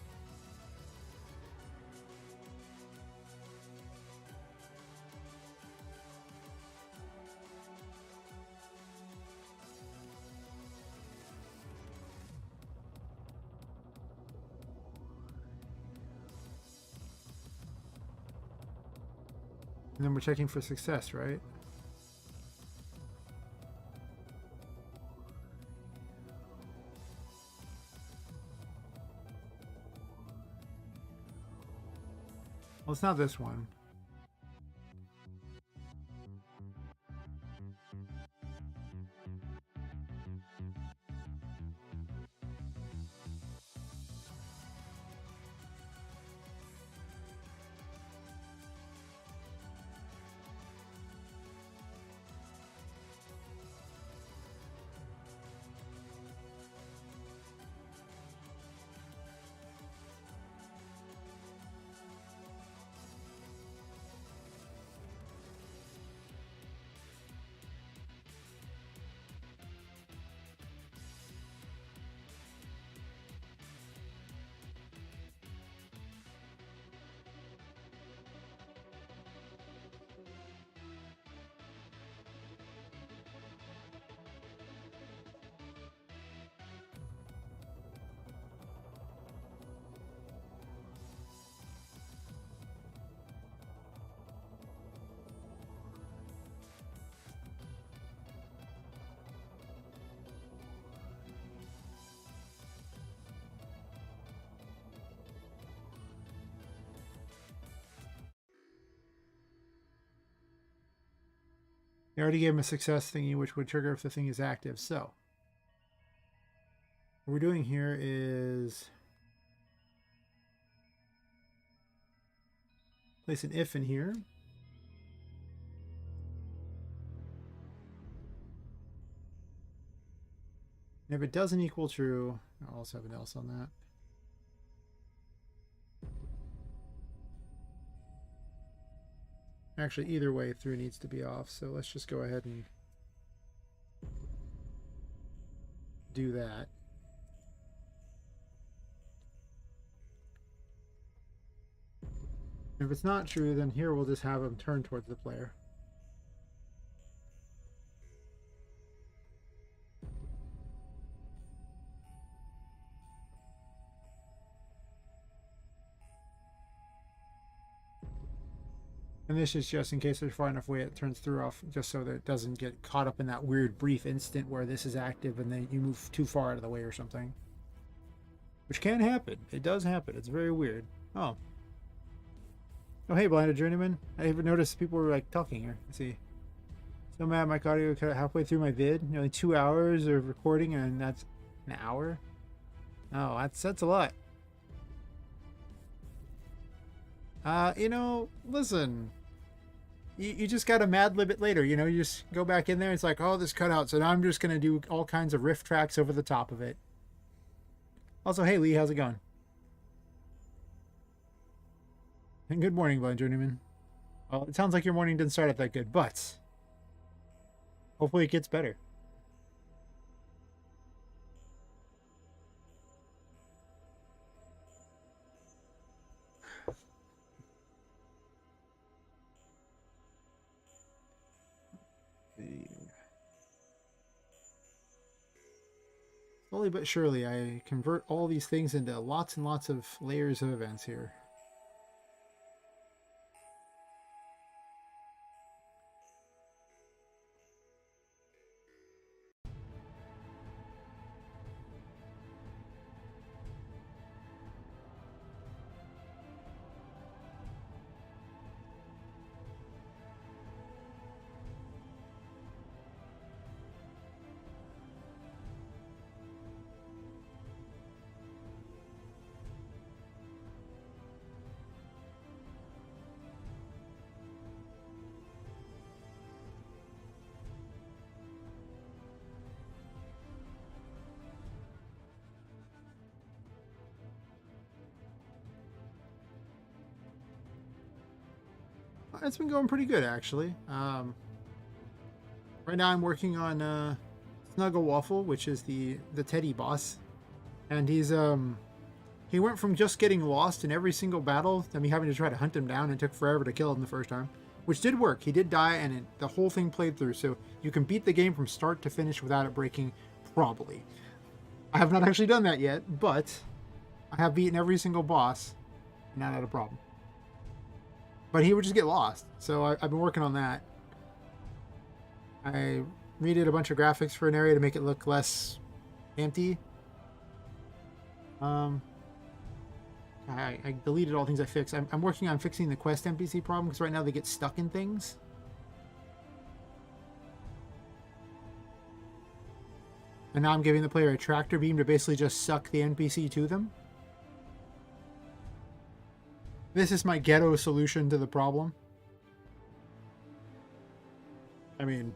Speaker 1: And then we're checking for success, right? Well, it's not this one. I already gave him a success thingy, which would trigger if the thing is active. So what we're doing here is place an if in here. And if it doesn't equal true, I'll also have an else on that. Actually, either way, through needs to be off. So let's just go ahead and do that. If it's not true, then here we'll just have them turn towards the player. And this is just in case there's far enough away it turns through off, just so that it doesn't get caught up in that weird brief instant where this is active and then you move too far out of the way or something. Which can happen. It does happen. It's very weird. Oh. Oh, hey, Blinded Journeyman. I even noticed people were like talking here. Let's see. So mad my audio cut halfway through my vid. Nearly 2 hours of recording, and that's an hour? Oh, that's a lot. You know, listen. You just got to Mad Lib it later, you know, you just go back in there, it's like, oh, this cutout, so now I'm just going to do all kinds of riff tracks over the top of it. Also, hey Lee, how's it going? And good morning, Blind Journeyman. Well, it sounds like your morning didn't start out that good, but hopefully it gets better. Slowly but surely, I convert all these things into lots and lots of layers of events here. It's been going pretty good, actually. Right now I'm working on Snuggle Waffle, which is the Teddy boss. And he went from just getting lost in every single battle to me having to try to hunt him down, and took forever to kill him the first time. Which did work. He did die, and the whole thing played through. So you can beat the game from start to finish without it breaking, probably. I have not actually done that yet, but I have beaten every single boss and not had a problem. But he would just get lost. So I've been working on that. I redid a bunch of graphics for an area to make it look less empty. I deleted all things I fixed. I'm working on fixing the quest NPC problem, because right now they get stuck in things. And now I'm giving the player a tractor beam to basically just suck the NPC to them. This is my ghetto solution to the problem. I mean,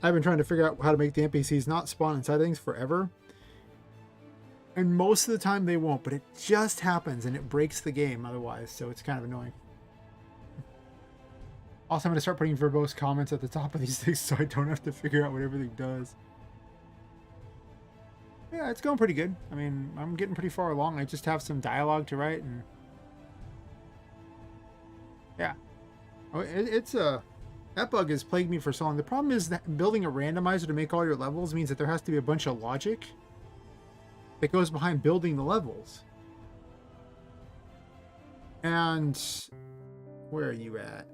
Speaker 1: I've been trying to figure out how to make the NPCs not spawn inside things forever. And most of the time they won't, but it just happens and it breaks the game otherwise, so it's kind of annoying. Also, I'm going to start putting verbose comments at the top of these things so I don't have to figure out what everything does. Yeah, it's going pretty good. I mean, I'm getting pretty far along. I just have some dialogue to write, and yeah. That bug has plagued me for so long. The problem is that building a randomizer to make all your levels means that there has to be a bunch of logic that goes behind building the levels. And where are you at?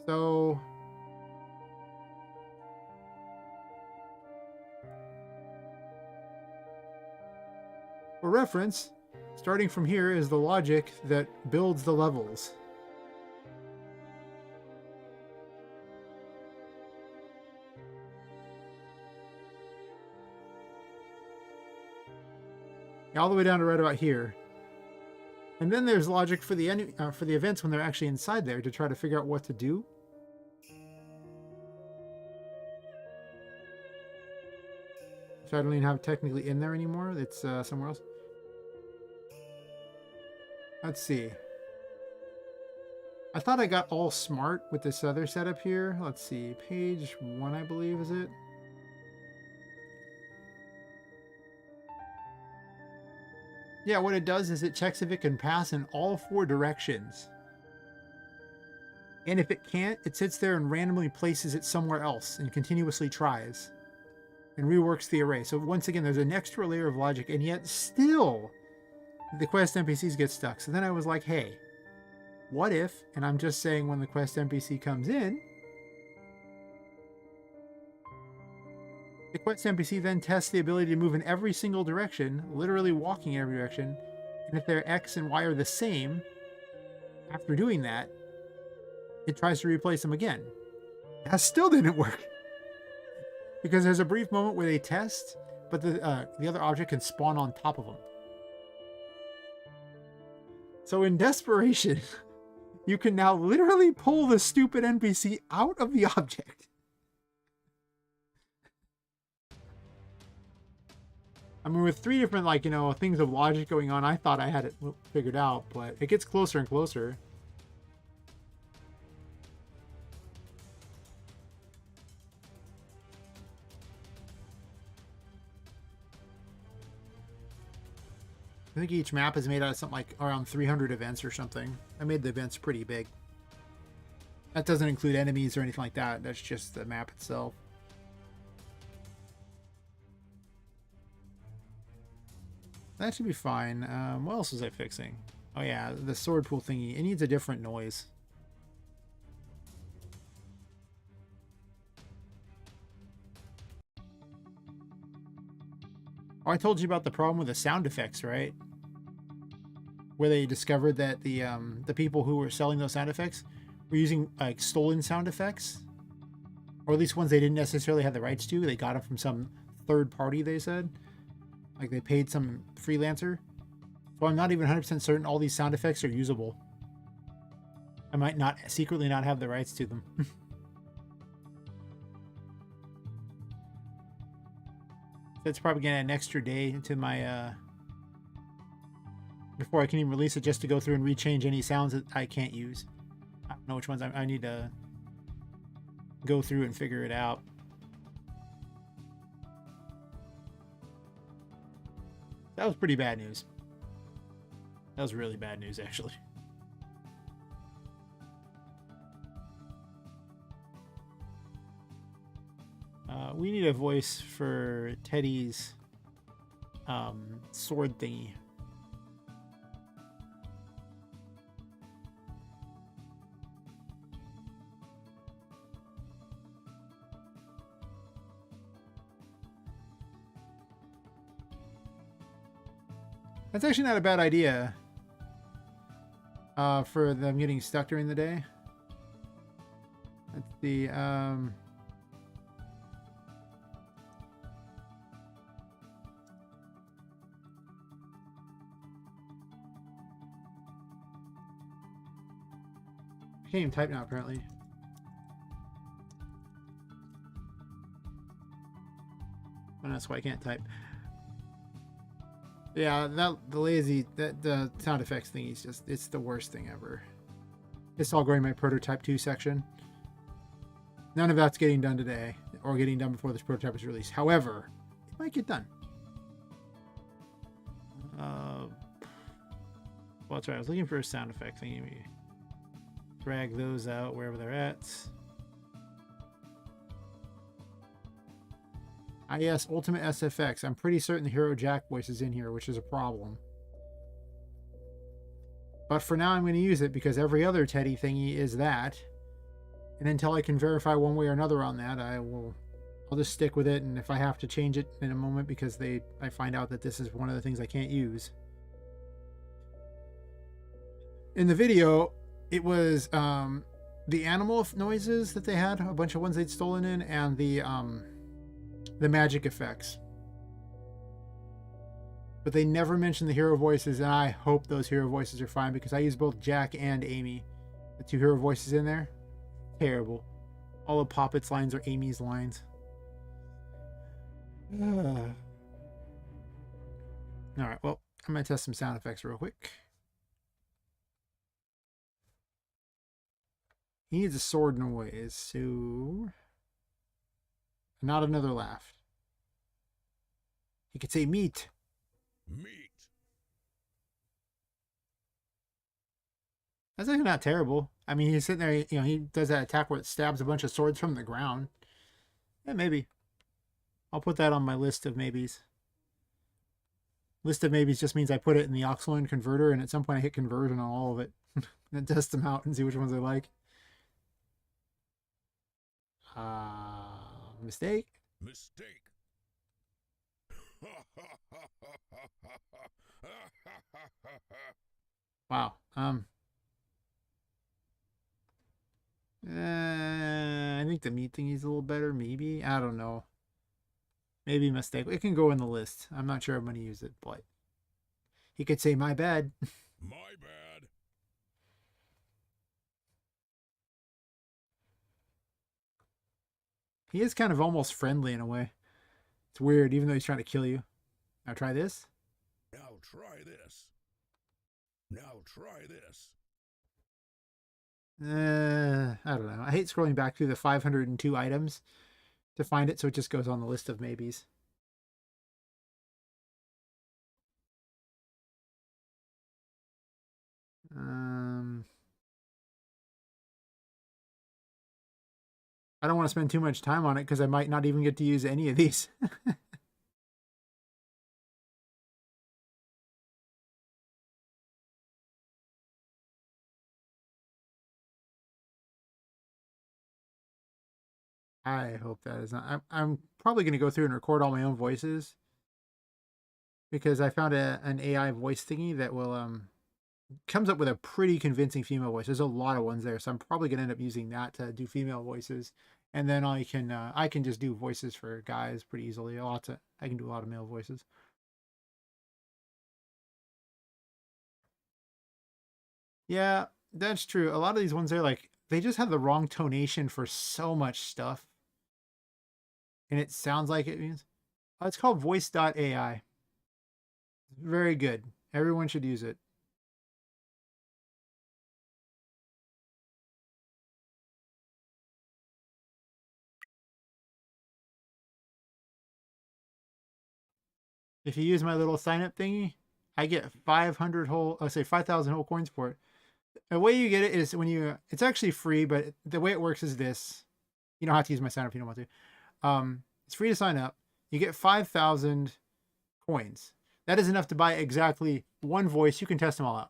Speaker 1: So for reference, starting from here is the logic that builds the levels. All the way down to right about here. And then there's logic for the events when they're actually inside there to try to figure out what to do. Which I don't even have technically in there anymore. It's somewhere else. Let's see. I thought I got all smart with this other setup here. Let's see. Page 1, I believe, is it? Yeah, what it does is it checks if it can pass in all 4 directions. And if it can't, it sits there and randomly places it somewhere else and continuously tries. And reworks the array. So once again, there's an extra layer of logic, and yet still the quest NPCs get stuck. So then I was like, hey, what if, and I'm just saying when the quest NPC comes in, the quest NPC then tests the ability to move in every single direction, literally walking in every direction, and if their X and Y are the same, after doing that, it tries to replace them again. That still didn't work. Because there's a brief moment where they test, but the other object can spawn on top of them. So in desperation, you can now literally pull the stupid NPC out of the object. I mean, with 3 different, like, you know, things of logic going on, I thought I had it figured out, but it gets closer and closer. I think each map is made out of something like around 300 events or something. I made the events pretty big. That doesn't include enemies or anything like that. That's just the map itself. That should be fine. What else was I fixing? Oh yeah, the sword pool thingy. It needs a different noise. Oh, I told you about the problem with the sound effects, right? Where they discovered that the people who were selling those sound effects were using like stolen sound effects, or at least ones they didn't necessarily have the rights to. They got them from some third party. They said, like they paid some freelancer. So I'm not even 100% certain all these sound effects are usable. I might not secretly not have the rights to them. That's probably gonna add an extra day to my before I can even release it, just to go through and rechange any sounds that I can't use. I don't know which ones I need to go through and figure it out. That was pretty bad news. That was really bad news, actually. We need a voice for Teddy's sword thingy. That's actually not a bad idea for them getting stuck during the day. Let's see. Can't even type now, apparently. And that's why I can't type. Yeah, the sound effects thing is just, it's the worst thing ever. It's all going in my prototype 2 section. None of that's getting done today, or getting done before this prototype is released. However, it might get done. Well, that's right. I was looking for a sound effect thingy. Maybe drag those out wherever they're at. Yes, Ultimate SFX. I'm pretty certain the Hero Jack voice is in here, which is a problem. But for now, I'm going to use it because every other Teddy thingy is that. And until I can verify one way or another on that, I'll just stick with it. And if I have to change it in a moment because I find out that this is one of the things I can't use. In the video, it was the animal noises that they had, a bunch of ones they'd stolen in, and the magic effects. But they never mentioned the hero voices, and I hope those hero voices are fine because I use both Jack and Amy. The two hero voices in there. Terrible. All of Poppet's lines are Amy's lines. Alright, well, I'm going to test some sound effects real quick. He needs a sword noise, so... Not another laugh. He could say meat.
Speaker 3: Meat.
Speaker 1: That's actually not terrible. I mean, he's sitting there, you know, he does that attack where it stabs a bunch of swords from the ground. Yeah, maybe. I'll put that on my list of maybes. List of maybes just means I put it in the aux converter, and at some point I hit conversion on all of it. And test them out and see which ones I like. Mistake?
Speaker 3: Mistake.
Speaker 1: Wow. I think the meat thing is a little better, maybe. I don't know. Maybe mistake. It can go in the list. I'm not sure I'm going to use it, but he could say my bad.
Speaker 3: My bad.
Speaker 1: He is kind of almost friendly in a way. It's weird, even though he's trying to kill you. Now try this.
Speaker 3: Now try this. Now try this.
Speaker 1: I don't know. I hate scrolling back through the 502 items to find it, so it just goes on the list of maybes. I don't want to spend too much time on it because I might not even get to use any of these. I hope that is not. I'm probably going to go through and record all my own voices because I found an AI voice thingy that will comes up with a pretty convincing female voice. There's a lot of ones there, so I'm probably going to end up using that to do female voices, and then I can just do voices for guys pretty easily. I can do a lot of male voices. Yeah, that's true. A lot of these ones are like they just have the wrong tonation for so much stuff, and it sounds like it means. It's called Voice.ai. Very good. Everyone should use it. If you use my little sign up thingy, I get 500 whole, I say 5,000 whole coins for it. The way you get it is when it's actually free, but the way it works is this. You don't have to use my sign up if you don't want to. It's free to sign up. You get 5,000 coins. That is enough to buy exactly one voice. You can test them all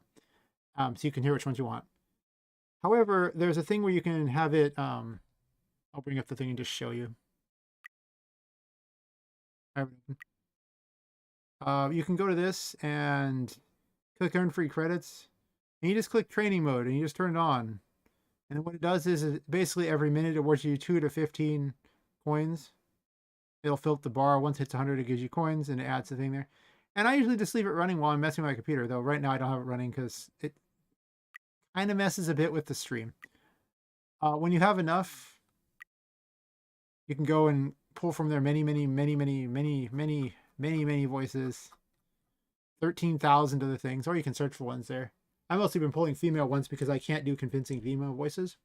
Speaker 1: out. So you can hear which ones you want. However, there's a thing where you can have it, I'll bring up the thing and just show you. You can go to this and click earn free credits. And you just click training mode and you just turn it on. And then what it does is basically every minute it awards you 2 to 15 coins. It'll fill up the bar. Once it hits 100, it gives you coins and it adds the thing there. And I usually just leave it running while I'm messing with my computer, though right now I don't have it running because it kind of messes a bit with the stream. When you have enough, you can go and pull from there many voices. 13,000 other things, or you can search for ones there. I've mostly been pulling female ones because I can't do convincing female voices.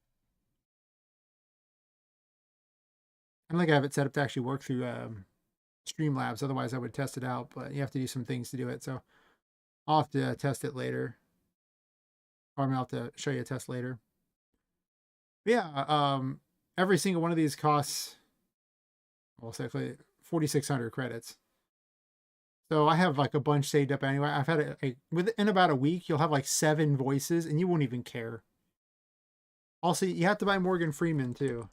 Speaker 1: I don't think I have it set up to actually work through Streamlabs. Otherwise, I would test it out, but you have to do some things to do it. So I'll have to test it later. Or I'll have to show you a test later. But yeah, every single one of these costs, well, say 4,600 credits. So I have like a bunch saved up anyway. I've had within about a week, you'll have like 7 voices and you won't even care. Also, you have to buy Morgan Freeman too.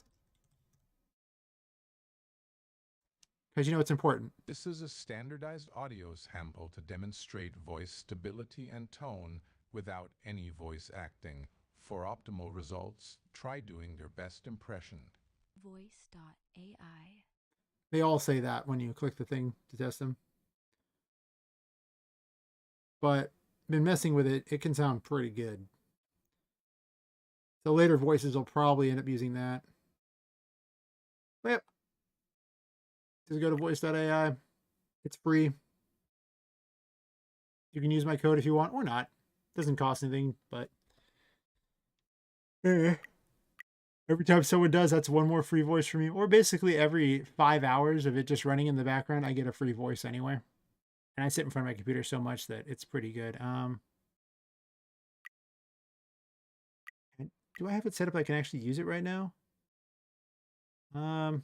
Speaker 1: Because you know it's important.
Speaker 3: This is a standardized audio sample to demonstrate voice stability and tone without any voice acting. For optimal results, try doing their best impression.
Speaker 4: Voice.ai.
Speaker 1: They all say that when you click the thing to test them. But been messing with it, it can sound pretty good. So later voices will probably end up using that. But yep. Just go to voice.ai. It's free. You can use my code if you want or not. Doesn't cost anything, but every time someone does, that's one more free voice for me. Or basically every 5 hours of it just running in the background, I get a free voice anyway. And I sit in front of my computer so much that it's pretty good. Do I have it set up I can actually use it right now? I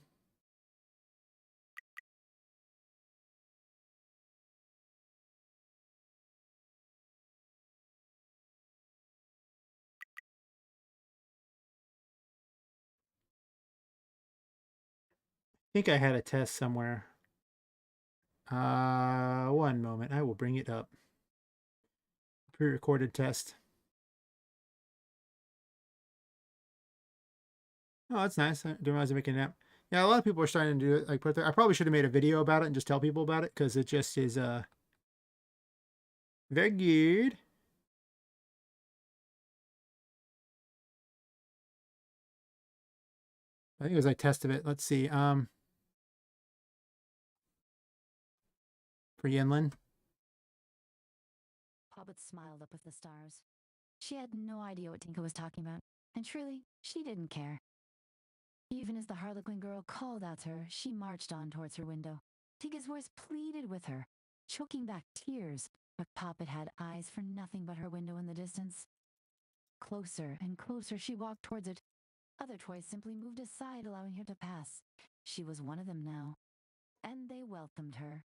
Speaker 1: think I had a test somewhere. One moment. I will bring it up. Pre-recorded test. Oh, that's nice. I didn't realize I'm making an app. Yeah, a lot of people are starting to do it. Like, put there. I probably should have made a video about it and just tell people about it because it just is very good. I think it was a test of it. Let's see. For Yinlin.
Speaker 4: Pobbet smiled up at the stars. She had no idea what Tinka was talking about, and truly, she didn't care. Even as the Harlequin girl called out to her, she marched on towards her window. Tinka's voice pleaded with her, choking back tears, but Poppet had eyes for nothing but her window in the distance. Closer and closer she walked towards it. Other toys simply moved aside, allowing her to pass. She was one of them now, and they welcomed her.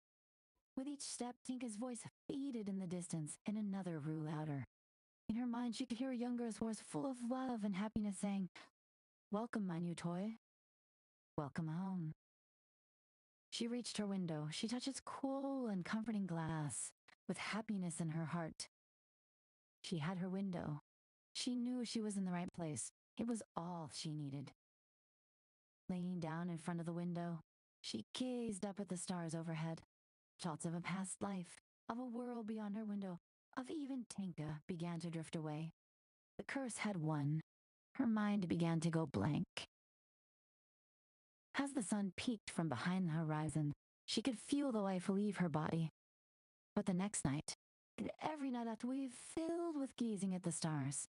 Speaker 4: With each step, Tinka's voice faded in the distance, and another grew louder. In her mind, she could hear a young girl's voice full of love and happiness saying, "Welcome, my new toy. Welcome home." She reached her window. She touched its cool and comforting glass with happiness in her heart. She had her window. She knew she was in the right place. It was all she needed. Laying down in front of the window, she gazed up at the stars overhead. Thoughts of a past life, of a world beyond her window, of even Tinka began to drift away. The curse had won. Her mind began to go blank. As the sun peeked from behind the horizon, she could feel the life leave her body. But the next night, and every night after, we filled with gazing at the stars.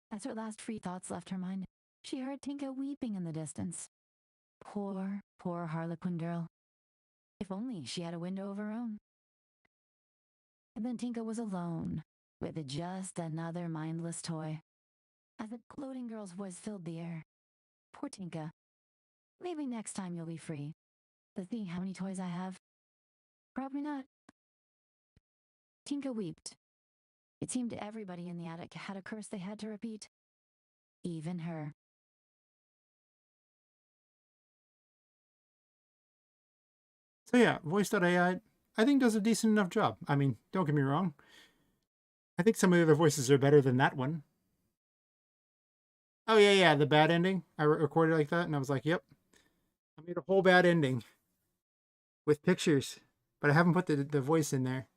Speaker 4: As her last free thoughts left her mind, she heard Tinka weeping in the distance. Poor, poor Harlequin girl. If only she had a window of her own. And then Tinka was alone, with just another mindless toy. As the gloating girl's voice filled the air. Poor Tinka. Maybe next time you'll be free. But see how many toys I have? Probably not. Tinka wept. It seemed everybody in the attic had a curse they had to repeat. Even her.
Speaker 1: So yeah, voice.ai, I think does a decent enough job. I mean, don't get me wrong. I think some of the other voices are better than that one. Oh yeah, the bad ending. I recorded like that, and I was like, yep. I made a whole bad ending with pictures, but I haven't put the voice in there.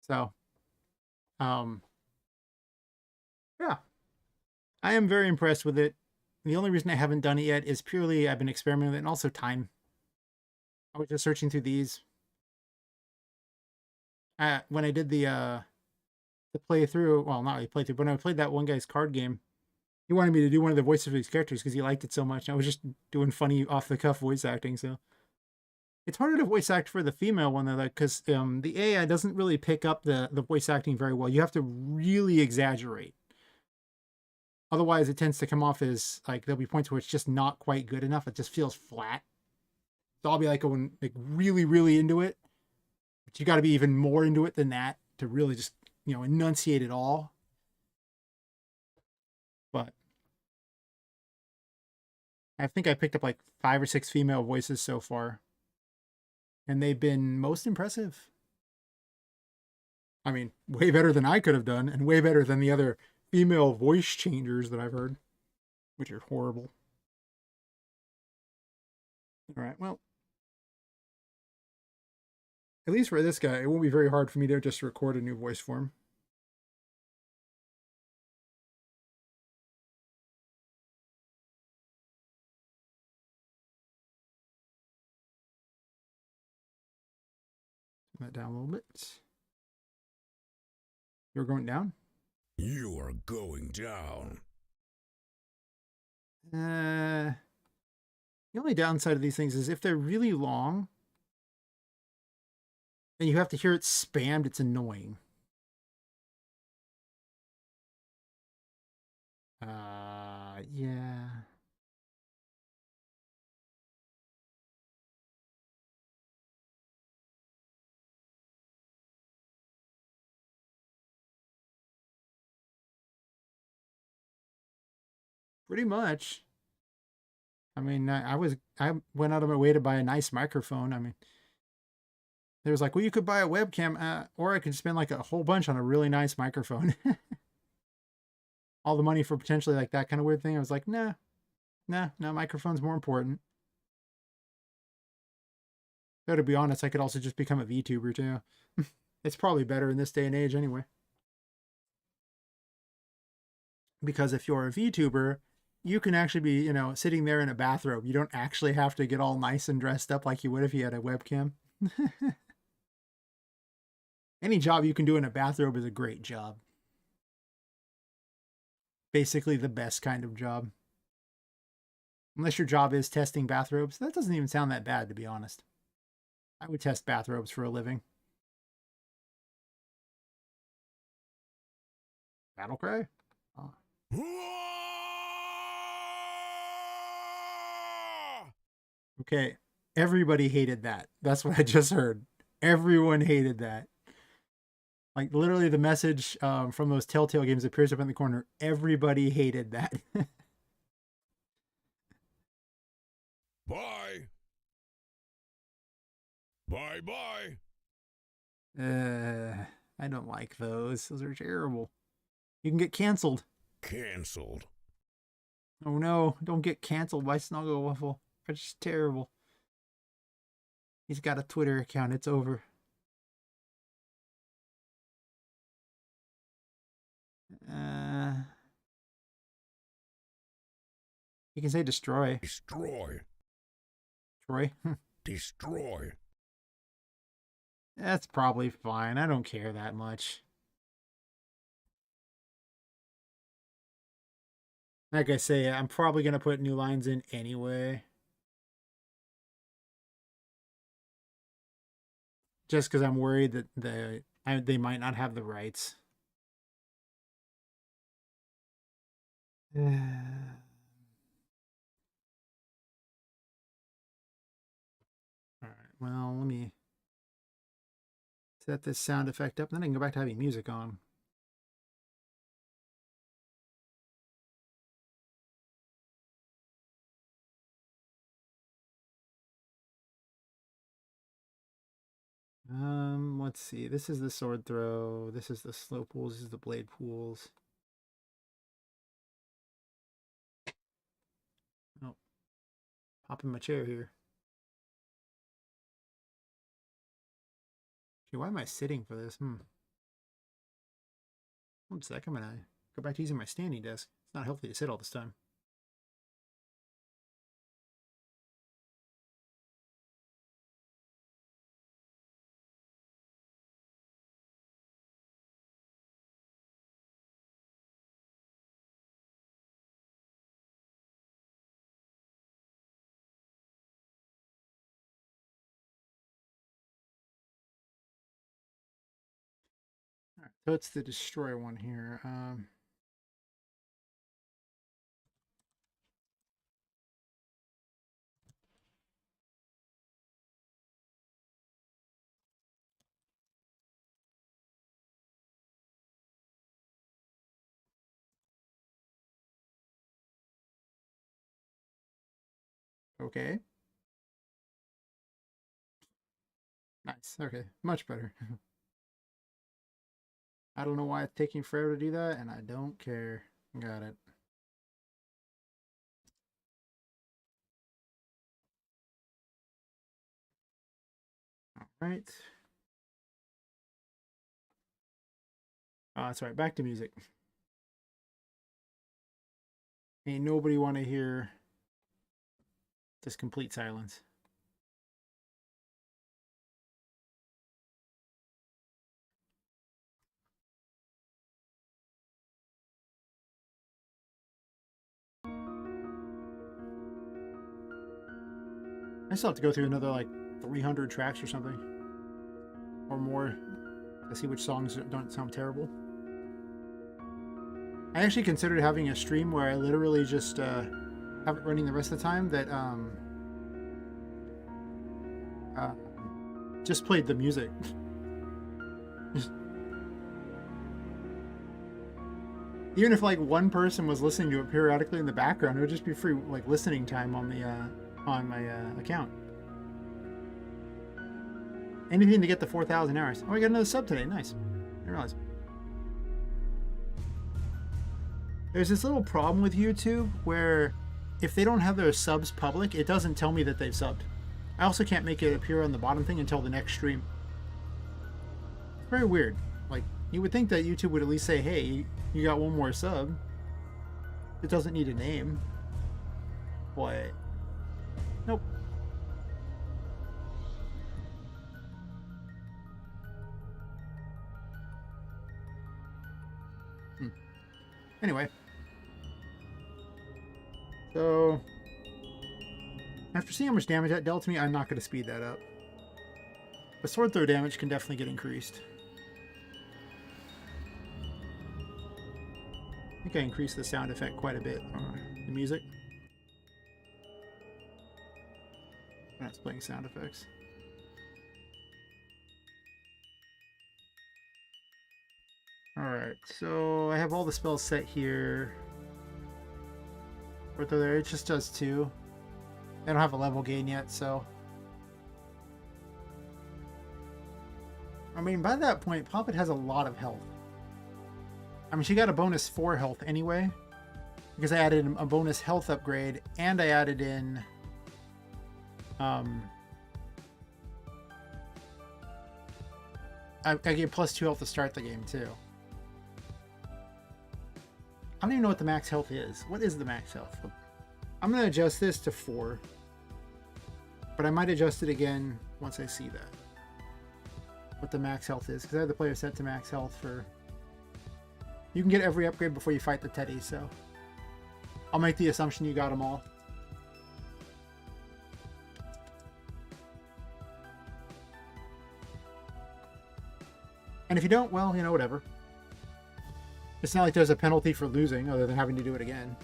Speaker 1: So, yeah, I am very impressed with it. The only reason I haven't done it yet is purely I've been experimenting with it, and also time. I was just searching through these. When I did the playthrough, well, not really playthrough, but when I played that one guy's card game, he wanted me to do one of the voices of his characters because he liked it so much. I was just doing funny off-the-cuff voice acting, so. It's harder to voice act for the female one, though, because the AI doesn't really pick up the voice acting very well. You have to really exaggerate. Otherwise, it tends to come off as, like, there'll be points where it's just not quite good enough. It just feels flat. So I'll be, like, going like, really, really into it. But you got to be even more into it than that to really just, enunciate it all. But I think I picked up, like, 5 or 6 female voices so far. And they've been most impressive. I mean, way better than I could have done, and way better than the other female voice changers that I've heard, which are horrible. All right, well, at least for this guy, it won't be very hard for me to just record a new voice for him. Turn that down a little bit. You're going down?
Speaker 5: You are going down.
Speaker 1: The only downside of these things is if they're really long and you have to hear it spammed, it's annoying. Yeah. Pretty much. I mean, I went out of my way to buy a nice microphone. I mean, they was like, well, you could buy a webcam, or I could spend like a whole bunch on a really nice microphone. All the money for potentially like that kind of weird thing. I was like, nah, microphone's more important. Though to be honest, I could also just become a VTuber too. It's probably better in this day and age anyway. Because if you're a VTuber, you can actually be, sitting there in a bathrobe. You don't actually have to get all nice and dressed up like you would if you had a webcam. Any job you can do in a bathrobe is a great job. Basically the best kind of job. Unless your job is testing bathrobes. That doesn't even sound that bad, to be honest. I would test bathrobes for a living. Battle cry? Oh. Okay. Everybody hated that. That's what I just heard. Everyone hated that. Like literally the message from those Telltale games appears up in the corner. Everybody hated that.
Speaker 5: Bye. Bye-bye.
Speaker 1: I don't like those. Those are terrible. You can get canceled.
Speaker 5: Cancelled.
Speaker 1: Oh no, don't get canceled by Snuggle Waffle. That's just terrible. He's got a Twitter account. It's over. You can say destroy.
Speaker 5: Destroy.
Speaker 1: Troy.
Speaker 5: Destroy.
Speaker 1: That's probably fine. I don't care that much. Like I say, I'm probably going to put new lines in anyway. Just because I'm worried that they might not have the rights. All right, well, let me set this sound effect up, then I can go back to having music on. Let's see. This is the sword throw. This is the slow pulls. This is the blade pulls. Oh, hop in my chair here. Okay, why am I sitting for this? One sec. I'm gonna go back to using my standing desk. It's not healthy to sit all this time. All right, so it's the destroy one here. Okay. Nice. Okay, much better. I don't know why it's taking forever to do that, and I don't care. Got it. All right. Oh, that's right. Back to music. Ain't nobody want to hear this complete silence. I still have to go through another like 300 tracks or something, or more, to see which songs don't sound terrible. I actually considered having a stream where I literally just have it running the rest of the time that just played the music. Even if like one person was listening to it periodically in the background, it would just be free like listening time on the on my account. Anything to get the 4,000 hours. Oh, I got another sub today. Nice. I didn't realize. There's this little problem with YouTube where if they don't have their subs public, it doesn't tell me that they've subbed. I also can't make it appear on the bottom thing until the next stream. It's very weird. Like, you would think that YouTube would at least say, hey, you got one more sub. It doesn't need a name. But, nope. Anyway. So, after seeing how much damage that dealt to me, I'm not going to speed that up. The sword throw damage can definitely get increased. I think I increased the sound effect quite a bit. The music. That's playing sound effects. Alright, so I have all the spells set here. But there, it just does 2. I don't have a level gain yet, so. I mean, by that point, Poppet has a lot of health. I mean, she got a bonus 4 health anyway, because I added a bonus health upgrade, and I added in I get plus 2 health to start the game too. I don't even know what the max health is. What is the max health? I'm going to adjust this to 4, but I might adjust it again once I see that. What the max health is, because I have the player set to max health for... You can get every upgrade before you fight the Teddy, so... I'll make the assumption you got them all. And if you don't, well, you know, whatever. It's not like there's a penalty for losing, other than having to do it again.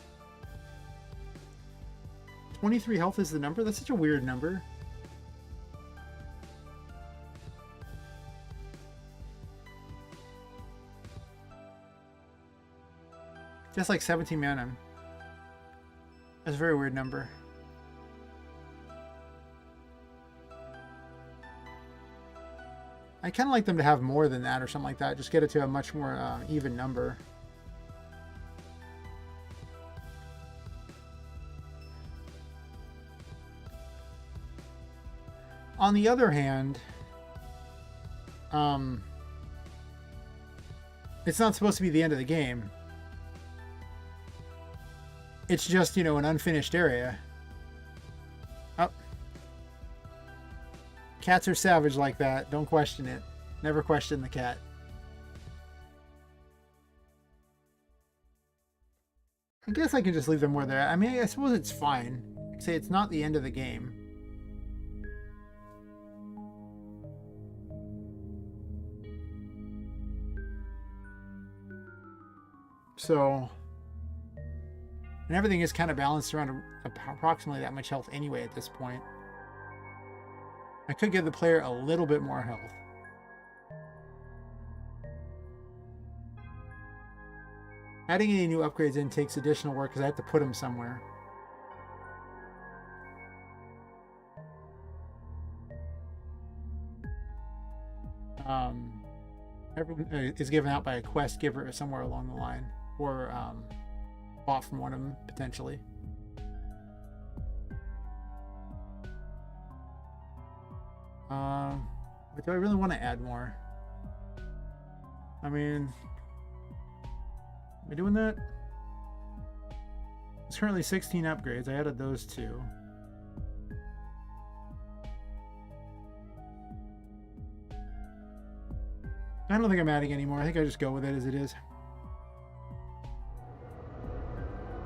Speaker 1: 23 health is the number? That's such a weird number. Just like 17 mana. That's a very weird number. I kind of like them to have more than that or something like that. Just get it to a much more even number. On the other hand, it's not supposed to be the end of the game. It's just, you know, an unfinished area. Oh. Cats are savage like that. Don't question it. Never question the cat. I guess I can just leave them where they're at. I mean, I suppose it's fine. Say it's not the end of the game. So... And everything is kind of balanced around approximately that much health anyway at this point. I could give the player a little bit more health. Adding any new upgrades in takes additional work because I have to put them somewhere. Everyone is given out by a quest giver somewhere along the line. Or, bought from one of them, potentially. But do I really want to add more? I mean... Am I doing that? There's currently 16 upgrades. I added those 2. I don't think I'm adding any more. I think I just go with it as it is.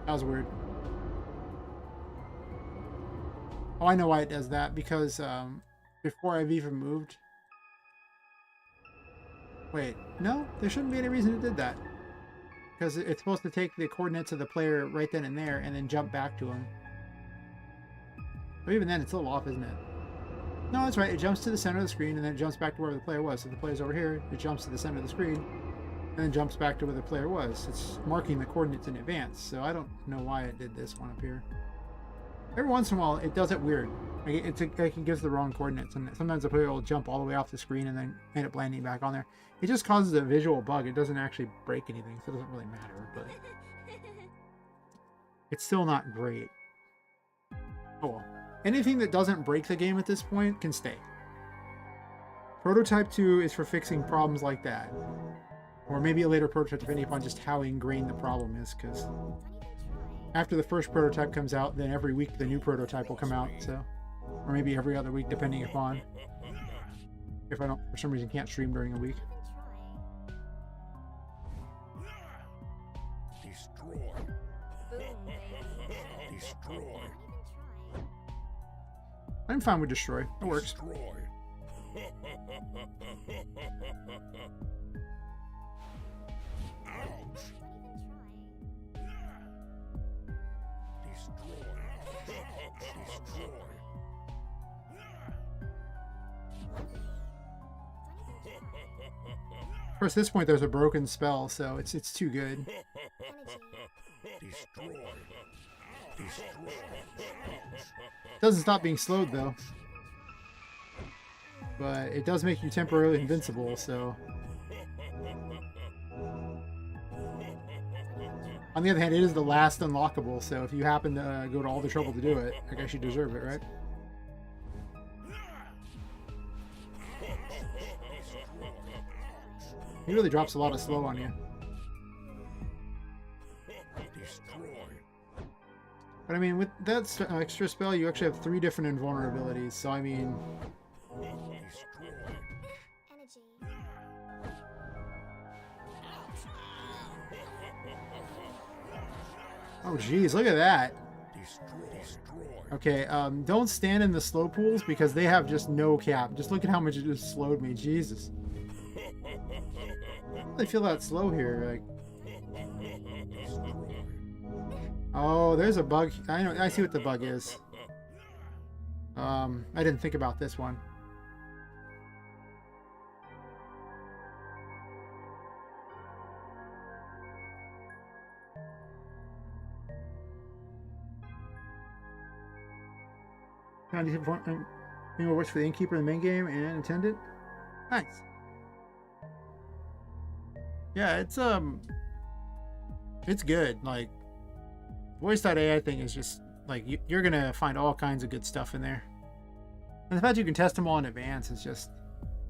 Speaker 1: That was weird. Oh, I know why it does that. Because before I've even moved... Wait, no? There shouldn't be any reason it did that. Because it's supposed to take the coordinates of the player right then and there and then jump back to him. But even then, it's a little off, isn't it? No, that's right. It jumps to the center of the screen and then it jumps back to where the player was. So if the player's over here, it jumps to the center of the screen and then jumps back to where the player was. It's marking the coordinates in advance. So I don't know why it did this one up here. Every once in a while, it does it weird. Like it gives the wrong coordinates, and sometimes the player will jump all the way off the screen and then end up landing back on there. It just causes a visual bug. It doesn't actually break anything, so it doesn't really matter, but it's still not great. Oh well. Anything that doesn't break the game at this point can stay. Prototype 2 is for fixing problems like that. Or maybe a later prototype, depending upon just how ingrained the problem is, because after the first prototype comes out, then every week the new prototype will come out, so... Or maybe every other week, depending upon if I don't, for some reason, can't stream during a week.
Speaker 5: Destroy. Destroy.
Speaker 1: I'm fine with destroy. It works.
Speaker 5: Destroy. Ouch.
Speaker 1: Of course, at this point there's a broken spell, so it's too good.
Speaker 2: Energy.
Speaker 1: Doesn't stop being slowed though, but it does make you temporarily invincible. So, on the other hand, it is the last unlockable. So if you happen to go to all the trouble to do it, I guess you deserve it, right? He really drops a lot of slow on you. But I mean, with that extra spell, you actually have 3 different invulnerabilities. So I mean,
Speaker 2: Energy.
Speaker 1: oh geez, look at that. Okay, don't stand in the slow pools because they have just no cap. Just look at how much it just slowed me. Jesus. I feel that slow here. Like, oh, there's a bug. I know. I see what the bug is. I didn't think about this one. Works for the innkeeper in the main game and attendant. Nice. Yeah, it's good. Like, voice.ai thing is just like you're gonna find all kinds of good stuff in there, and the fact you can test them all in advance is just,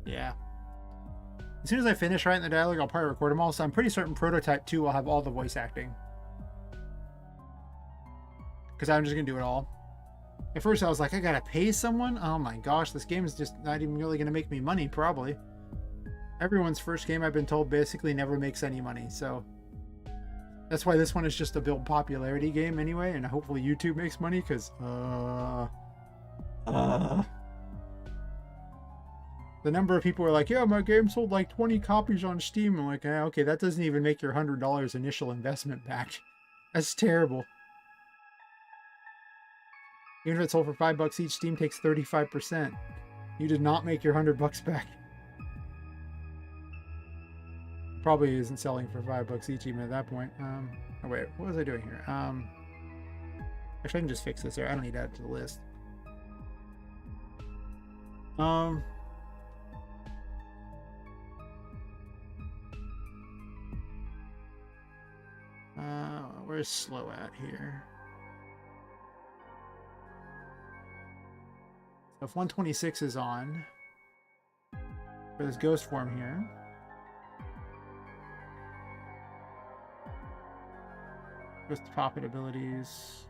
Speaker 1: yeah. As soon as I finish writing the dialogue, I'll probably record them all. So I'm pretty certain Prototype 2 will have all the voice acting, because I'm just gonna do it all. At first I was like, I gotta pay someone? Oh my gosh, this game is just not even really gonna make me money, probably. Everyone's first game, I've been told, basically never makes any money, so that's why this one is just a build popularity game anyway, and hopefully YouTube makes money, because the number of people are like, yeah, my game sold like 20 copies on Steam. I'm like, okay, that doesn't even make your $100 initial investment back. That's terrible. Even if it sold for $5 each, Steam takes 35%. You did not make your $100 back. Probably isn't selling for $5 each even at that point. Oh wait, what was I doing here? Actually, I can just fix this here. I don't need to add it to the list. Where's slow at here? So if 126 is on for this ghost form here, just pocket abilities.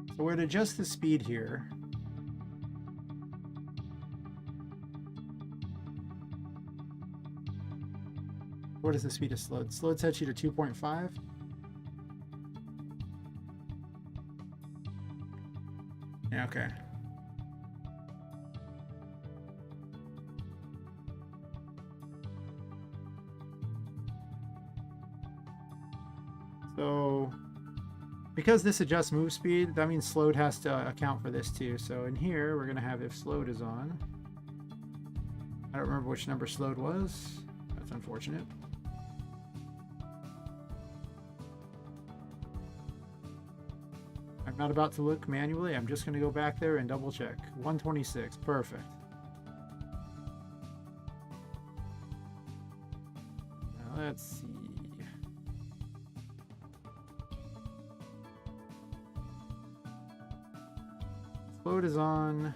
Speaker 1: So we're to adjust the speed here. What is the speed of slowed? Slowed sets you to 2.5. Yeah, okay. So, because this adjusts move speed, that means slowed has to account for this too. So in here, we're going to have if slowed is on. I don't remember which number slowed was. That's unfortunate. I'm not about to look manually. I'm just going to go back there and double check. 126. Perfect. Now let's see. Slowed is on.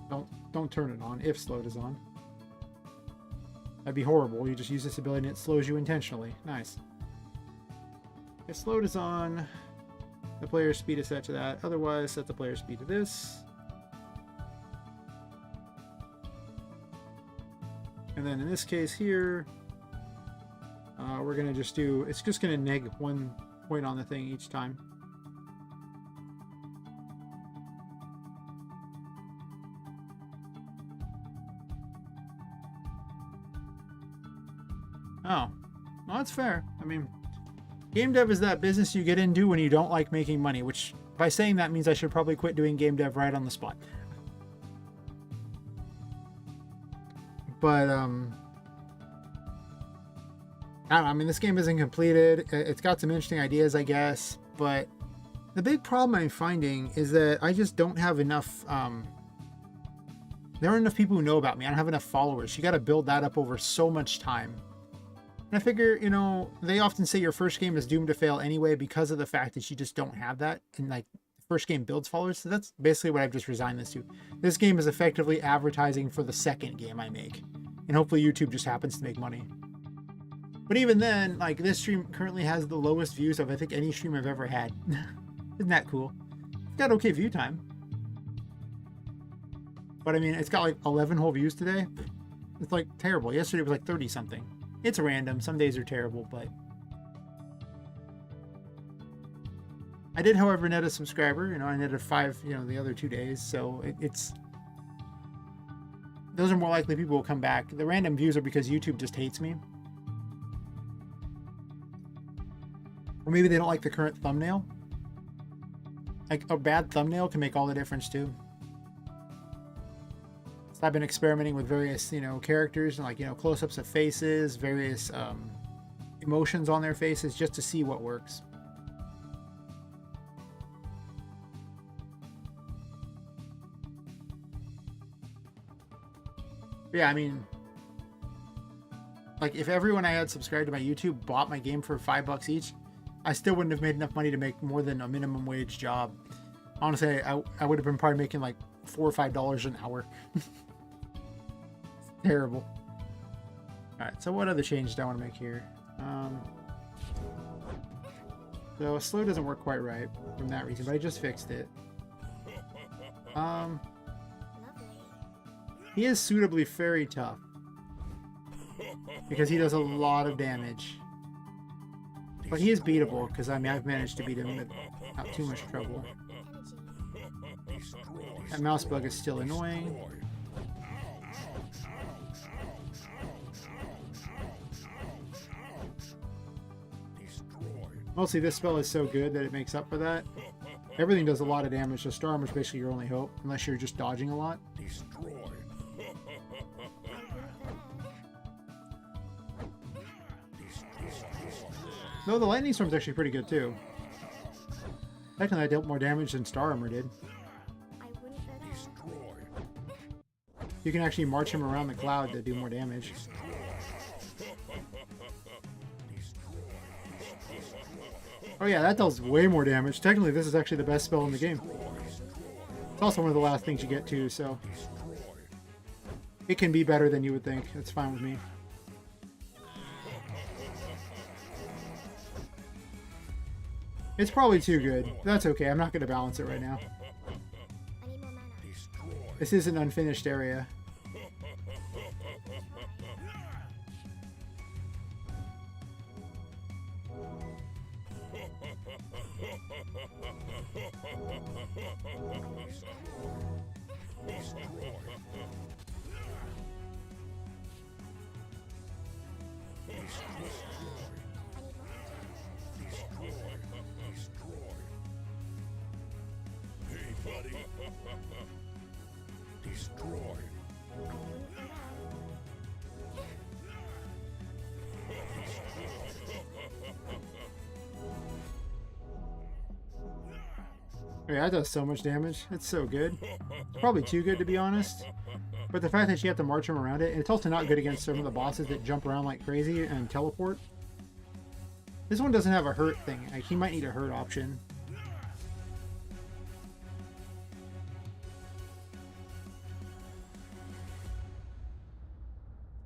Speaker 1: Don't turn it on if slowed is on. That'd be horrible. You just use this ability and it slows you intentionally. Nice. If slowed is on, the player's speed is set to that. Otherwise, set the player's speed to this. And then in this case here, we're going to just do, it's just going to neg 1 point on the thing each time. Oh, well, that's fair. I mean, game dev is that business you get into when you don't like making money, which by saying that means I should probably quit doing game dev right on the spot. But, I don't know, I mean, this game isn't completed. It's got some interesting ideas, I guess, but the big problem I'm finding is that I just don't have enough, there aren't enough people who know about me. I don't have enough followers. You got to build that up over so much time. And I figure, you know, they often say your first game is doomed to fail anyway because of the fact that you just don't have that. And like, the first game builds followers. So that's basically what I've just resigned this to. This game is effectively advertising for the second game I make. And hopefully YouTube just happens to make money. But even then, like, this stream currently has the lowest views of, I think, any stream I've ever had. Isn't that cool? It's got okay view time. But I mean, it's got like 11 whole views today. It's like terrible. Yesterday was like 30 something. It's random. Some days are terrible, but I did, however, net a subscriber. You know, I netted 5, you know, the other 2 days. So it's, those are more likely people will come back. The random views are because YouTube just hates me. Or maybe they don't like the current thumbnail. Like, a bad thumbnail can make all the difference too. So I've been experimenting with various, you know, characters and, like, you know, close-ups of faces, various emotions on their faces, just to see what works. Yeah, I mean, like, if everyone I had subscribed to my YouTube bought my game for $5 each, I still wouldn't have made enough money to make more than a minimum wage job. Honestly, I would have been probably making like $4 or $5 an hour. Terrible. Alright, so what other changes do I want to make here? So slow doesn't work quite right from that reason, but I just fixed it. He is suitably very tough because he does a lot of damage. But he is beatable because, I mean, I've managed to beat him without too much trouble. That mouse bug is still annoying. Mostly this spell is so good that it makes up for that. Everything does a lot of damage, so Star Armor is basically your only hope, unless you're just dodging a lot. No, the Lightning Storm's actually pretty good too. Technically, I dealt more damage than Star Armor did. You can actually march him around the cloud to do more damage. Oh yeah, that does way more damage. Technically, this is actually the best spell in the game. It's also one of the last things you get to, so it can be better than you would think. That's fine with me. It's probably too good. That's okay. I'm not going to balance it right now. This is an unfinished area. Yeah, that does so much damage. It's so good. It's probably too good, to be honest. But the fact that you have to march him around it, and it's also not good against some of the bosses that jump around like crazy and teleport. This one doesn't have a hurt thing. Like, he might need a hurt option.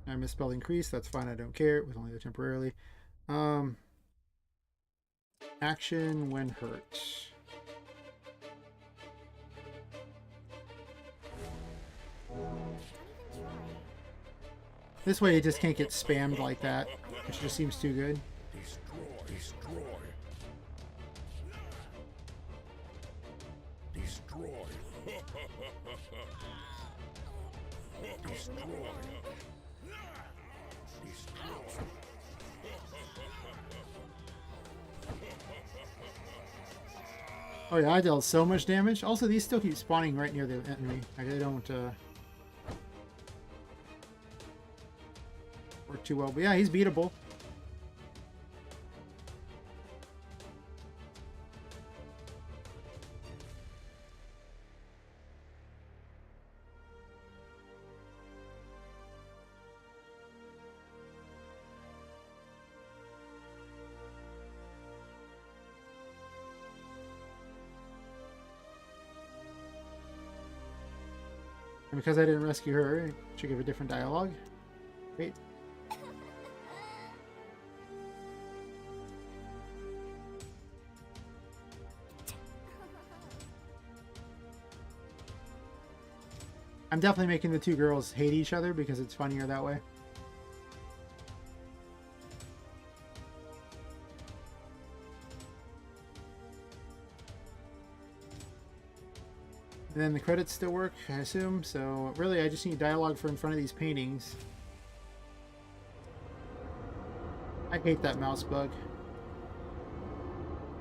Speaker 1: I misspelled increase. That's fine. I don't care. It was only there temporarily. Action when hurt. This way it just can't get spammed like that, which just seems too good. Oh yeah, I dealt so much damage. Also, these still keep spawning right near the enemy. Like, they don't work too well. But yeah, he's beatable. And because I didn't rescue her, I should give a different dialogue. Great. I'm definitely making the two girls hate each other because it's funnier that way. And then the credits still work, I assume. So really, I just need dialogue for in front of these paintings. I hate that mouse bug.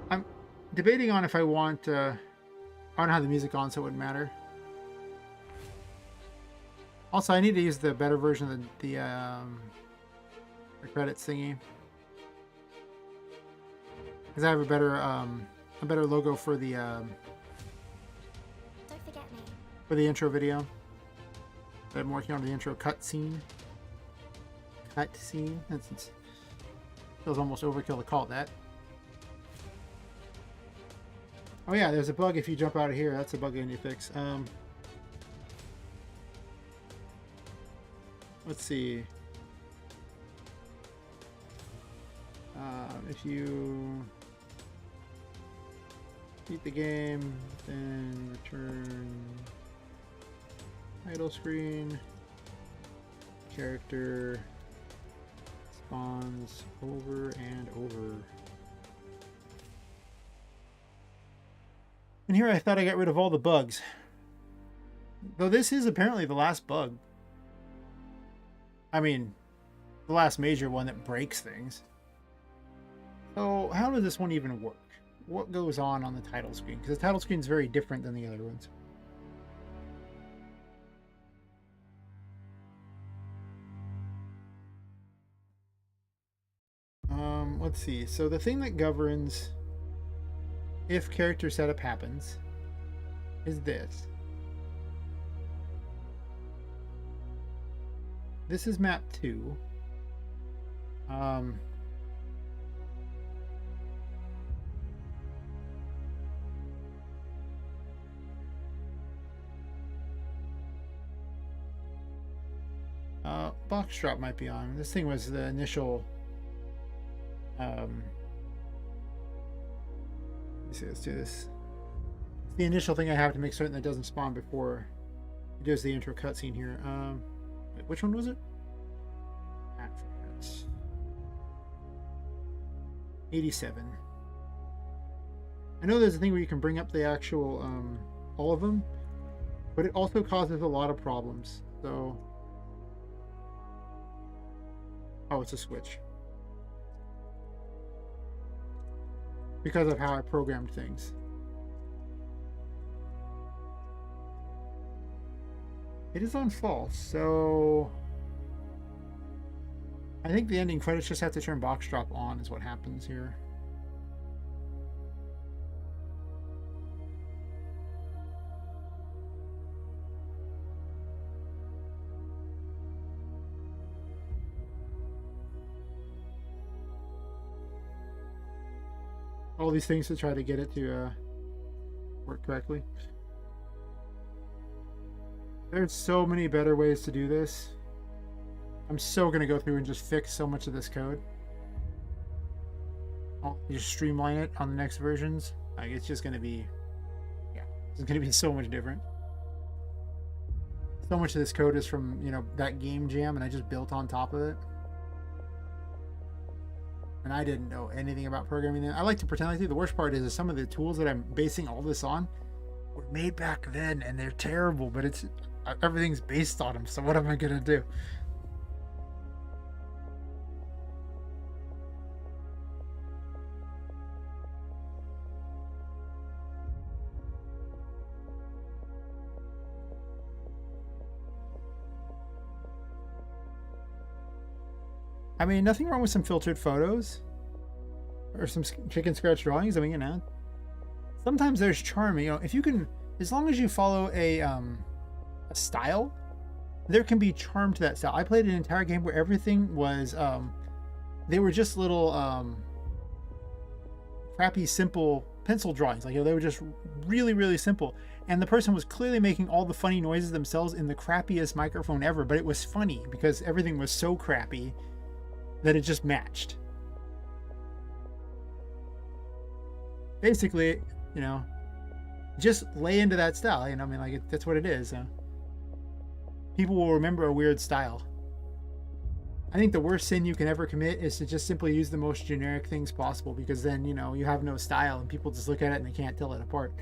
Speaker 1: I'm debating on if I want. I don't have the music on, so it wouldn't matter. Also, I need to use the better version of the credits thingy, because I have a better logo for the
Speaker 2: Don't forget me.
Speaker 1: for the intro video. I'm working on the intro cutscene. Cutscene. That's feels almost overkill to call it that. Oh yeah, there's a bug if you jump out of here. That's a bug I need to fix. Let's see. If you beat the game, then return title screen. Character spawns over and over. And here I thought I got rid of all the bugs. Though this is apparently the last bug. I mean, the last major one that breaks things. So how does this one even work? What goes on the title screen? Because the title screen is very different than the other ones. Let's see. So the thing that governs if character setup happens is this. This is map 2. Box drop might be on. This thing was the initial. Let me see. Let's do this. It's the initial thing I have to make certain that it doesn't spawn before it does the intro cutscene here. Wait, which one was it? 87. I know there's a thing where you can bring up the actual all of them, but it also causes a lot of problems. So, oh, it's a switch because of how I programmed things. It is on false, so I think the ending credits just have to turn box drop on is what happens here. All these things to try to get it to work correctly. There's so many better ways to do this. I'm so going to go through and just fix so much of this code. I'll just streamline it on the next versions. Like, it's just going to be, yeah, it's going to be so much different. So much of this code is from, you know, that game jam, and I just built on top of it. And I didn't know anything about programming then. I like to pretend I do. The worst part is some of the tools that I'm basing all this on were made back then, and they're terrible, but it's everything's based on them. So what am I going to do? I mean, nothing wrong with some filtered photos or some chicken scratch drawings. I mean, you know, sometimes there's charm. You know, if you can, as long as you follow a style, there can be charm to that style. I played an entire game where everything was they were just little crappy simple pencil drawings. Like, you know, they were just really, really simple, and the person was clearly making all the funny noises themselves in the crappiest microphone ever, but it was funny because everything was so crappy that it just matched. Basically, you know, just lay into that style. You know, I mean, like, that's what it is. People will remember a weird style. I think the worst sin you can ever commit is to just simply use the most generic things possible, because then, you know, you have no style and people just look at it and they can't tell it apart.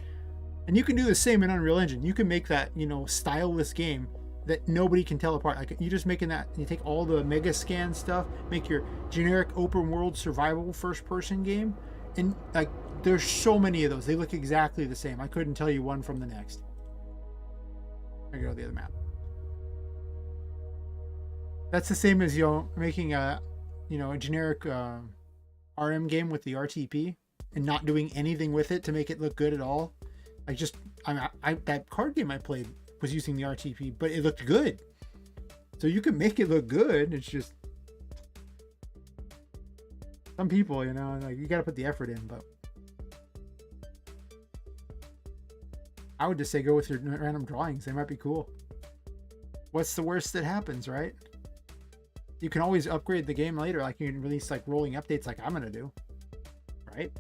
Speaker 1: And you can do the same in Unreal Engine. You can make that, you know, styleless game that nobody can tell apart. Like, you just making that, you take all the mega scan stuff, make your generic open world survival first person game, and like, there's so many of those. They look exactly the same. I couldn't tell you one from the next. I go to the other map. That's the same as, you know, making a, you know, a generic RM game with the RTP and not doing anything with it to make it look good at all. I just, that card game I played was using the RTP, but it looked good. So you can make it look good. It's just some people, you know, like, you got to put the effort in. But I would just say go with your random drawings. They might be cool. What's the worst that happens, right? You can always upgrade the game later. Like, you can release like rolling updates like I'm gonna do, right?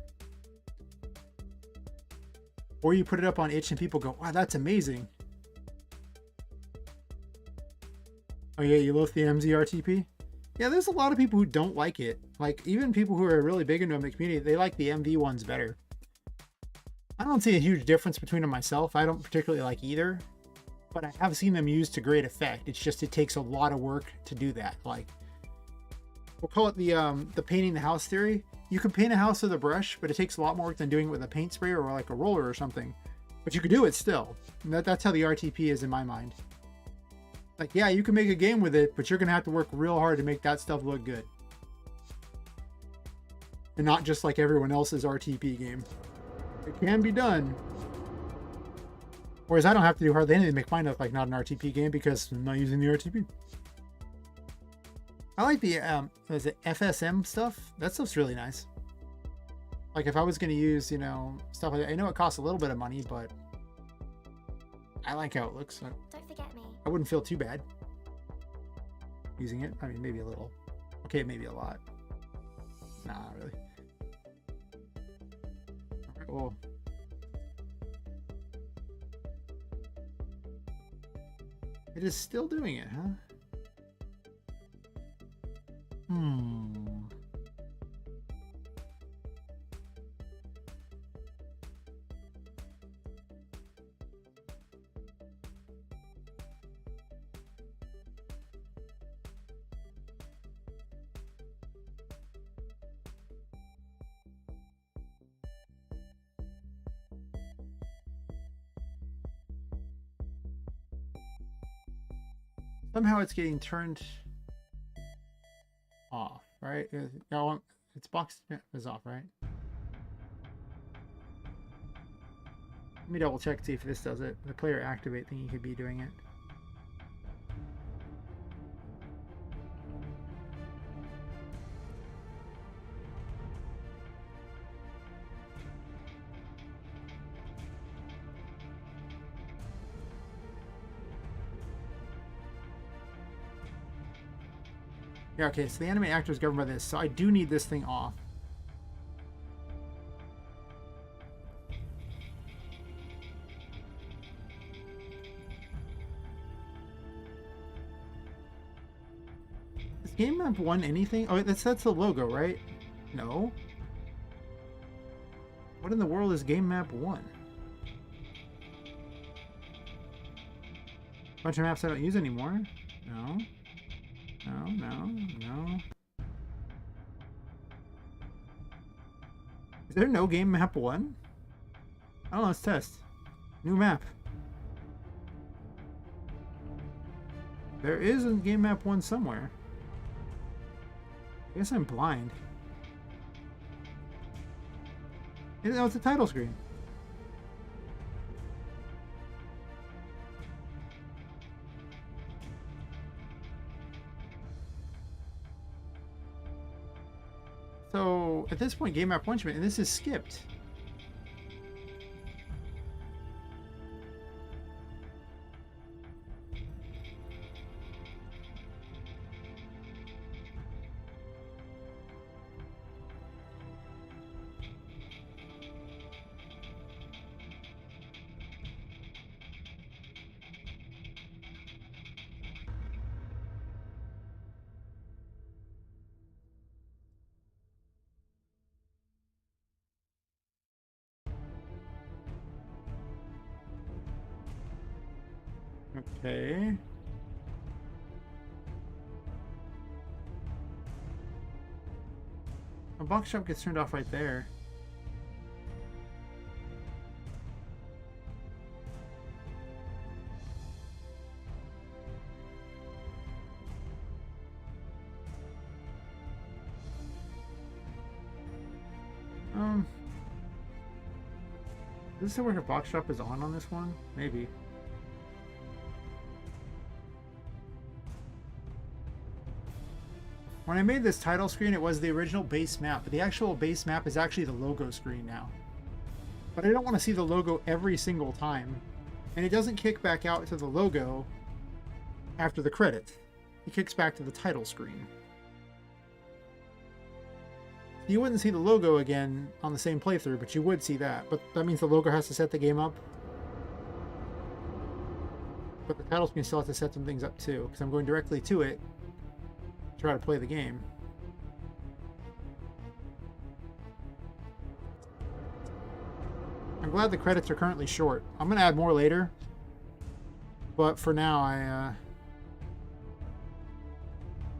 Speaker 1: Or you put it up on itch and people go, wow, that's amazing. Oh yeah, you love the MZRTP? Yeah, there's a lot of people who don't like it. Like, even people who are really big into them in the community, they like the MV ones better. I don't see a huge difference between them myself. I don't particularly like either, but I have seen them used to great effect. It's just, it takes a lot of work to do that. Like, we'll call it the painting the house theory. You can paint a house with a brush, but it takes a lot more work than doing it with a paint sprayer or like a roller or something. But you could do it still. And that's how the RTP is in my mind. Like, yeah, you can make a game with it, but you're gonna have to work real hard to make that stuff look good. And not just like everyone else's RTP game. It can be done. Whereas I don't have to do hardly anything to make mine look like not an RTP game because I'm not using the RTP. I like the is it FSM stuff? That stuff's really nice. Like, if I was going to use, you know, stuff like that, I know it costs a little bit of money, but I like how it looks.
Speaker 2: Don't forget me.
Speaker 1: I wouldn't feel too bad using it. I mean, maybe a little. Okay, maybe a lot. Nah, not really. Alright, well. It is still doing it, huh? Somehow it's getting turned off, right? No, its box is off, right? Let me double check to see if this does it. The player activate thing, you could be doing it. Yeah, okay, so the anime actor is governed by this, so I do need this thing off. Is Game Map 1 anything? Oh, that's the logo, right? No. What in the world is Game Map 1? Bunch of maps I don't use anymore. No. No. Is there no Game Map 1? I don't know, let's test. New map. There is a Game Map 1 somewhere. I guess I'm blind. No, it's a title screen. So at this point, game map punishment, and this is skipped. Okay. A box shop gets turned off right there. Does it say where her box shop is on this one? Maybe. When I made this title screen, it was the original base map, but the actual base map is actually the logo screen now. But I don't want to see the logo every single time. And it doesn't kick back out to the logo after the credit. It kicks back to the title screen. You wouldn't see the logo again on the same playthrough, but you would see that. But that means the logo has to set the game up. But the title screen still has to set some things up too, because I'm going directly to it to try to play the game. I'm glad the credits are currently short. I'm going to add more later. But for now, I'm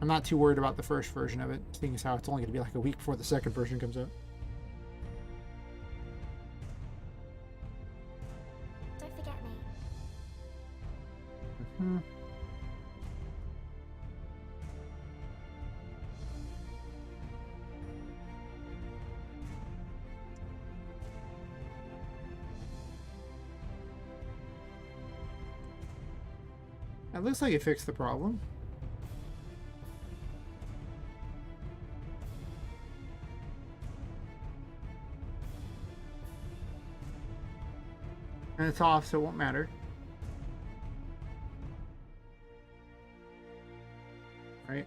Speaker 1: not too worried about the first version of it, seeing as how it's only going to be like a week before the second version comes out.
Speaker 2: Don't forget me.
Speaker 1: Mm-hmm. It looks like it fixed the problem. And it's off, so it won't matter. Right?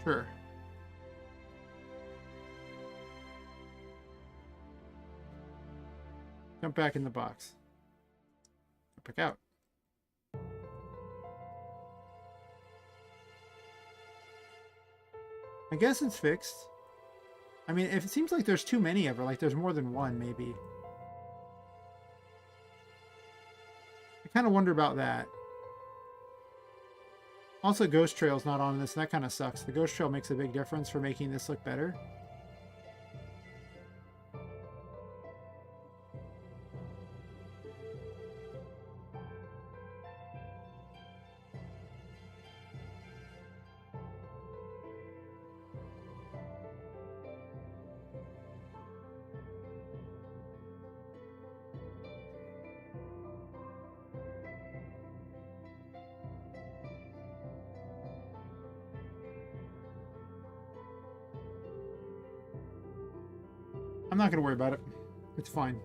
Speaker 1: Sure. Jump back in the box. Back out. I guess it's fixed. I mean, if it seems like there's too many of her, like there's more than one, maybe. I kind of wonder about that. Also, Ghost Trail's not on this, and that kind of sucks. The Ghost Trail makes a big difference for making this look better. I'm not gonna worry about it. It's fine.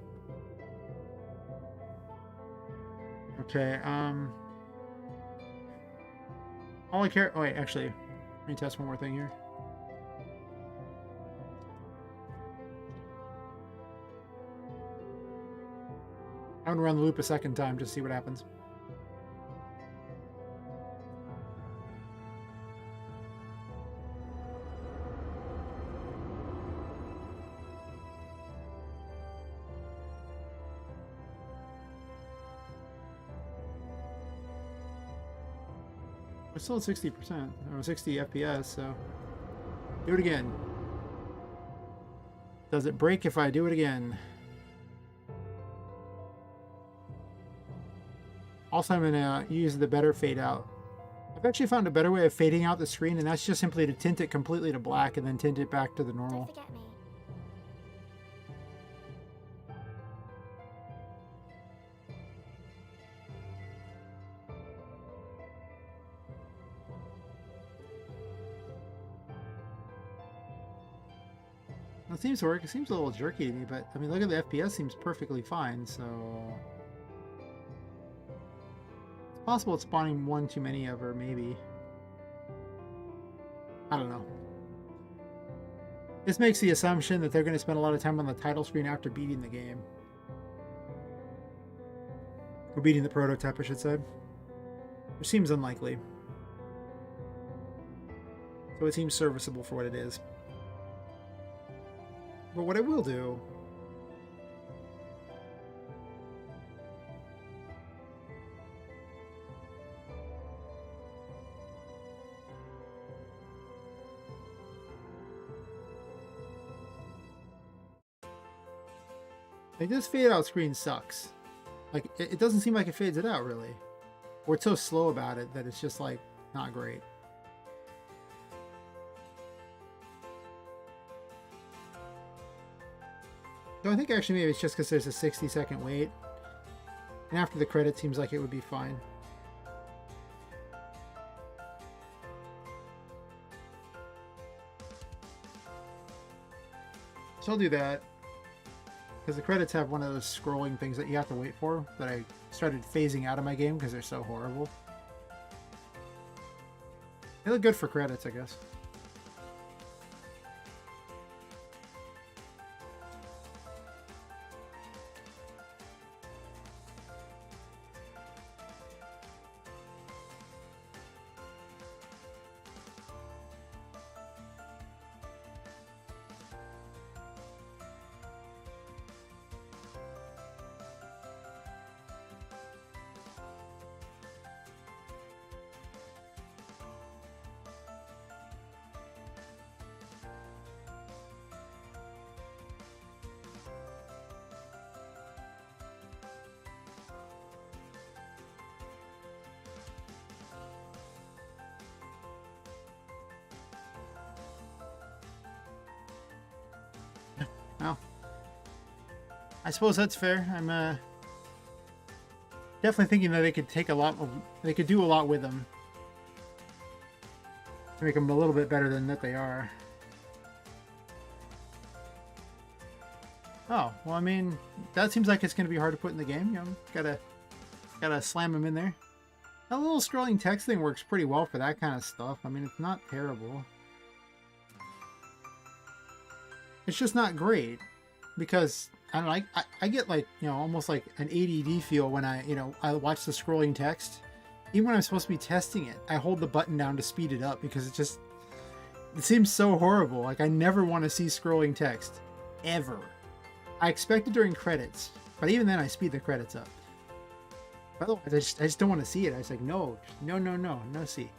Speaker 1: Okay, all I care... Oh, wait, actually, let me test one more thing here. I'm gonna run the loop a second time just to see what happens. We're still at 60%, or 60 FPS, so... Do it again. Does it break if I do it again? Also, I'm gonna use the better fade out I've actually found a better way of fading out the screen, and that's just simply to tint it completely to black and then tint it back to the
Speaker 2: Don't
Speaker 1: normal.
Speaker 2: forget me.
Speaker 1: It seems to work. It seems a little jerky to me, but I mean, look at the FPS, seems perfectly fine, so... It's possible it's spawning one too many of her, maybe. I don't know. This makes the assumption that they're going to spend a lot of time on the title screen after beating the game. Or beating the prototype, I should say. Which seems unlikely. So it seems serviceable for what it is. But what I will do... Like, this fade out screen sucks. Like, it doesn't seem like it fades it out, really. Or it's so slow about it that it's just, like, not great. So I think actually maybe it's just because there's a 60-second wait. And after the credit, seems like it would be fine. So I'll do that. Because the credits have one of those scrolling things that you have to wait for, that I started phasing out of my game because they're so horrible. They look good for credits, I guess. Well, I suppose that's fair. I'm definitely thinking that they could take a lot of, they could do a lot with them to make them a little bit better than that they are. Oh, well, I mean, that seems like it's going to be hard to put in the game. You know, gotta slam them in there. That little scrolling text thing works pretty well for that kind of stuff. I mean, it's not terrible. It's just not great because I don't know, I get like, you know, almost like an ADD feel when I watch the scrolling text. Even when I'm supposed to be testing it, I hold the button down to speed it up because it seems so horrible. Like, I never want to see scrolling text ever. I expect it during credits, but even then I speed the credits up. Otherwise, I just don't want to see it. I was like, no see.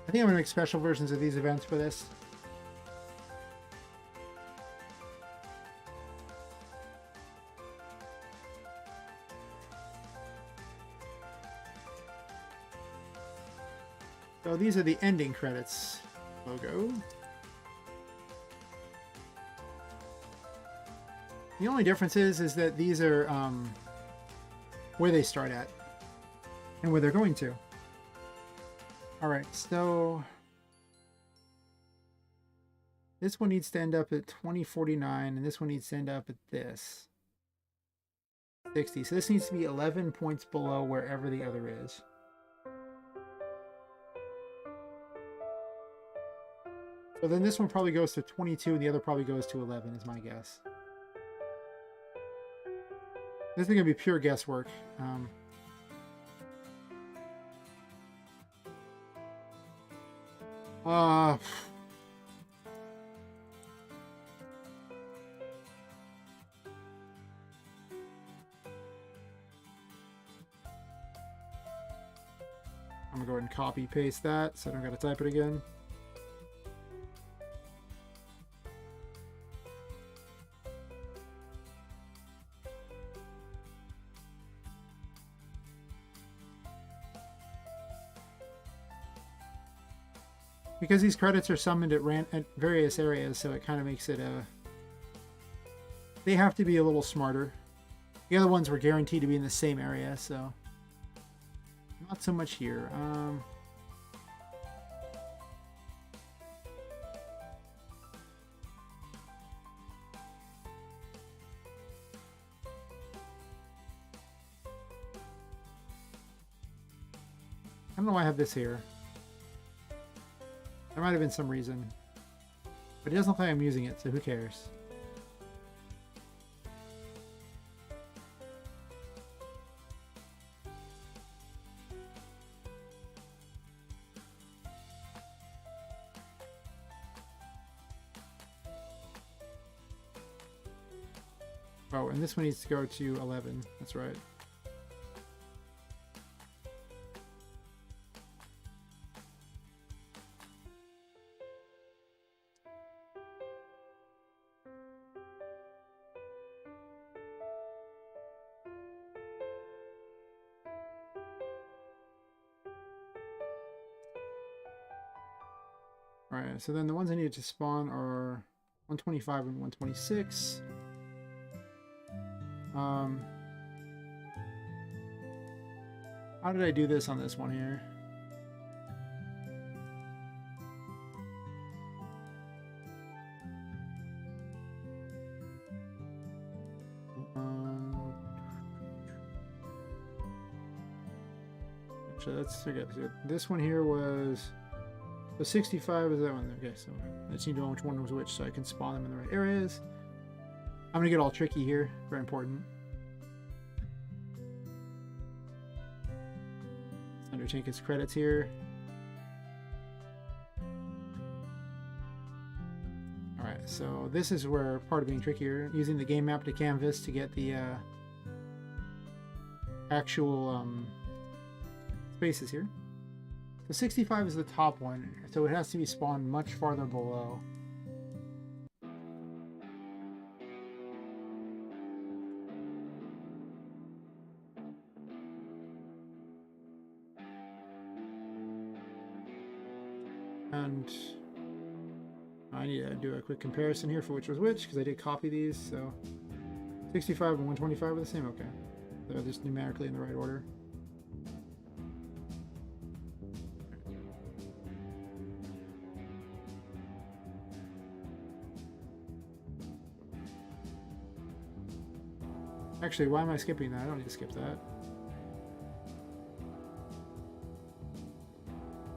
Speaker 1: I think I'm going to make special versions of these events for this. So these are the ending credits logo. The only difference is that these are where they start at and where they're going to. Alright, so this one needs to end up at 2049, and this one needs to end up at this 60. So this needs to be 11 points below wherever the other is. So then this one probably goes to 22, and the other probably goes to 11, is my guess. This is going to be pure guesswork. I'm gonna go ahead and copy paste that so I don't gotta type it again. Because these credits are summoned at various areas, so it kind of makes it they have to be a little smarter. The other ones were guaranteed to be in the same area, so not so much here. I don't know why I have this here. There might have been some reason. But it doesn't look like I'm using it, so who cares? Oh, and this one needs to go to 11. That's right. Alright, so then the ones I needed to spawn are 125 and 126. How did I do this on this one here? Actually, let's forget. This one here was... So 65 is that one. Okay, so I just need to know which one was which so I can spawn them in the right areas. I'm going to get all tricky here. Very important. Undertake his credits here. Alright, so this is where part of being trickier. Using the game map to canvas to get the actual spaces here. So 65 is the top one, so it has to be spawned much farther below. And I need to do a quick comparison here for which was which, because I did copy these, so 65 and 125 are the same, okay. They're just numerically in the right order. Actually, why am I skipping that? I don't need to skip that.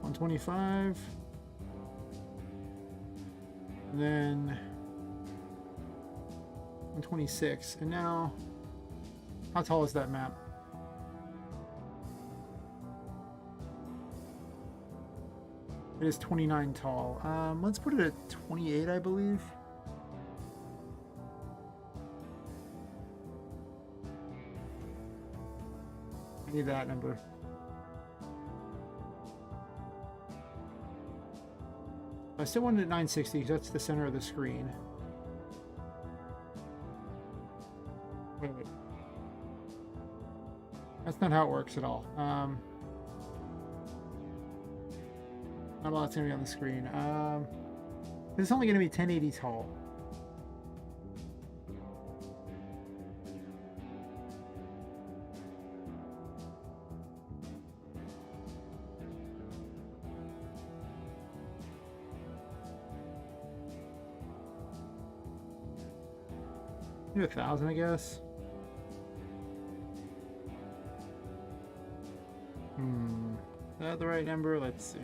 Speaker 1: 125. And then 126. And now, how tall is that map? It is 29 tall. Let's put it at 28, I believe. I need that number. I still want it at 960 because that's the center of the screen. Wait. That's not how it works at all. Not a lot's going to be on the screen. It's only going to be 1080 tall. Do 1,000, I guess. Is that the right number? Let's see.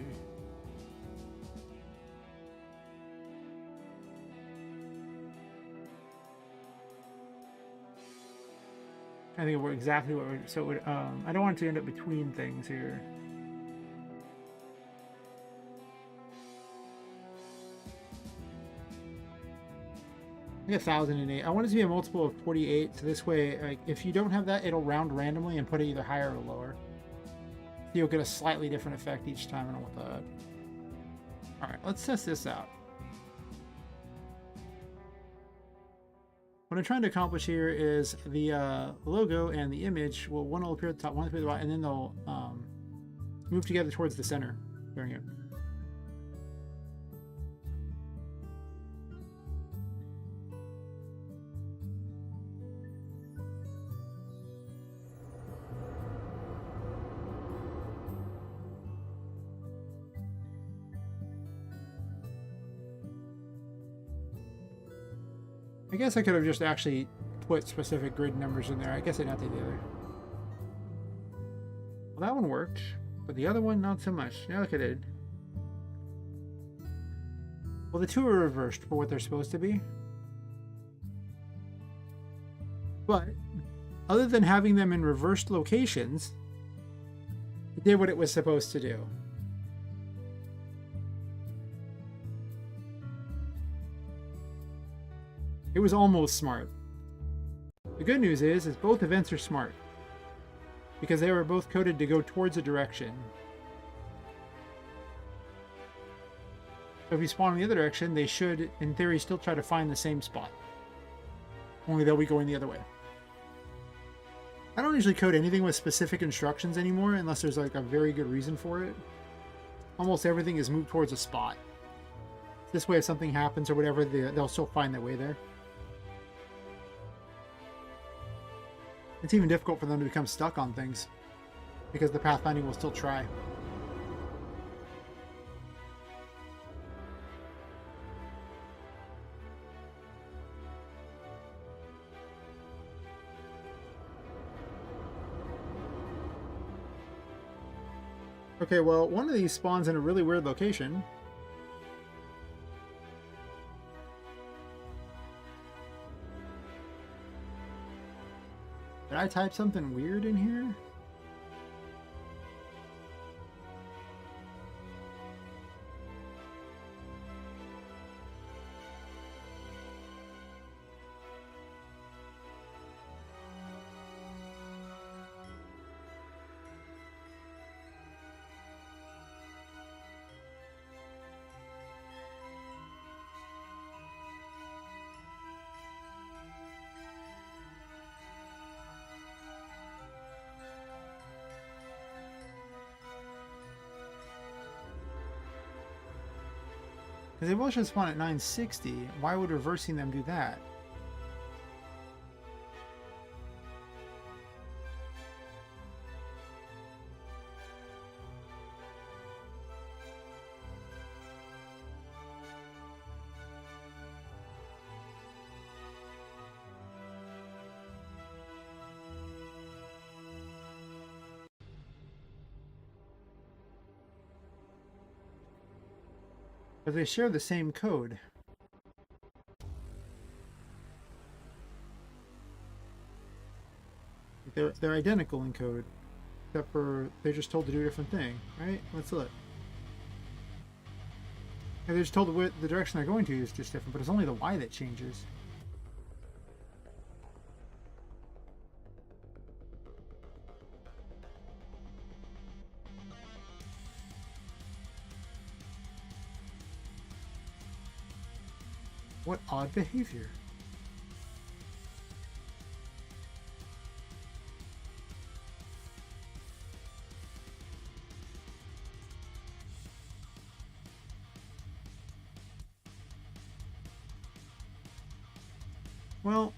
Speaker 1: I think we're exactly what we're, so it would, I don't want it to end up between things here. I think 1,008. I want it to be a multiple of 48, so this way, like, if you don't have that, it'll round randomly and put it either higher or lower. You'll get a slightly different effect each time. I don't want that. Alright, let's test this out. What I'm trying to accomplish here is the logo and the image will one will appear at the top, one will appear at the bottom, and then they'll move together towards the center during it. I guess I could have just actually put specific grid numbers in there. I guess I didn't have to do the other. Well, that one worked, but the other one, not so much. Yeah, look at it. Well, the two are reversed for what they're supposed to be. But, other than having them in reversed locations, it did what it was supposed to do. It was almost smart. The good news is both events are smart, because they were both coded to go towards a direction. So if you spawn in the other direction, they should, in theory, still try to find the same spot. Only they'll be going the other way. I don't usually code anything with specific instructions anymore, unless there's like a very good reason for it. Almost everything is moved towards a spot. This way, if something happens or whatever, they'll still find their way there. It's even difficult for them to become stuck on things, because the pathfinding will still try. Okay, well, one of these spawns in a really weird location. Did I type something weird in here? Because they both should spawn at 960. Why would reversing them do that? Because they share the same code. They're identical in code, except for they're just told to do a different thing, right? Let's look. And they're just told the direction they're going to is just different, but it's only the Y that changes. What odd behavior. Well,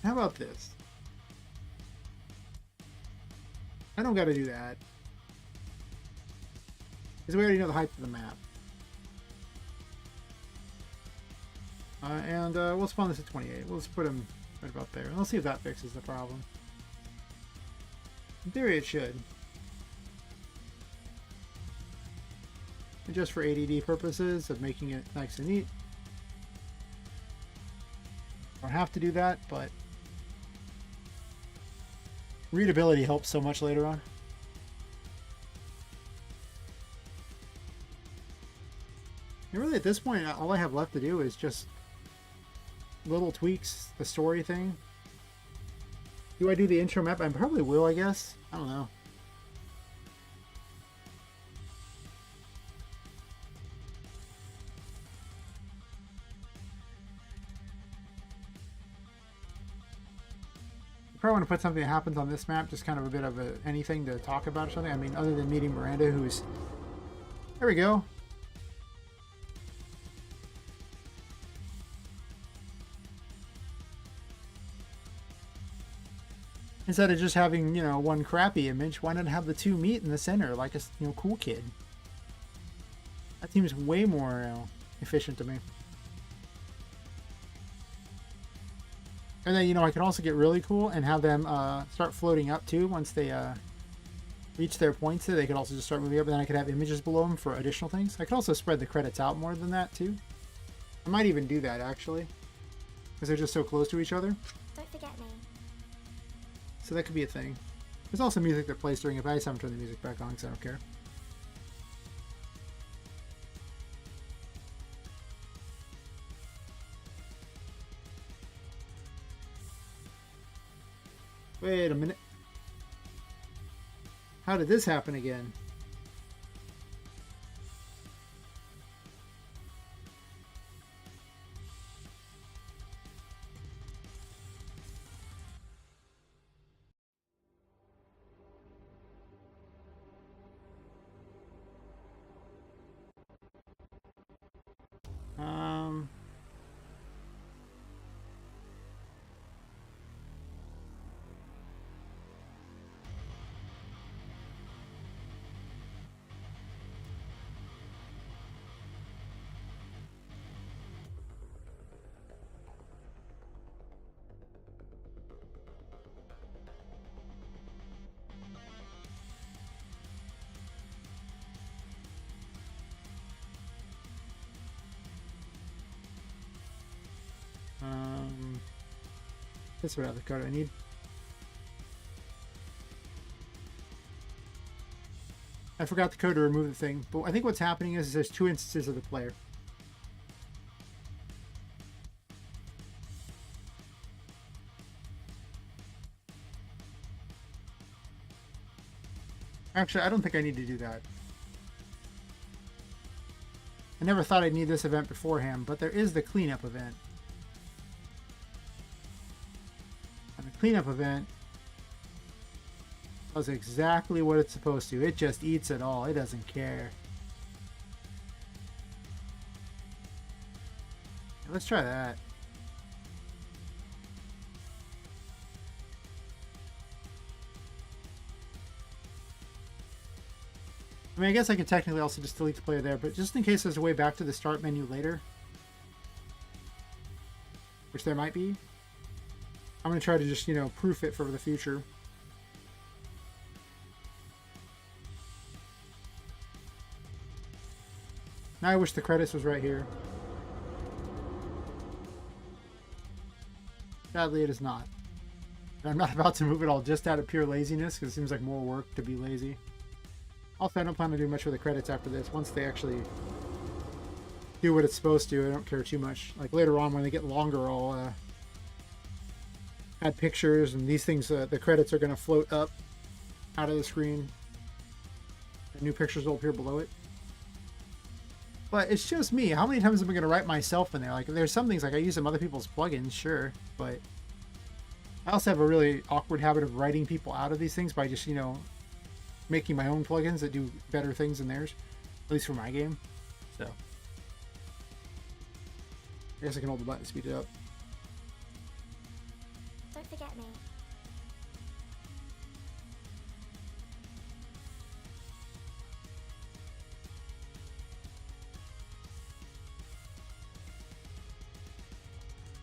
Speaker 1: how about this? I don't gotta do that, because we already know the height of the map. We'll spawn this at 28. We'll just put him right about there. And let's see if that fixes the problem. In theory, it should. And just for ADD purposes of making it nice and neat. Don't have to do that, but readability helps so much later on. And really, at this point, all I have left to do is just little tweaks, the story thing. Do I do the intro map? I probably will, I guess. I don't know. I probably want to put something that happens on this map, just kind of a bit of anything to talk about or something. I mean, other than meeting Miranda, who's... There we go. Instead of just having, you know, one crappy image, why not have the two meet in the center like a, you know, cool kid? That seems way more efficient to me. And then, you know, I can also get really cool and have them start floating up too once they reach their points. There, they could also just start moving up, and then I could have images below them for additional things. I could also spread the credits out more than that too. I might even do that actually, because they're just so close to each other.
Speaker 2: Don't forget me.
Speaker 1: So that could be a thing. There's also music that plays during it, but I just haven't turned the music back on because I don't care. Wait a minute. How did this happen again? Um... That's what other code I need. I forgot the code to remove the thing, but I think what's happening is there's two instances of the player. Actually, I don't think I need to do that. I never thought I'd need this event beforehand, but there is the cleanup event. And the cleanup event does exactly what it's supposed to. It just eats it all. It doesn't care. Let's try that. I mean, I guess I could technically also just delete the player there, but just in case there's a way back to the start menu later, which there might be, I'm going to try to just, you know, proof it for the future. Now I wish the credits was right here. Sadly, it is not. And I'm not about to move it all just out of pure laziness, because it seems like more work to be lazy. Also, I don't plan to do much with the credits after this. Once they actually do what it's supposed to, I don't care too much. Like later on, when they get longer, I'll add pictures, and these things, the credits are going to float up out of the screen. And new pictures will appear below it. But it's just me. How many times am I going to write myself in there? Like, there's some things, like I use some other people's plugins, sure, but I also have a really awkward habit of writing people out of these things by just, you know, making my own plugins that do better things than theirs, at least for my game. So I guess I can hold the button to speed it up.
Speaker 2: Don't forget me.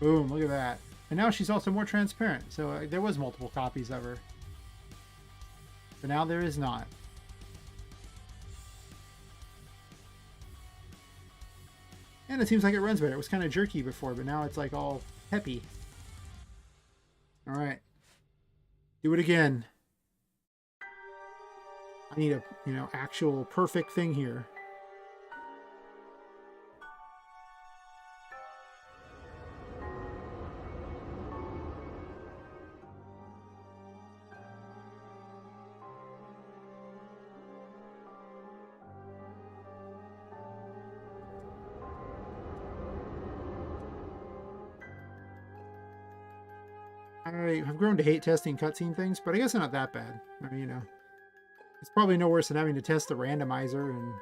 Speaker 1: Boom, look at that. And now she's also more transparent. So there was multiple copies of her. But now there is not. And it seems like it runs better. It was kind of jerky before, but now it's like all peppy. Alright. Do it again. I need a, you know, actual perfect thing here. I've grown to hate testing cutscene things, but I guess they're not that bad. I mean, you know, it's probably no worse than having to test the randomizer, and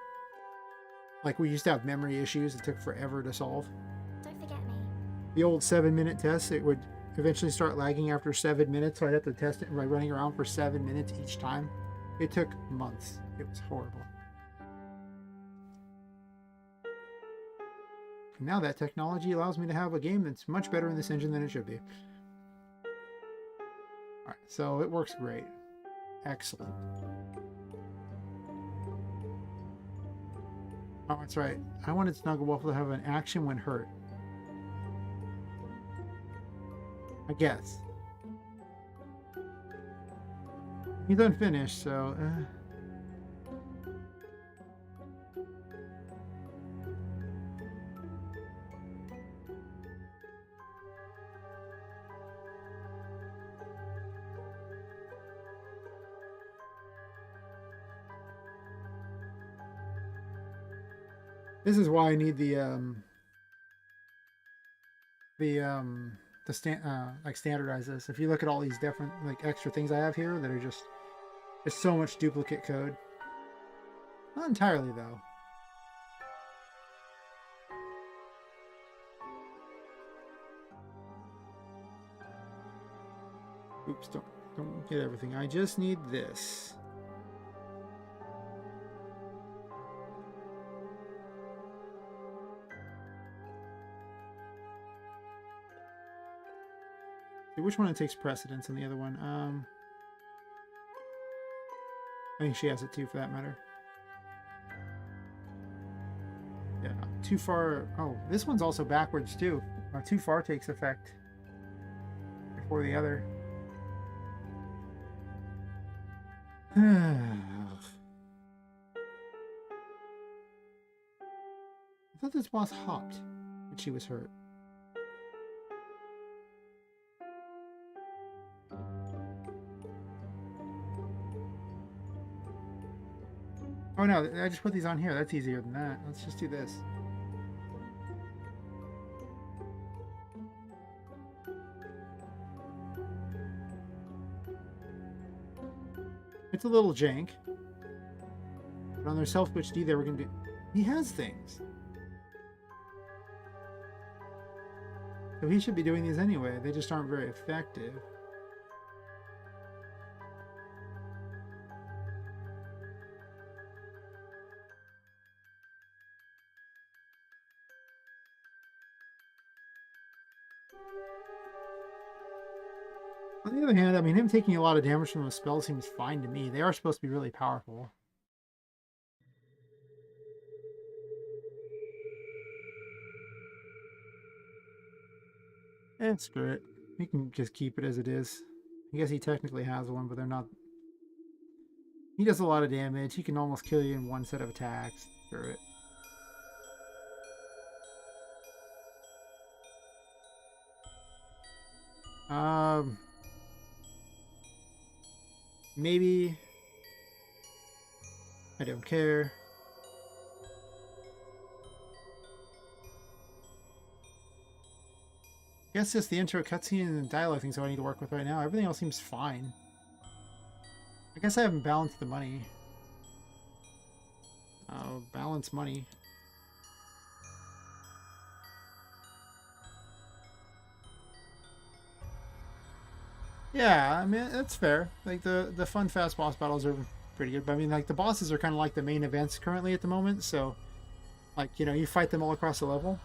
Speaker 1: like we used to have memory issues that took forever to solve.
Speaker 2: Don't forget me.
Speaker 1: The old 7-minute test, it would eventually start lagging after 7 minutes, so I'd have to test it by running around for 7 minutes each time. It took months. It was horrible. And now that technology allows me to have a game that's much better in this engine than it should be. Alright, so it works great. Excellent. Oh, that's right. I wanted Snugglewolf to have an action when hurt. I guess. He's unfinished, so... This is why I need like standardize this. If you look at all these different like extra things I have here that are just there's so much duplicate code. Not entirely though. Oops, don't get everything. I just need this. Which one takes precedence on the other one? I think she has it too, for that matter. Yeah, too far. Oh, this one's also backwards too. Too far takes effect before the other. I thought this boss hopped, but she was hurt. Oh no, I just put these on here. That's easier than that. Let's just do this. It's a little jank. But on their self-switch D there, we're going to do... He has things. So he should be doing these anyway. They just aren't very effective. On the other hand, I mean, him taking a lot of damage from the spell seems fine to me. They are supposed to be really powerful. Screw it. We can just keep it as it is. I guess he technically has one, but they're not... He does a lot of damage. He can almost kill you in one set of attacks. Screw it. Maybe. I don't care. I guess just the intro cutscene and the dialogue things I need to work with right now. Everything else seems fine. I guess I haven't balanced the money. Balance money. Yeah, I mean, that's fair. Like, the fun, fast boss battles are pretty good. But, I mean, like, the bosses are kind of like the main events currently at the moment. So, like, you know, you fight them all across the level.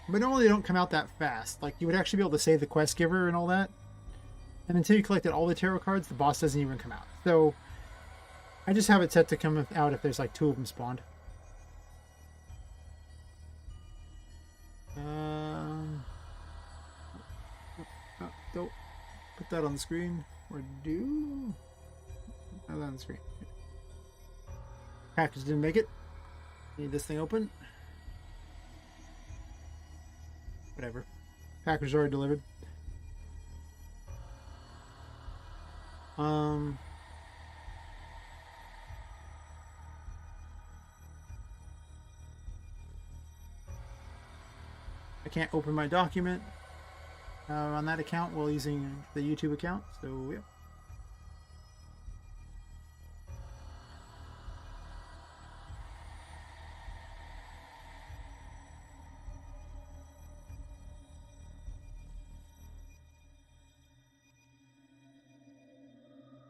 Speaker 1: But normally they don't come out that fast. Like, you would actually be able to save the quest giver and all that. And until you collected all the tarot cards, the boss doesn't even come out. So, I just have it set to come out if there's, like, 2 of them spawned. Don't put that on the screen. Or do... Put that on the screen. Package didn't make it. Need this thing open. Whatever. Package already delivered. I can't open my document on that account while using the YouTube account, so yeah.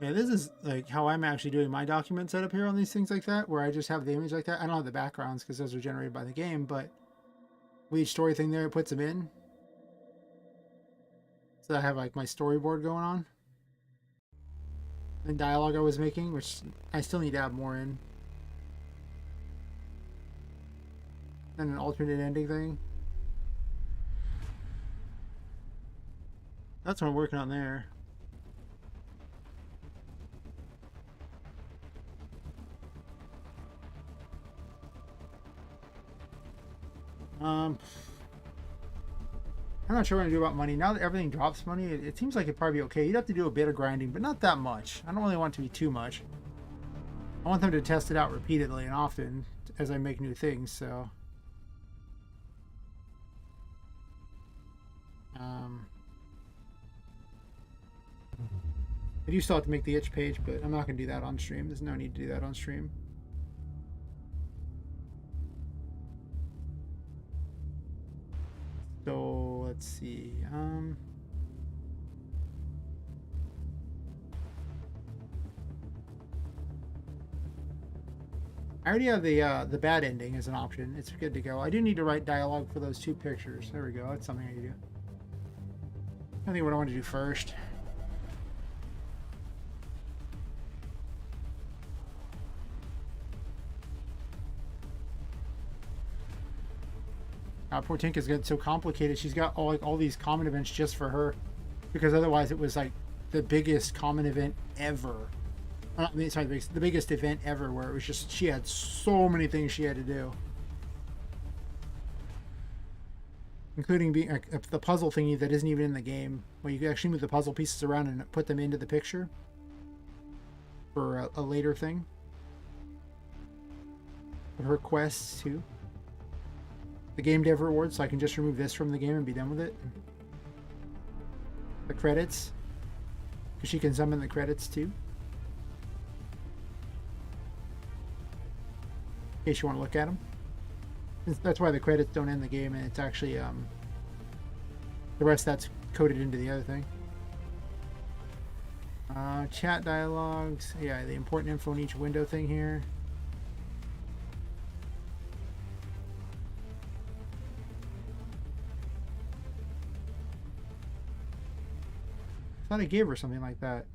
Speaker 1: Yeah, this is like how I'm actually doing my document setup here on these things like that, where I just have the image like that. I don't have the backgrounds because those are generated by the game, but with each story thing there, it puts them in. So I have like my storyboard going on. And dialogue I was making, which I still need to add more in. And an alternate ending thing. That's what I'm working on there. I'm not sure what I'm gonna do about money. Now that everything drops money, it seems like it'd probably be okay. You'd have to do a bit of grinding, but not that much. I don't really want it to be too much. I want them to test it out repeatedly and often as I make new things, so. I do still have to make the itch page, but I'm not gonna do that on stream. There's no need to do that on stream. So let's see. I already have the bad ending as an option. It's good to go. I do need to write dialogue for those two pictures. There we go. That's something I can do. I think what I want to do first. Poor Tinka's getting so complicated. She's got all these common events just for her, because otherwise it was like the biggest common event ever. I mean, sorry, the biggest event ever, where it was just she had so many things she had to do, including being the puzzle thingy that isn't even in the game, where you can actually move the puzzle pieces around and put them into the picture for a later thing. Her quests too. The game dev reward, so I can just remove this from the game and be done with it. The credits, because she can summon the credits too, in case you want to look at them. That's why the credits don't end the game, and it's actually the rest that's coded into the other thing. Chat dialogues, yeah, the important info in each window thing here. I thought I gave her something like that.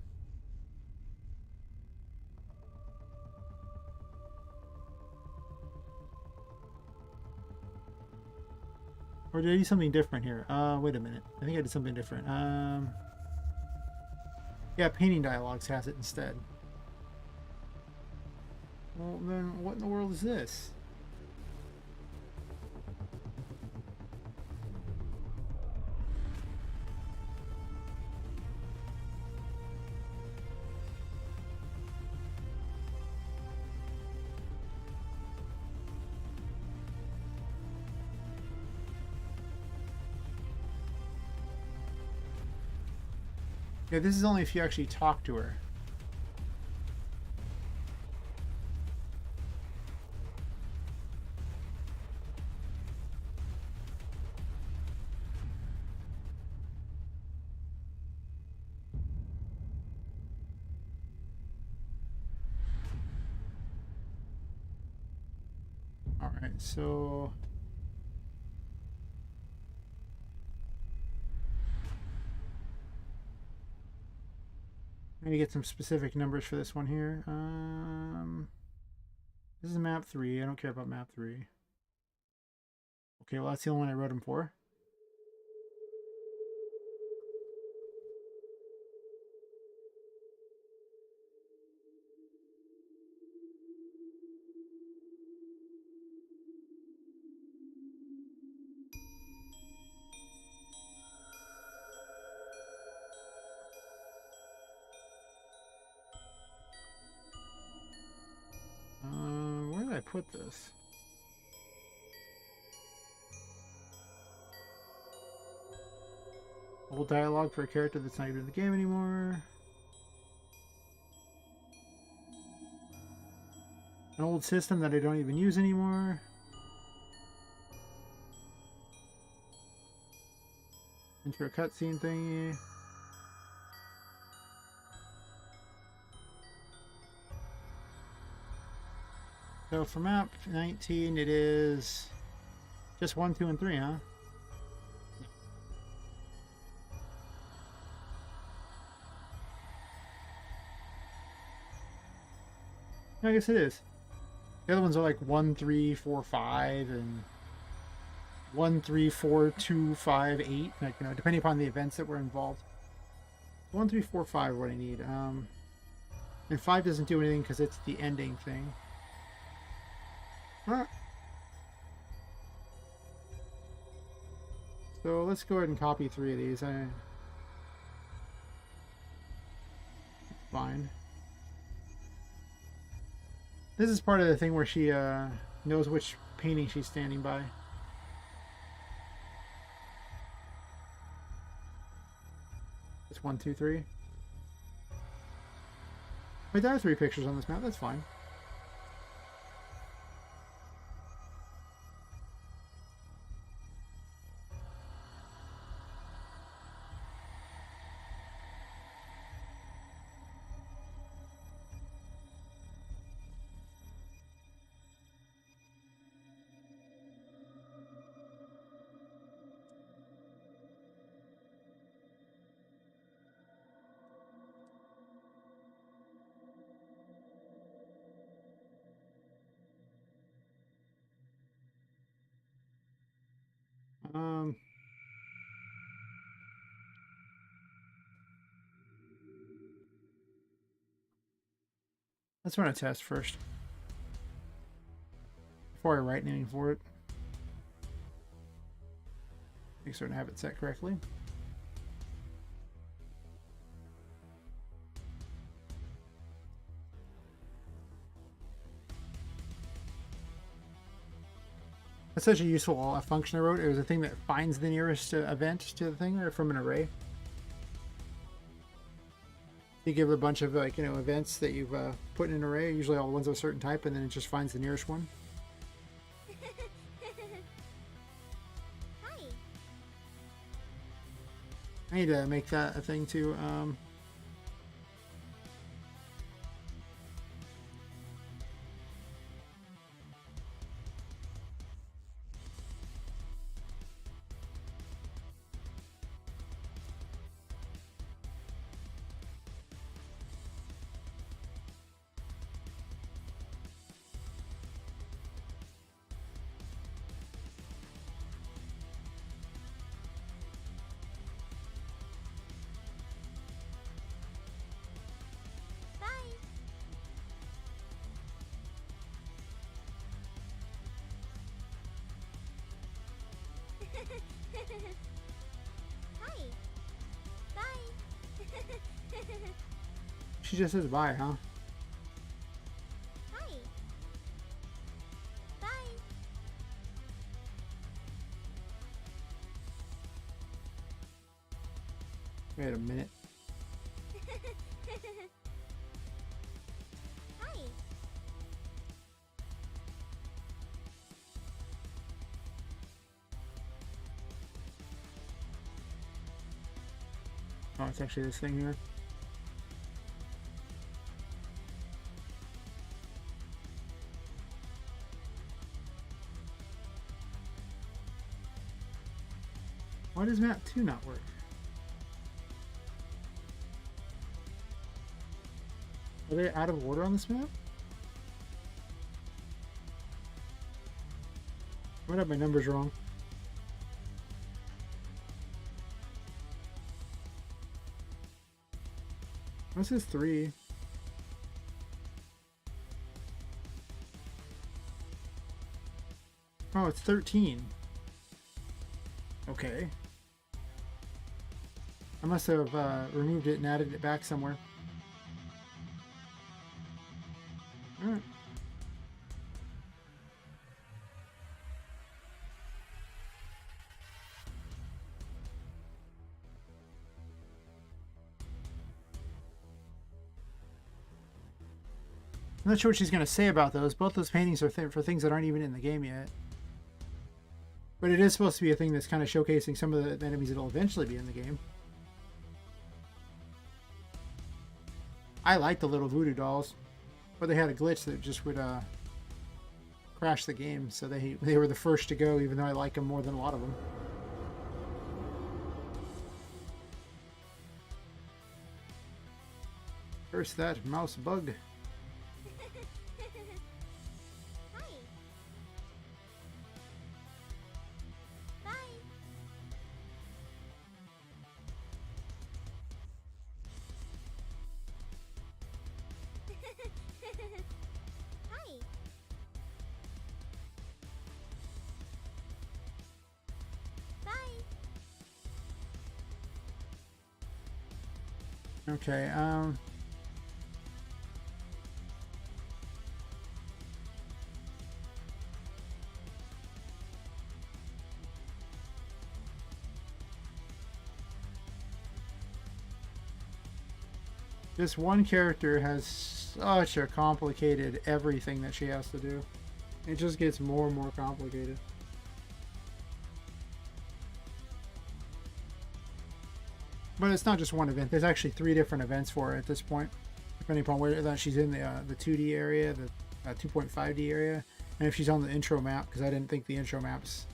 Speaker 1: Or did I do something different here? Wait a minute. I think I did something different. Yeah, painting dialogues has it instead. Well, then what in the world is this? Yeah, this is only if you actually talk to her. All right, so maybe get some specific numbers for this one here. This is map 3. I don't care about map 3. Okay, well that's the only one I wrote them for. Where did I put this? Old dialogue for a character that's not even in the game anymore. An old system that I don't even use anymore. Intro cutscene thingy. So for map 19, it is just 1, 2, and 3, huh? Yeah, I guess it is. The other ones are like 1, 3, 4, 5, and 1, 3, 4, 2, 5, 8. Like, you know, depending upon the events that were involved. 1, 3, 4, 5 are what I need. And 5 doesn't do anything because it's the ending thing. Alright. So let's go ahead and copy 3 of these. Fine. This is part of the thing where she knows which painting she's standing by. It's 1, 2, 3. Wait, there are 3 pictures on this map. That's fine. Um, let's run a test first before I write anything for it. Make sure to have it set correctly. That's such a useful function I wrote. It was a thing that finds the nearest event to the thing from an array. You give it a bunch of like, you know, events that you've put in an array, usually all the ones of a certain type, and then it just finds the nearest one.
Speaker 2: Hi.
Speaker 1: I need to make that a thing too.
Speaker 2: Bye. Hi. Bye.
Speaker 1: She just says bye, huh?
Speaker 2: Hi. Bye.
Speaker 1: Wait a minute.
Speaker 2: Hi.
Speaker 1: Oh, it's actually this thing here. Why does map 2 not work? Are they out of order on this map? I might have my numbers wrong. This is 3. Oh, it's 13. Okay. I must have removed it and added it back somewhere. Alright. I'm not sure what she's going to say about those. Both those paintings are for things that aren't even in the game yet. But it is supposed to be a thing that's kind of showcasing some of the enemies that will eventually be in the game. I like the little voodoo dolls, but they had a glitch that just would crash the game, so they were the first to go, even though I like them more than a lot of them. Curse that mouse bug. Okay, this one character has such a complicated everything that she has to do. It just gets more and more complicated. But it's not just one event. There's actually 3 different events for her at this point, depending upon whether she's in the 2D area, the 2.5D area, and if she's on the intro map, because I didn't think the intro map's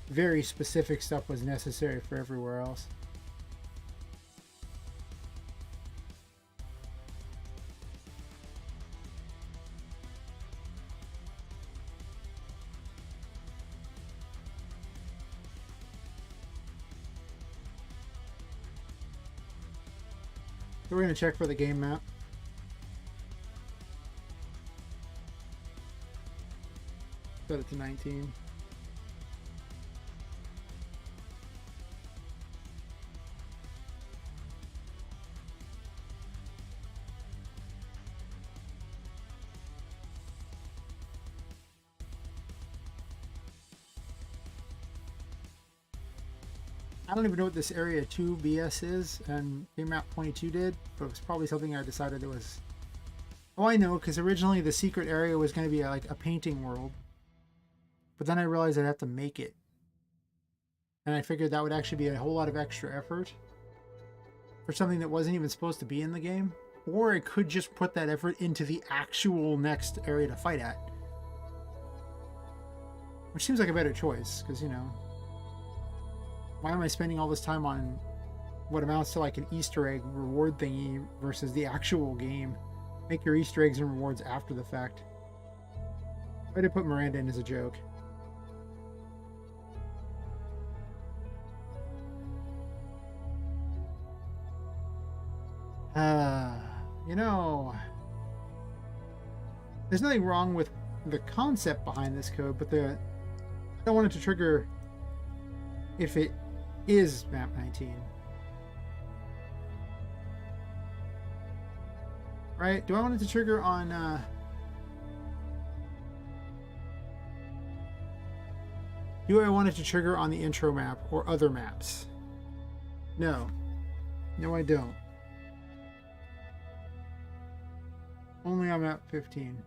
Speaker 1: very specific stuff was necessary for everywhere else. So we're going to check for the game map. Set it to 19. I don't even know what this Area 2 BS is, and Game Map 22 did, but it was probably something I decided it was... Oh, I know, because originally the secret area was going to be like a painting world. But then I realized I'd have to make it. And I figured that would actually be a whole lot of extra effort for something that wasn't even supposed to be in the game. Or I could just put that effort into the actual next area to fight at. Which seems like a better choice, because, you know... Why am I spending all this time on what amounts to like an Easter egg reward thingy versus the actual game? Make your Easter eggs and rewards after the fact. I did put Miranda in as a joke. You know, there's nothing wrong with the concept behind this code, but I don't want it to trigger if it is map 19. Right? Do I want it to trigger on do I want it to trigger on the intro map or other maps? No. No, I don't. Only on map 15.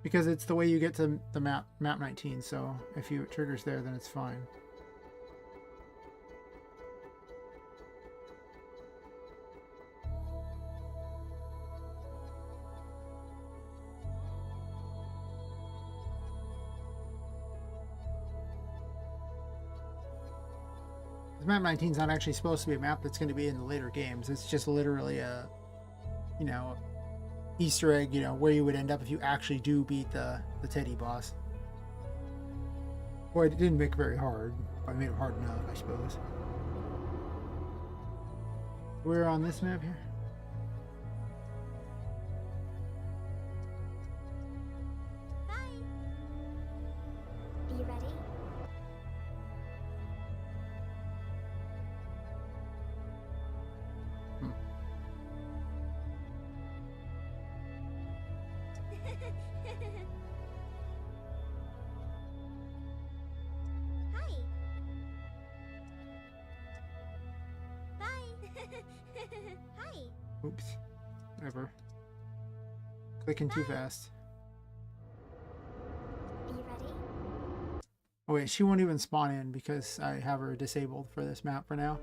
Speaker 1: Because it's the way you get to the map 19, so if it triggers there, then it's fine. Map 19 is not actually supposed to be a map that's going to be in the later games. It's just literally a, you know, Easter egg, you know, where you would end up if you actually do beat the Teddy boss. Well, it didn't make it very hard. I made it hard enough, I suppose. We're on this map here.
Speaker 2: Bye. Are you ready? Hi. Bye. Hi.
Speaker 1: Oops. Whatever. Clicking too fast.
Speaker 2: Are you ready?
Speaker 1: Oh wait, she won't even spawn in because I have her disabled for this map for now.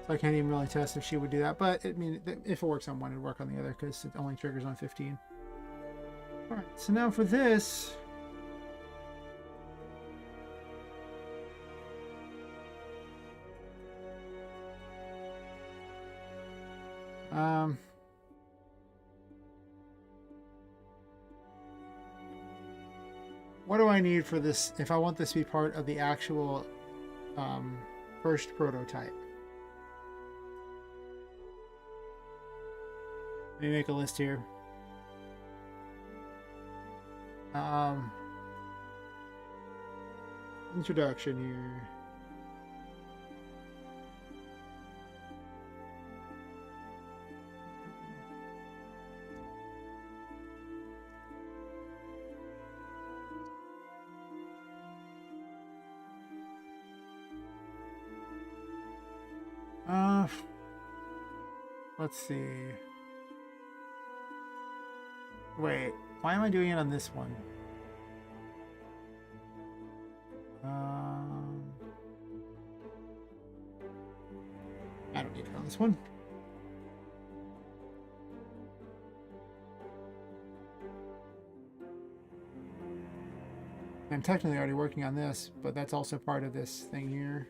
Speaker 1: So I can't even really test if she would do that, but I mean, if it works on one, it'd work on the other because it only triggers on 15. Alright, so now for this... what do I need for this if I want this to be part of the actual first prototype? Let me make a list here. Introduction here. Let's see. Wait, why am I doing it on this one? I don't need it on this one. I'm technically already working on this, but that's also part of this thing here.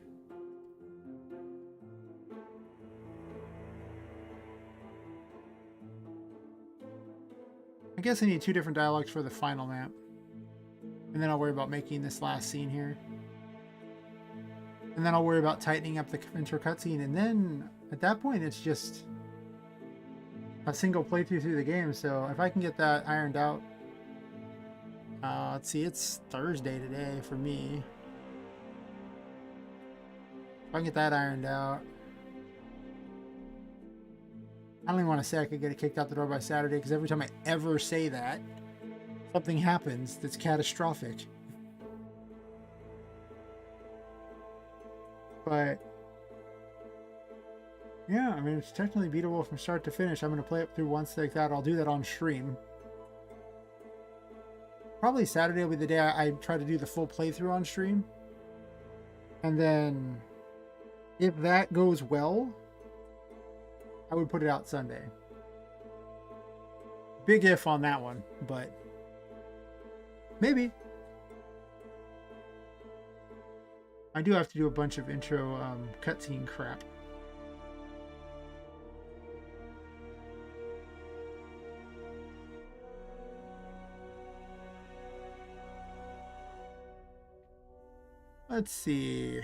Speaker 1: I guess I need 2 different dialogues for the final map. And then I'll worry about making this last scene here. And then I'll worry about tightening up the intro cutscene. And then, at that point, it's just a single playthrough through the game. So if I can get that ironed out... let's see, it's Thursday today for me. If I can get that ironed out... I don't even want to say I could get it kicked out the door by Saturday, because every time I ever say that, something happens that's catastrophic. But yeah, I mean, it's technically beatable from start to finish. I'm going to play it through once like that. I'll do that on stream. Probably Saturday will be the day I try to do the full playthrough on stream. And then if that goes well, I would put it out Sunday. Big if on that one, but maybe. I do have to do a bunch of intro cutscene crap. Let's see.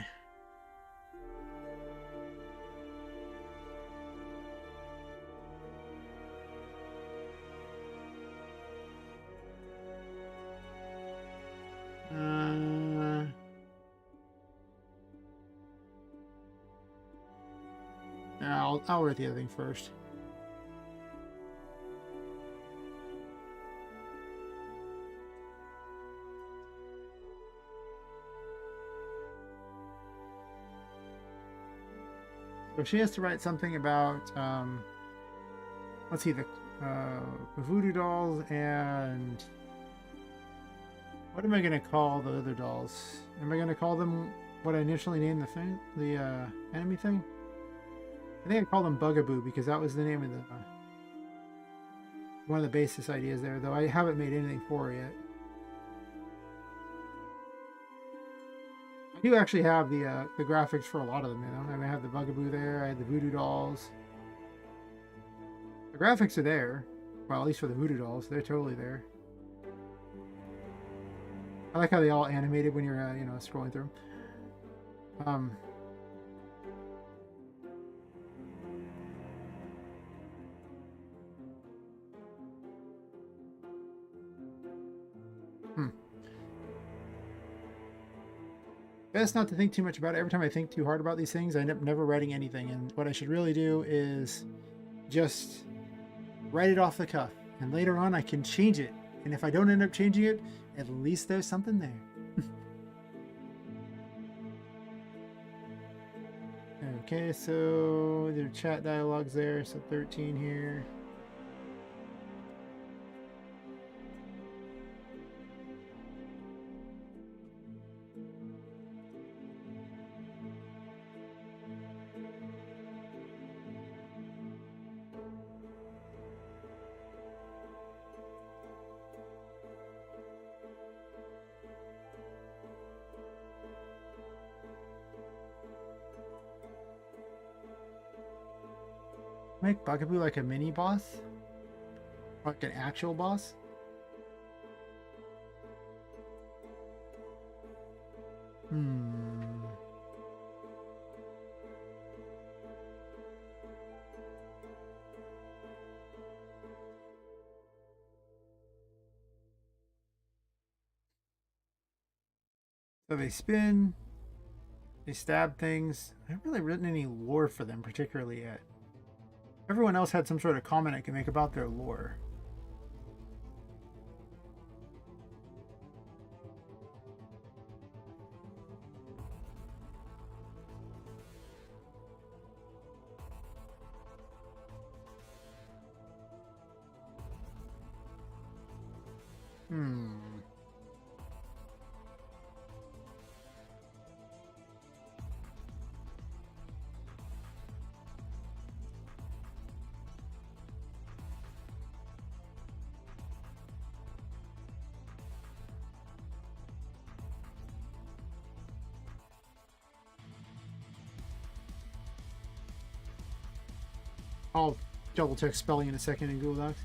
Speaker 1: I'll read the other thing first. So she has to write something about, let's see, the voodoo dolls and what am I going to call the other dolls? Am I going to call them what I initially named the thing, the enemy thing? I think I called them Bugaboo because that was the name of the one of the basis ideas there, though I haven't made anything for it yet. I do actually have the graphics for a lot of them, you know. I mean, I have the Bugaboo there, I had the voodoo dolls. The graphics are there. Well, at least for the voodoo dolls, they're totally there. I like how they all animated when you're, you know, scrolling through them. Best not to think too much about it. Every time I think too hard about these things, I end up never writing anything. And what I should really do is just write it off the cuff. And later on, I can change it. And if I don't end up changing it, at least there's something there. Okay, so there are chat dialogues there. So 13 here. Make Bugaboo like a mini boss? Like an actual boss? So they spin, they stab things. I haven't really written any lore for them particularly yet. Everyone else had some sort of comment I can make about their lore. I'll double check spelling in a second in Google Docs.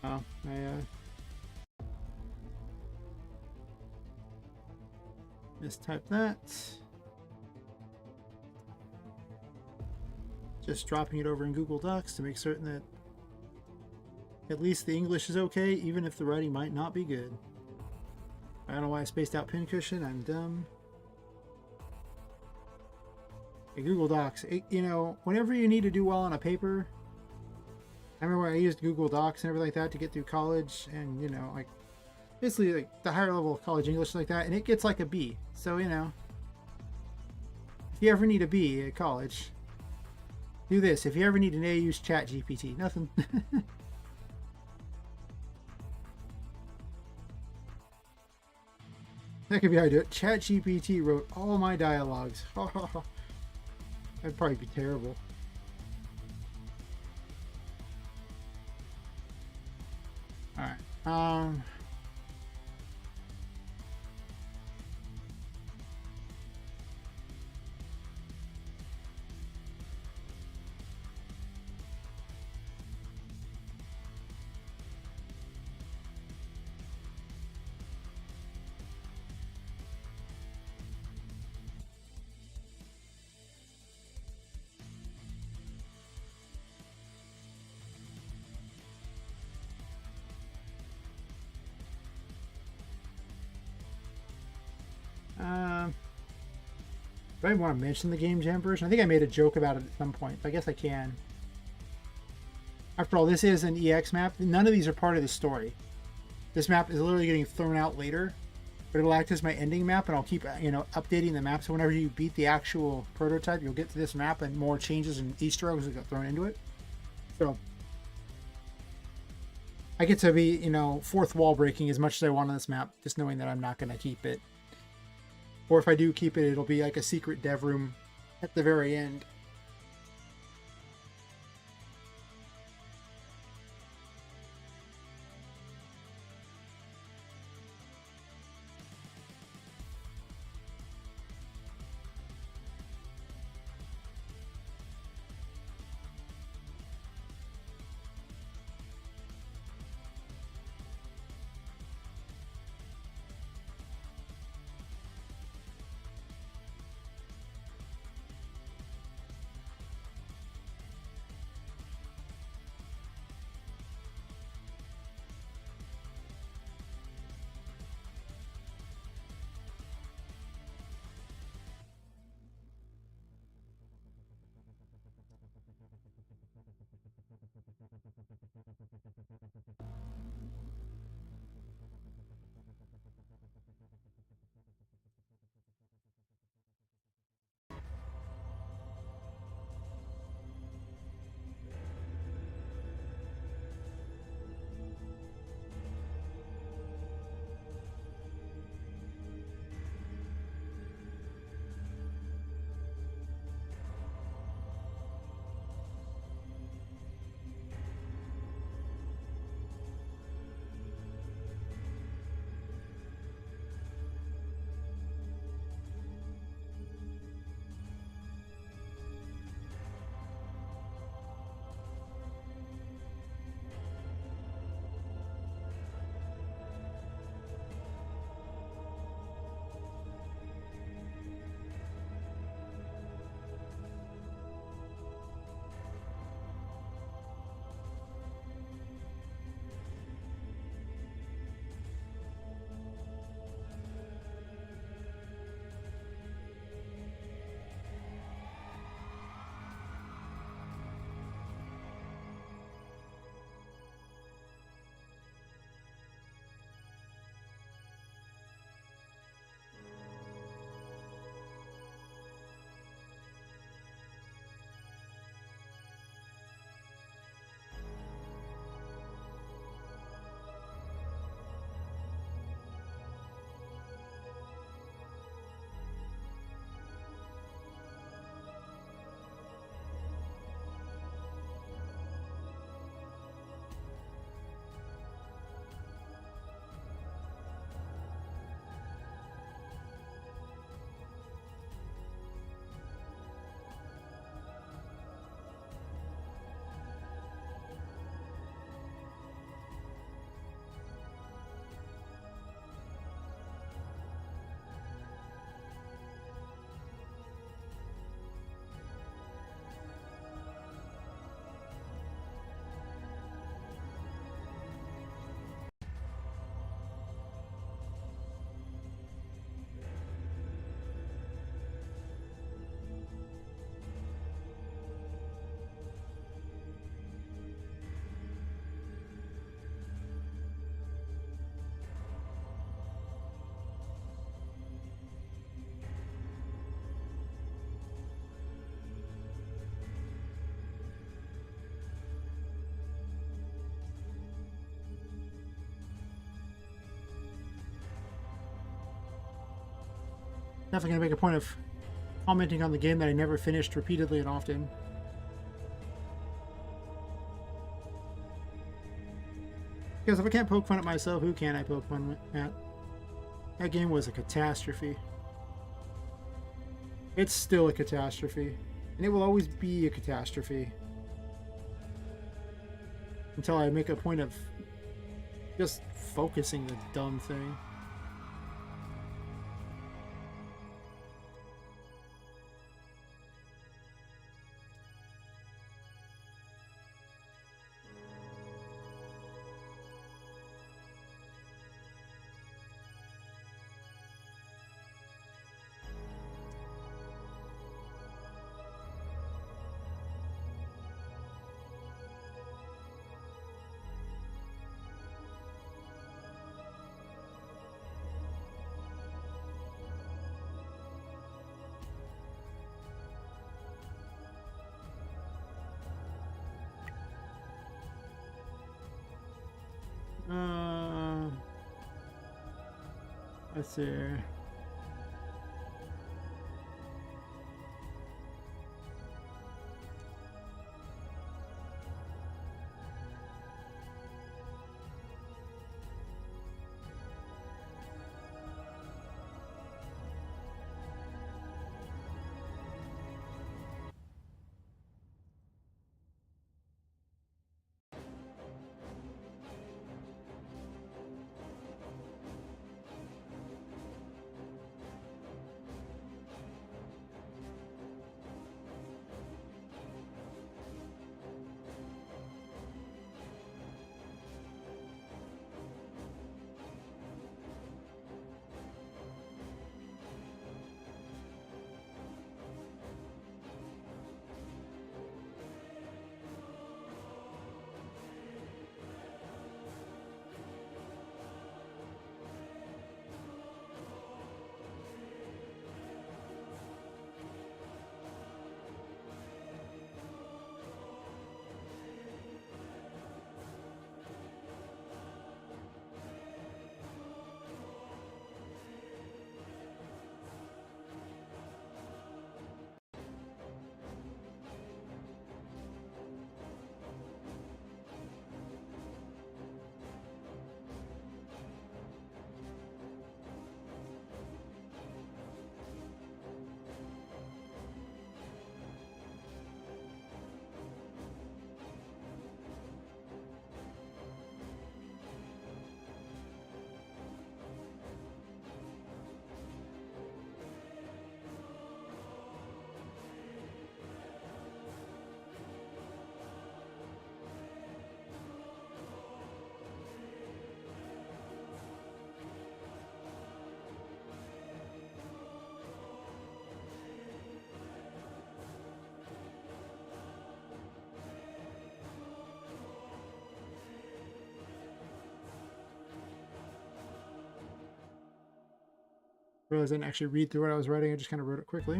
Speaker 1: Oh, I mistype that. Just dropping it over in Google Docs to make certain that at least the English is okay, even if the writing might not be good. I don't know why I spaced out pincushion. I'm dumb. Hey, Google Docs, you know, whenever you need to do well on a paper, I remember I used Google Docs and everything like that to get through college, and you know, like basically like the higher level of college English like that, and it gets like a B. So you know, if you ever need a B at college, do this. If you ever need an A, use ChatGPT. Nothing. That could be how I do it. ChatGPT wrote all my dialogues. That'd probably be terrible. Alright. Do I want to mention the Game Jam version? I think I made a joke about it at some point. I guess I can. After all, this is an EX map. None of these are part of the story. This map is literally getting thrown out later, but it'll act as my ending map, and I'll keep, you know, updating the map. So whenever you beat the actual prototype, you'll get to this map, and more changes and Easter eggs will get thrown into it. So I get to be, you know, fourth wall breaking as much as I want on this map, just knowing that I'm not going to keep it. Or if I do keep it, it'll be like a secret dev room at the very end. Definitely gonna make a point of commenting on the game that I never finished repeatedly and often. Because if I can't poke fun at myself, who can I poke fun at? That game was a catastrophe. It's still a catastrophe. And it will always be a catastrophe. Until I make a point of just focusing the dumb thing. Let's see. Realized I didn't actually read through what I was writing, I just kind of wrote it quickly.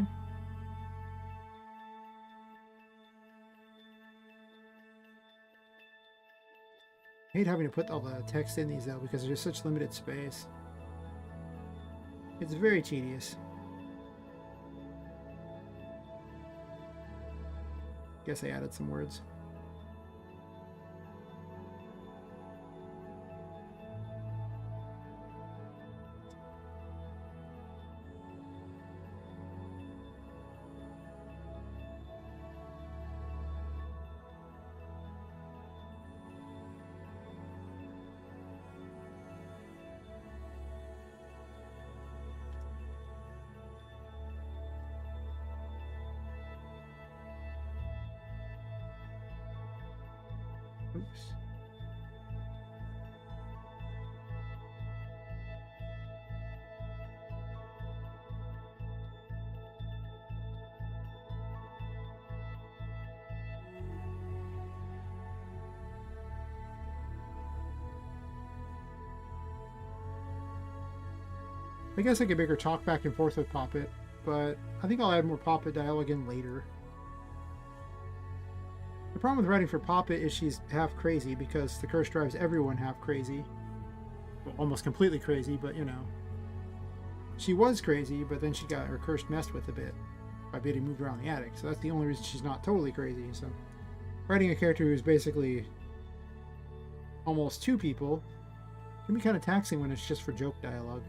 Speaker 1: I hate having to put all the text in these though because there's such limited space. It's very tedious. Guess I added some words. Oops. I guess I could make her talk back and forth with Poppet, but I think I'll add more Poppet dialogue in later. The problem with writing for Poppet is she's half crazy because the curse drives everyone half crazy. Well, almost completely crazy, but you know. She was crazy, but then she got her curse messed with a bit by being moved around the attic. So that's the only reason she's not totally crazy. So writing a character who's basically almost two people can be kind of taxing when it's just for joke dialogue.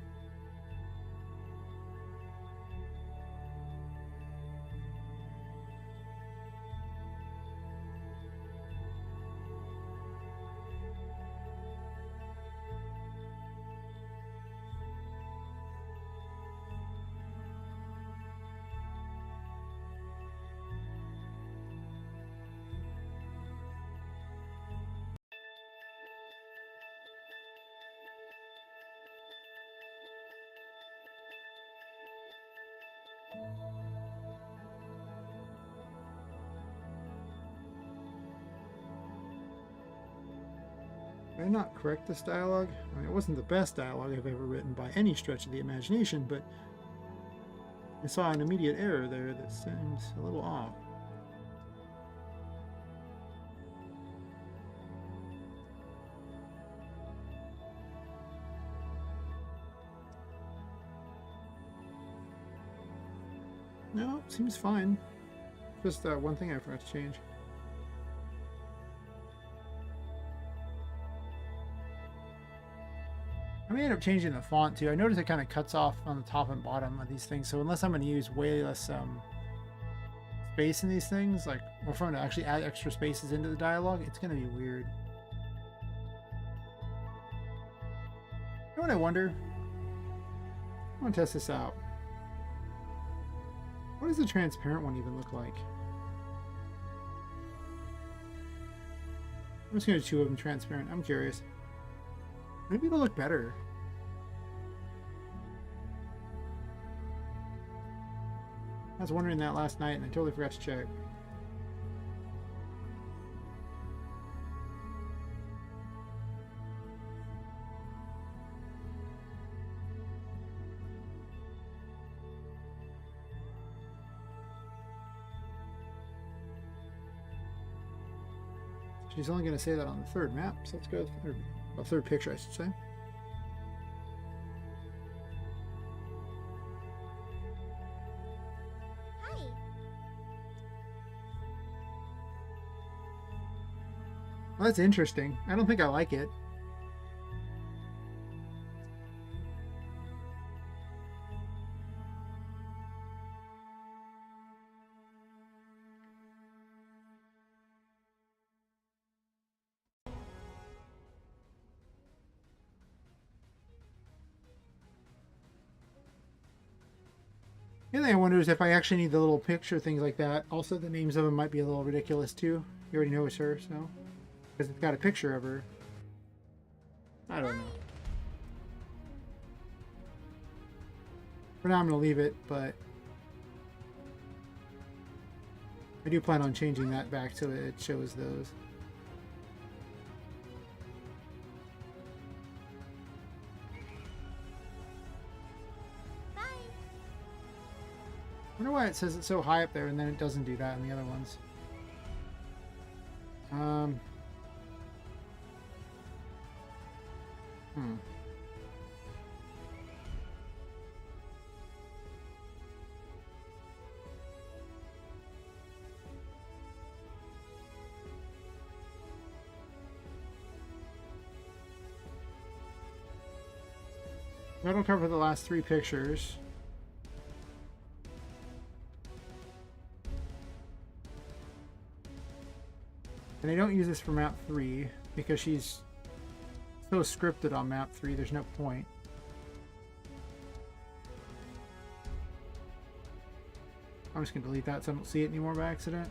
Speaker 1: Did I not correct this dialogue? I mean, it wasn't the best dialogue I've ever written by any stretch of the imagination, but I saw an immediate error there that seems a little off. No, seems fine. Just one thing I forgot to change. I may end up changing the font too. I notice it kind of cuts off on the top and bottom of these things. So unless I'm going to use way less space in these things, like or if I'm going to actually add extra spaces into the dialogue, it's going to be weird. You know what I wonder? I want to test this out. What does the transparent one even look like? I'm just going to do two of them transparent. I'm curious. Maybe it'll look better. I was wondering that last night and I totally forgot to check. She's only going to say that on the third map, so let's go to the third. Well, third picture, I should say.
Speaker 2: Hi.
Speaker 1: Well, that's interesting. I don't think I like it. The other thing I wonder is if I actually need the little picture things like that. Also, the names of them might be a little ridiculous too. You already know it's her, so because it's got a picture of her. I don't know. For now, I'm gonna leave it, but I do plan on changing that back so that it shows those.
Speaker 2: Bye.
Speaker 1: I wonder why it says it's so high up there and then it doesn't do that in the other ones. That'll cover the last three pictures. And I don't use this for map 3 because she's so scripted on map 3, there's no point. I'm just going to delete that so I don't see it anymore by accident.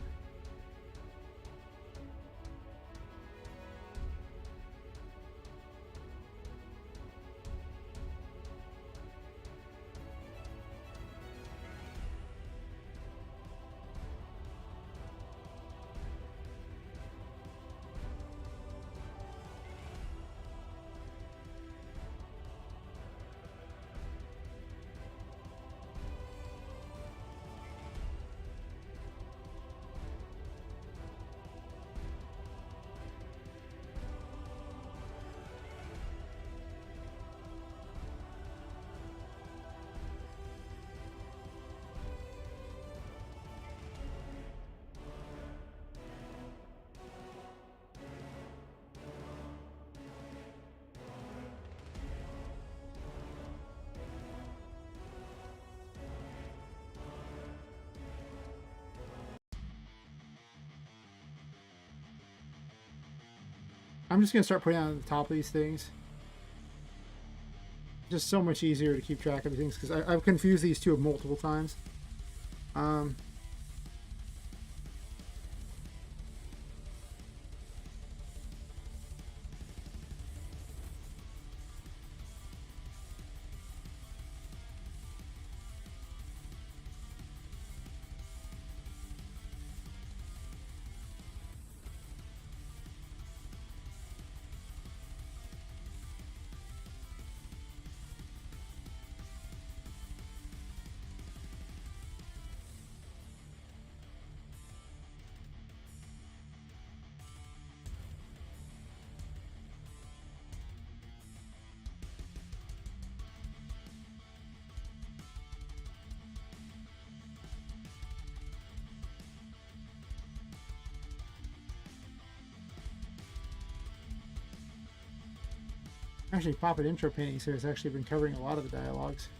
Speaker 1: I'm just gonna start putting on the top of these things. Just so much easier to keep track of the things because I've confused these two multiple times. Actually, Pop It Intro Paintings here has actually been covering a lot of the dialogues.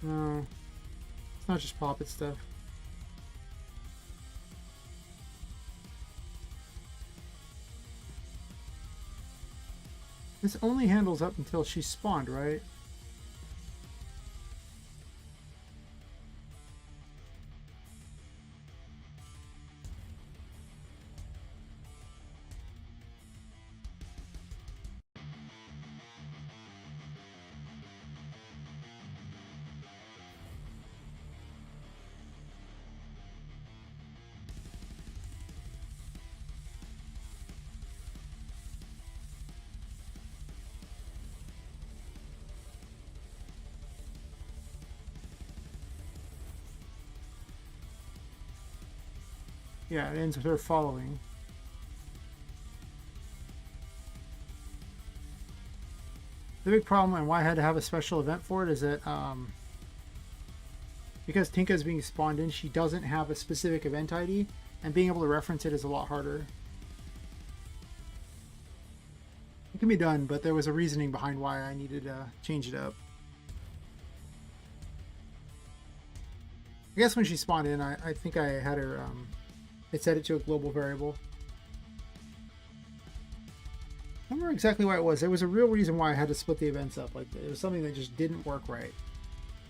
Speaker 1: No, it's not just Pop It stuff. This only handles up until she spawned, right? Yeah, it ends with her following. The big problem and why I had to have a special event for it is that because Tinka is being spawned in, she doesn't have a specific event ID, and being able to reference it is a lot harder. It can be done, but there was a reasoning behind why I needed to change it up. I guess when she spawned in, I think I had her, it set it to a global variable. I don't remember exactly why it was. There was a real reason why I had to split the events up. Like, it was something that just didn't work right.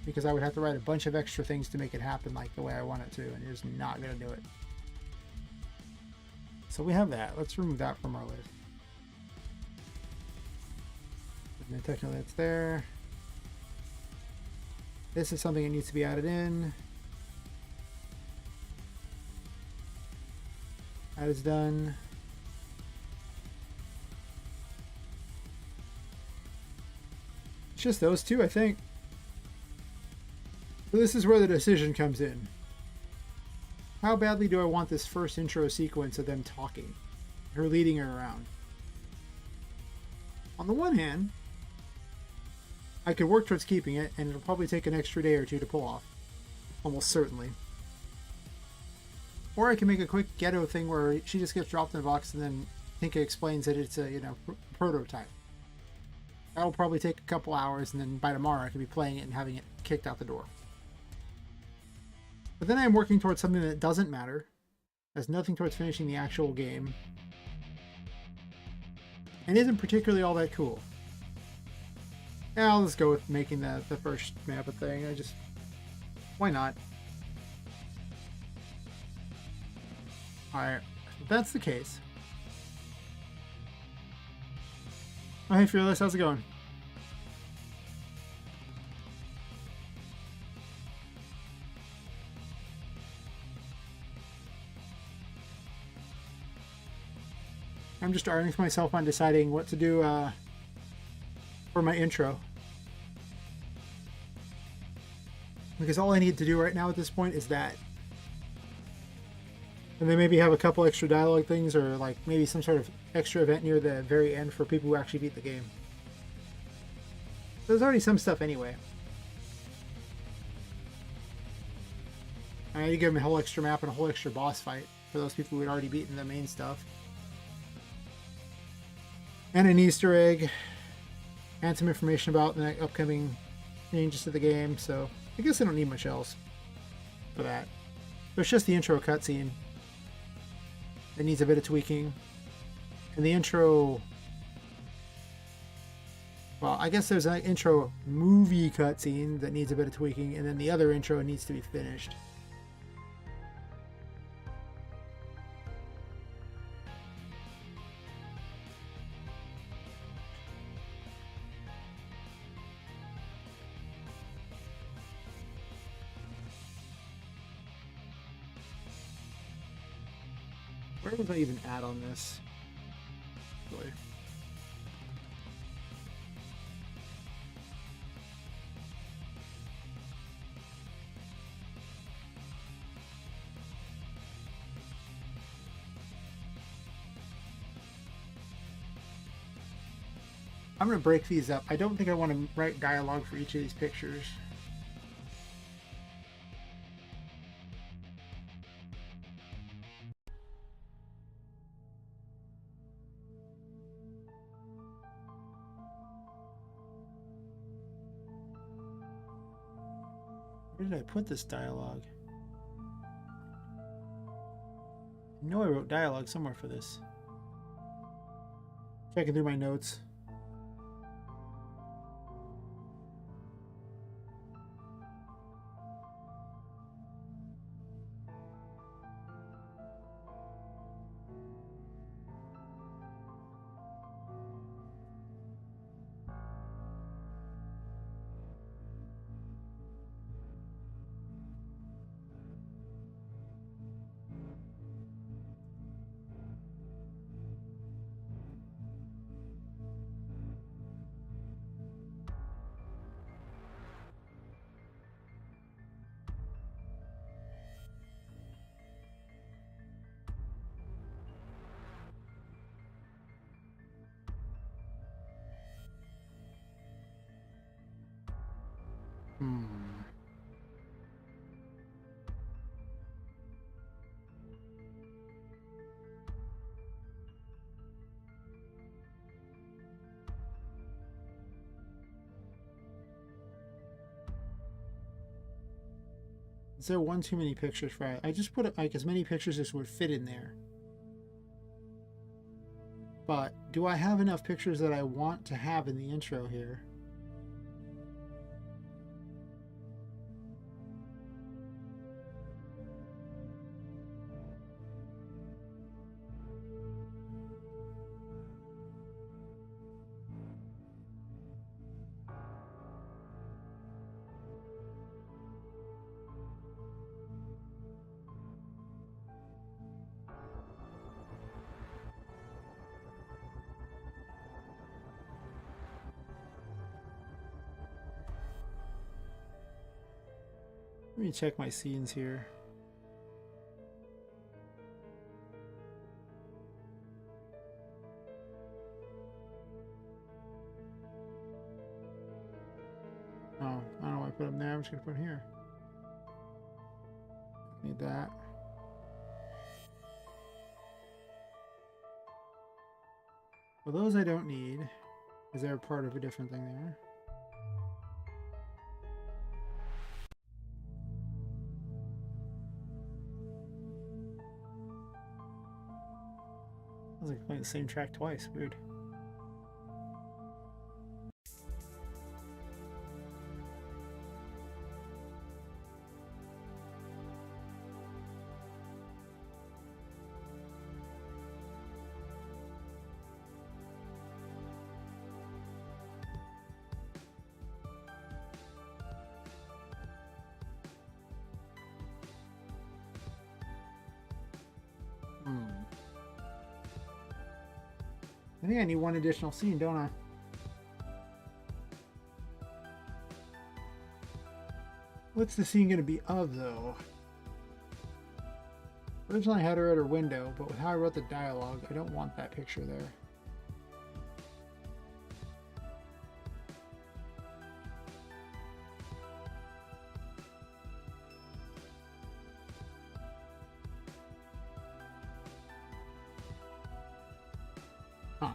Speaker 1: Because I would have to write a bunch of extra things to make it happen like the way I want it to, and it's not going to do it. So we have that. Let's remove that from our list. And then technically it's there. This is something that needs to be added in. That is done. It's just those two, I think. So this is where the decision comes in. How badly do I want this first intro sequence of them talking? Her leading her around. On the one hand, I could work towards keeping it, and it'll probably take an extra day or two to pull off. Almost certainly. Or I can make a quick ghetto thing where she just gets dropped in a box and then Tinka explains that it's a, prototype. That'll probably take a couple hours, and then by tomorrow I could be playing it and having it kicked out the door. But then I'm working towards something that doesn't matter, has nothing towards finishing the actual game, and isn't particularly all that cool. Yeah, I'll just go with making the first map a thing. Why not? Alright, if that's the case. Oh, hey Fearless, how's it going? I'm just arguing with myself on deciding what to do for my intro. Because all I need to do right now at this point is that. And then maybe have a couple extra dialogue things, or like maybe some sort of extra event near the very end for people who actually beat the game. There's already some stuff anyway. I need to give them a whole extra map and a whole extra boss fight for those people who had already beaten the main stuff. And an Easter egg. And some information about the upcoming changes to the game. So I guess I don't need much else for that. There's just the intro cutscene. It needs a bit of tweaking. And the intro... Well, I guess there's an intro movie cutscene that needs a bit of tweaking, and then the other intro needs to be finished. Where was I even at on this? Really? I'm going to break these up. I don't think I want to write dialogue for each of these pictures. Where did I put this dialogue? I know I wrote dialogue somewhere for this. Checking through my notes. Is there one too many pictures for it? I just put like as many pictures as would fit in there. But do I have enough pictures that I want to have in the intro here? Let me check my scenes here. Oh, I don't know why I put them there. I'm just going to put them here. Need that. Well, those I don't need. Is there a part of a different thing there? I was like playing the same track twice. Weird. I think I need one additional scene, don't I? What's the scene going to be of, though? Originally I had her at her window, but with how I wrote the dialogue, I don't want that picture there. Huh.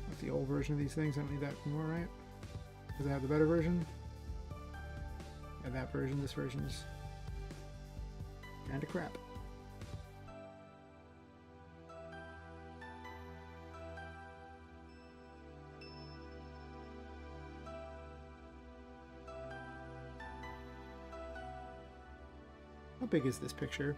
Speaker 1: That's the old version of these things. I don't need that anymore, right? Does it have the better version? Yeah, that version. This version's kinda crap. How big is this picture?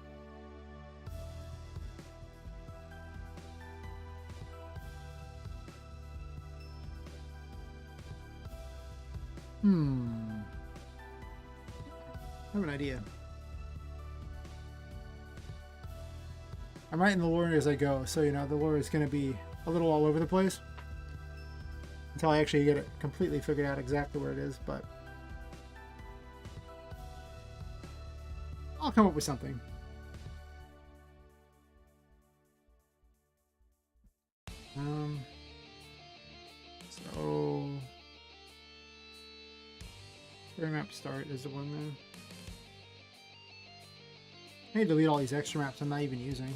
Speaker 1: I have an idea. I'm writing the lore as I go, so you know the lore is going to be a little all over the place until I actually get it completely figured out exactly where it is, but I'll come up with something. So story map start is the one there. I need to delete all these extra maps I'm not even using.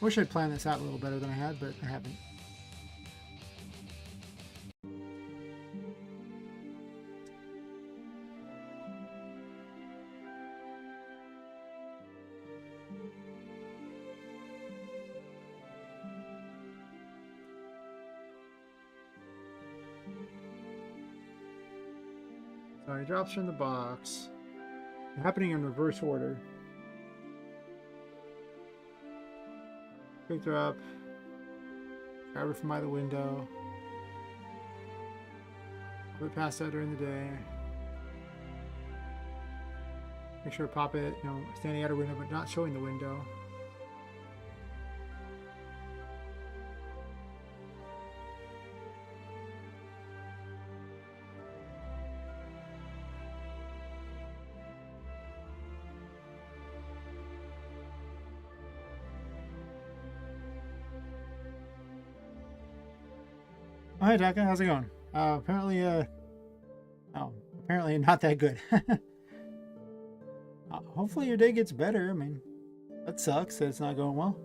Speaker 1: I wish I'd planned this out a little better than I had, but I haven't. So he drops her in the box. They're happening in reverse order. Picked her up, grabbed her from by the window, put it past out during the day, make sure to pop it, you know, standing at her window but not showing the window. Oh, hi, Taka. How's it going? Apparently not that good. Hopefully your day gets better. I mean, that sucks that it's not going well.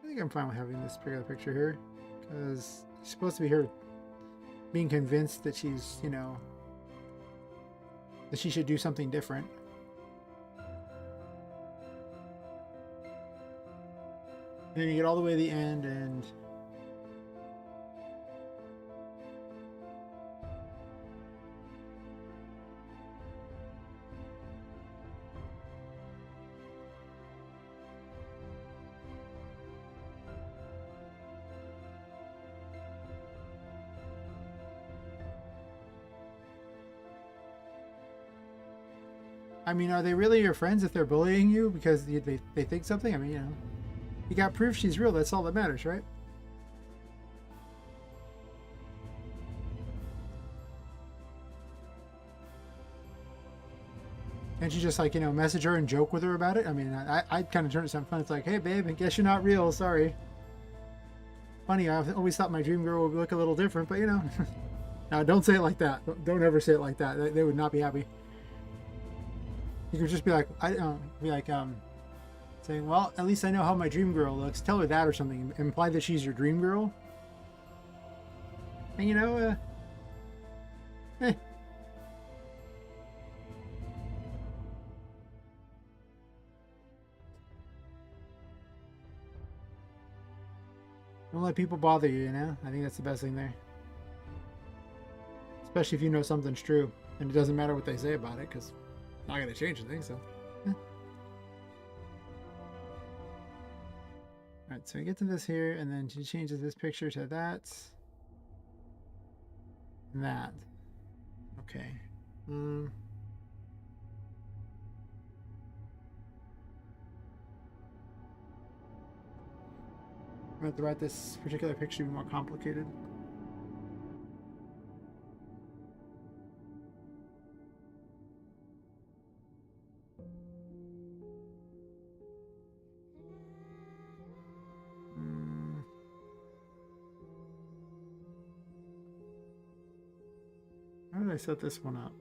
Speaker 1: I think I'm fine with having this particular picture here, because it's supposed to be her being convinced that she's, you know, that she should do something different. And then you get all the way to the end and I mean, are they really your friends if they're bullying you because they think something? I mean, you know, you got proof she's real. That's all that matters, right? Can't you just, like, you know, message her and joke with her about it? I mean, I'd kind of turn it something fun. It's like, hey, babe, I guess you're not real. Sorry. Funny, I always thought my dream girl would look a little different, but, you know. Now, don't say it like that. Don't ever say it like that. They would not be happy. You could just be like, saying, well, at least I know how my dream girl looks. Tell her that or something. Imply that she's your dream girl. And, you know, Eh. Don't let people bother you, you know? I think that's the best thing there. Especially if you know something's true. And it doesn't matter what they say about it, because it's not going to change anything, so. Eh. Alright, so we get to this here, and then she changes this picture to that. And that. Okay. I'm going to have to write this particular picture to be more complicated. How did I set this one up?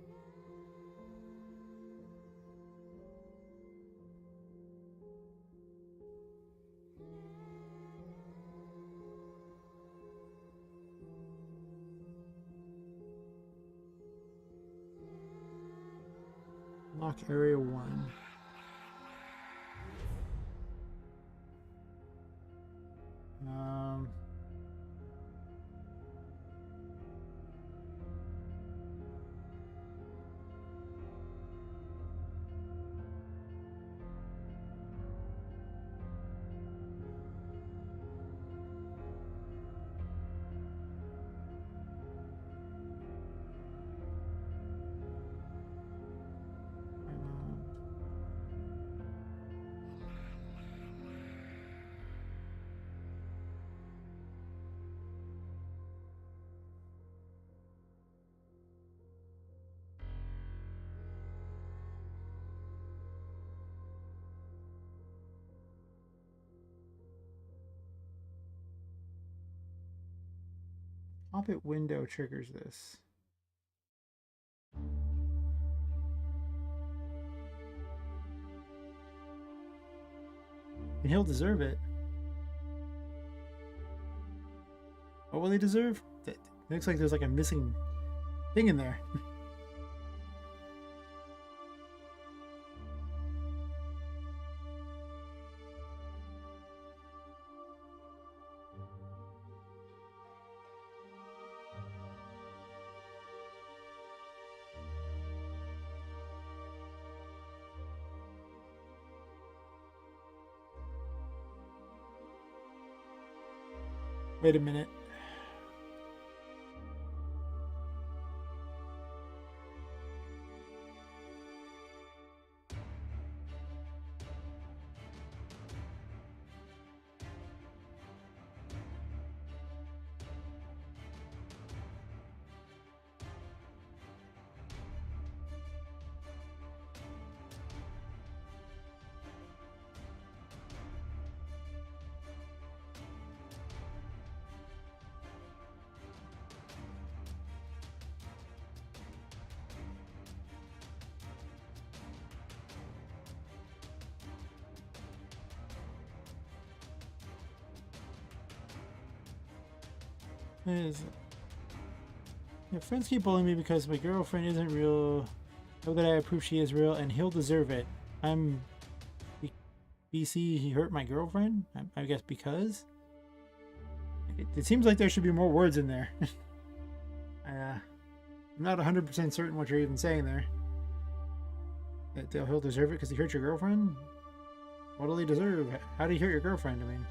Speaker 1: Lock area 1. Um, Pop-it window triggers this. And he'll deserve it. What will he deserve? It looks like there's like a missing thing in there. Wait a minute. Is your friends keep bullying me because my girlfriend isn't real. Know that I prove she is real, and he'll deserve it. I'm BC. He hurt my girlfriend. I guess because it seems like there should be more words in there. I'm not 100% certain what you're even saying there. That he'll deserve it because he hurt your girlfriend. What'll he deserve? How did he hurt your girlfriend? I mean,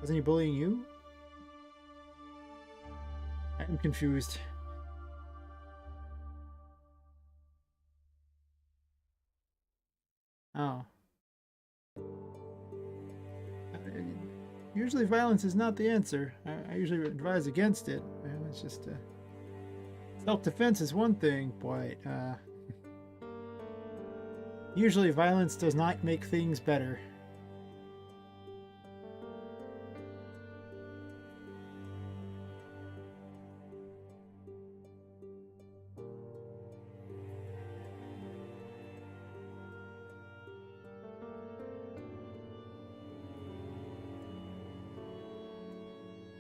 Speaker 1: wasn't he bullying you? I'm confused. Oh. Usually violence is not the answer. I usually advise against it. It's just self-defense is one thing, but usually violence does not make things better.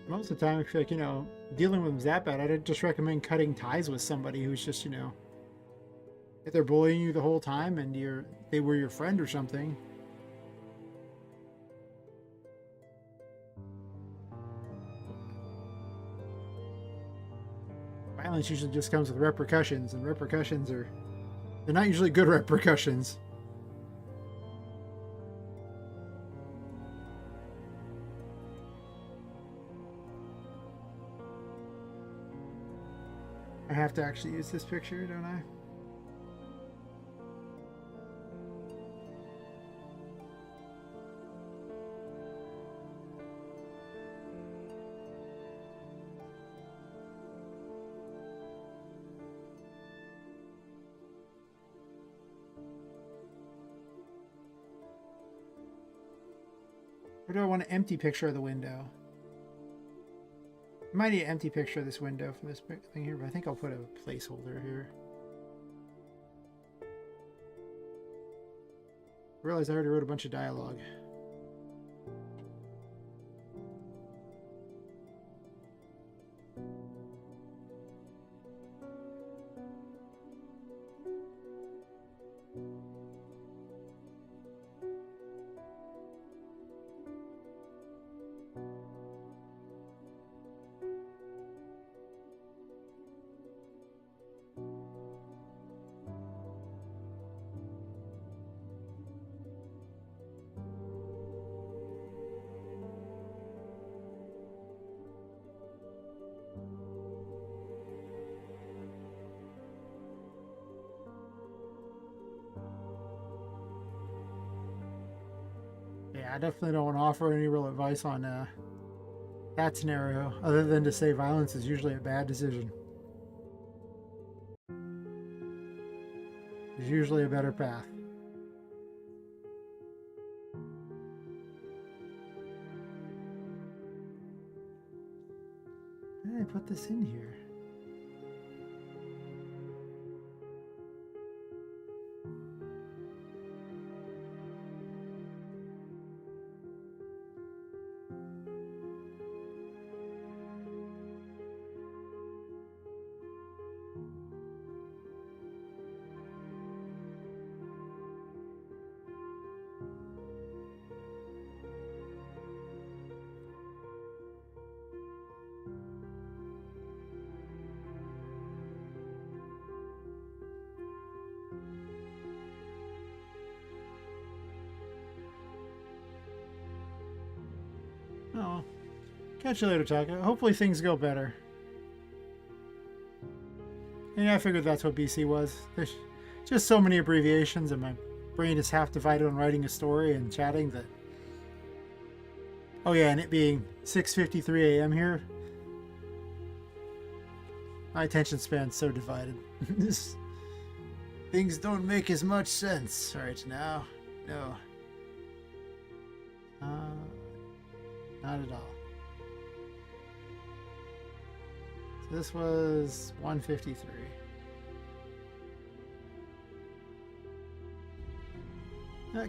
Speaker 1: Most of the time, I feel like, dealing with them that bad, I'd just recommend cutting ties with somebody who's just, if they're bullying you the whole time and they were your friend or something. Violence usually just comes with repercussions, and they're not usually good repercussions. I have to actually use this picture, don't I? Or do I want an empty picture of the window? I might need an empty picture of this window for this thing here, but I think I'll put a placeholder here. I realized I already wrote a bunch of dialogue. Yeah, I definitely don't want to offer any real advice on that scenario, other than to say violence is usually a bad decision. There's usually a better path. Why did I put this in here? Oh, catch you later, Taka. Hopefully things go better. Yeah, I figured that's what BC was. There's just so many abbreviations, and my brain is half divided on writing a story and chatting that... Oh yeah, and it being 6:53 a.m. here. My attention span's so divided. Things don't make as much sense right now. No. Not at all. So this was 153.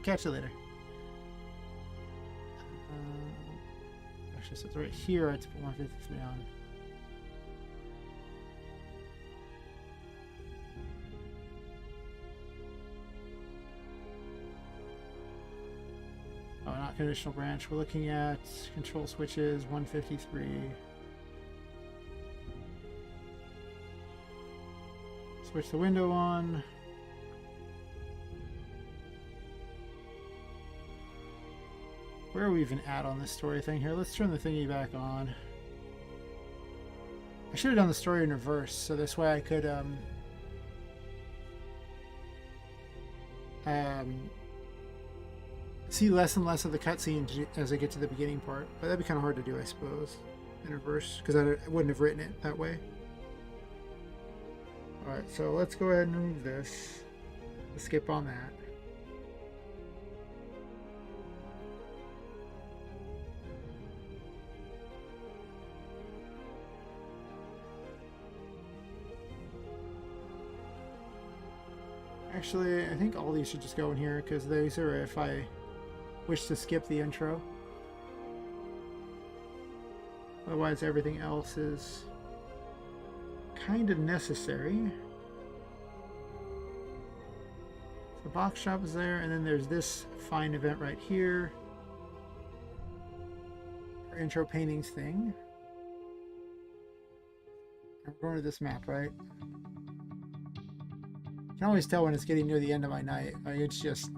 Speaker 1: Catch you later. Actually, so it's right here. I have to put 153 on. Oh, not conditional branch. We're looking at control switches, 153. Switch the window on. Where are we even at on this story thing here? Let's turn the thingy back on. I should have done the story in reverse, so this way I could see less and less of the cutscene as I get to the beginning part. But that'd be kind of hard to do, I suppose, in reverse, because I wouldn't have written it that way. Alright, so let's go ahead and remove this. Let's skip on that. Actually, I think all these should just go in here, because these are if I wish to skip the intro. Otherwise, everything else is kind of necessary. The box shop is there, and then there's this fine event right here. Our intro paintings thing. I'm going to this map, right? I can always tell when it's getting near the end of my night. Like, it's just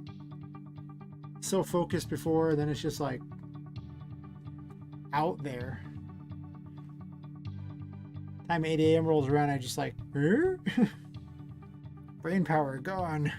Speaker 1: so focused before, then it's just like out there. Time 8 a.m. rolls around, I just like, brain power gone.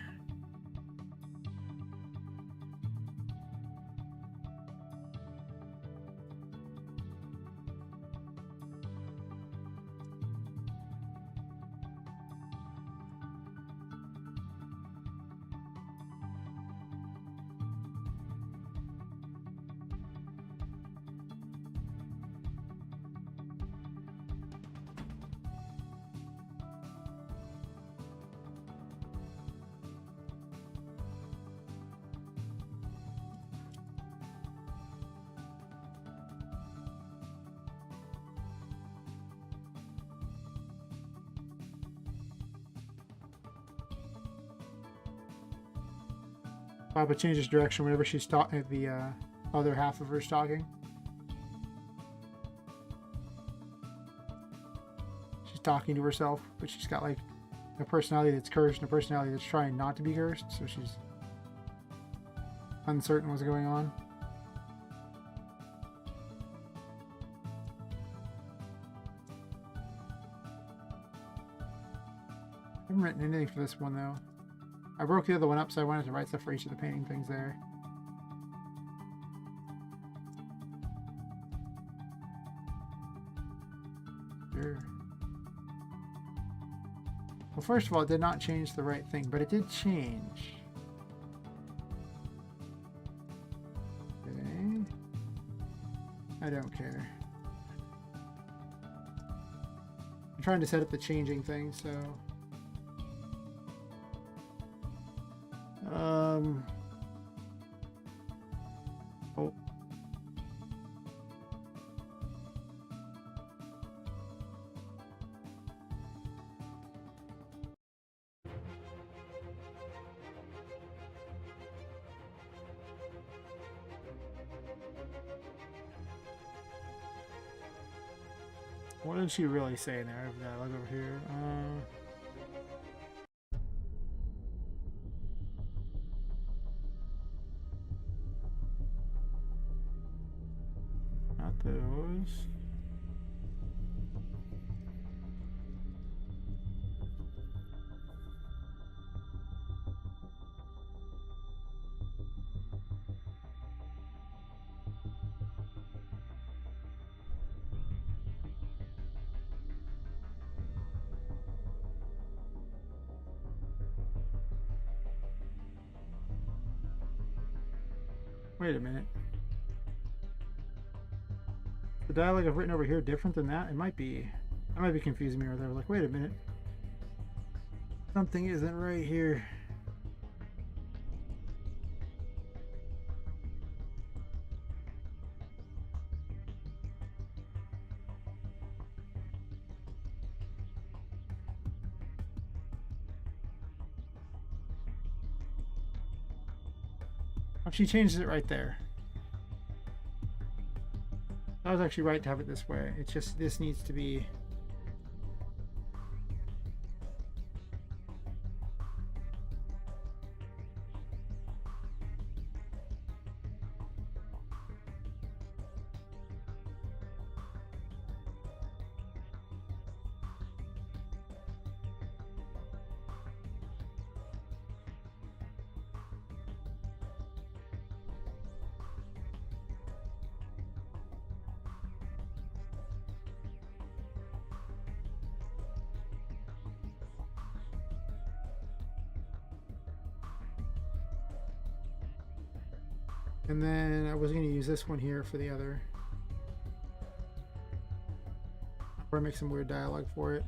Speaker 1: Papa changes direction whenever she's talking. The other half of her's talking. She's talking to herself, but she's got like a personality that's cursed and a personality that's trying not to be cursed. So she's uncertain what's going on. I haven't written anything for this one though. I broke the other one up, so I wanted to write stuff for each of the painting things there. Sure. Well, first of all, it did not change the right thing, but it did change. Okay. I don't care. I'm trying to set up the changing thing, so... Oh. What did she really say in there? Look over here. Not those. Wait a minute. The dialogue I've written over here different than that? It might be. I might be confusing me, or they're like, wait a minute. Something isn't right here. Oh, she changes it right there. I was actually right to have it this way. It's just this needs to be... And then I was going to use this one here for the other. Or make some weird dialogue for it.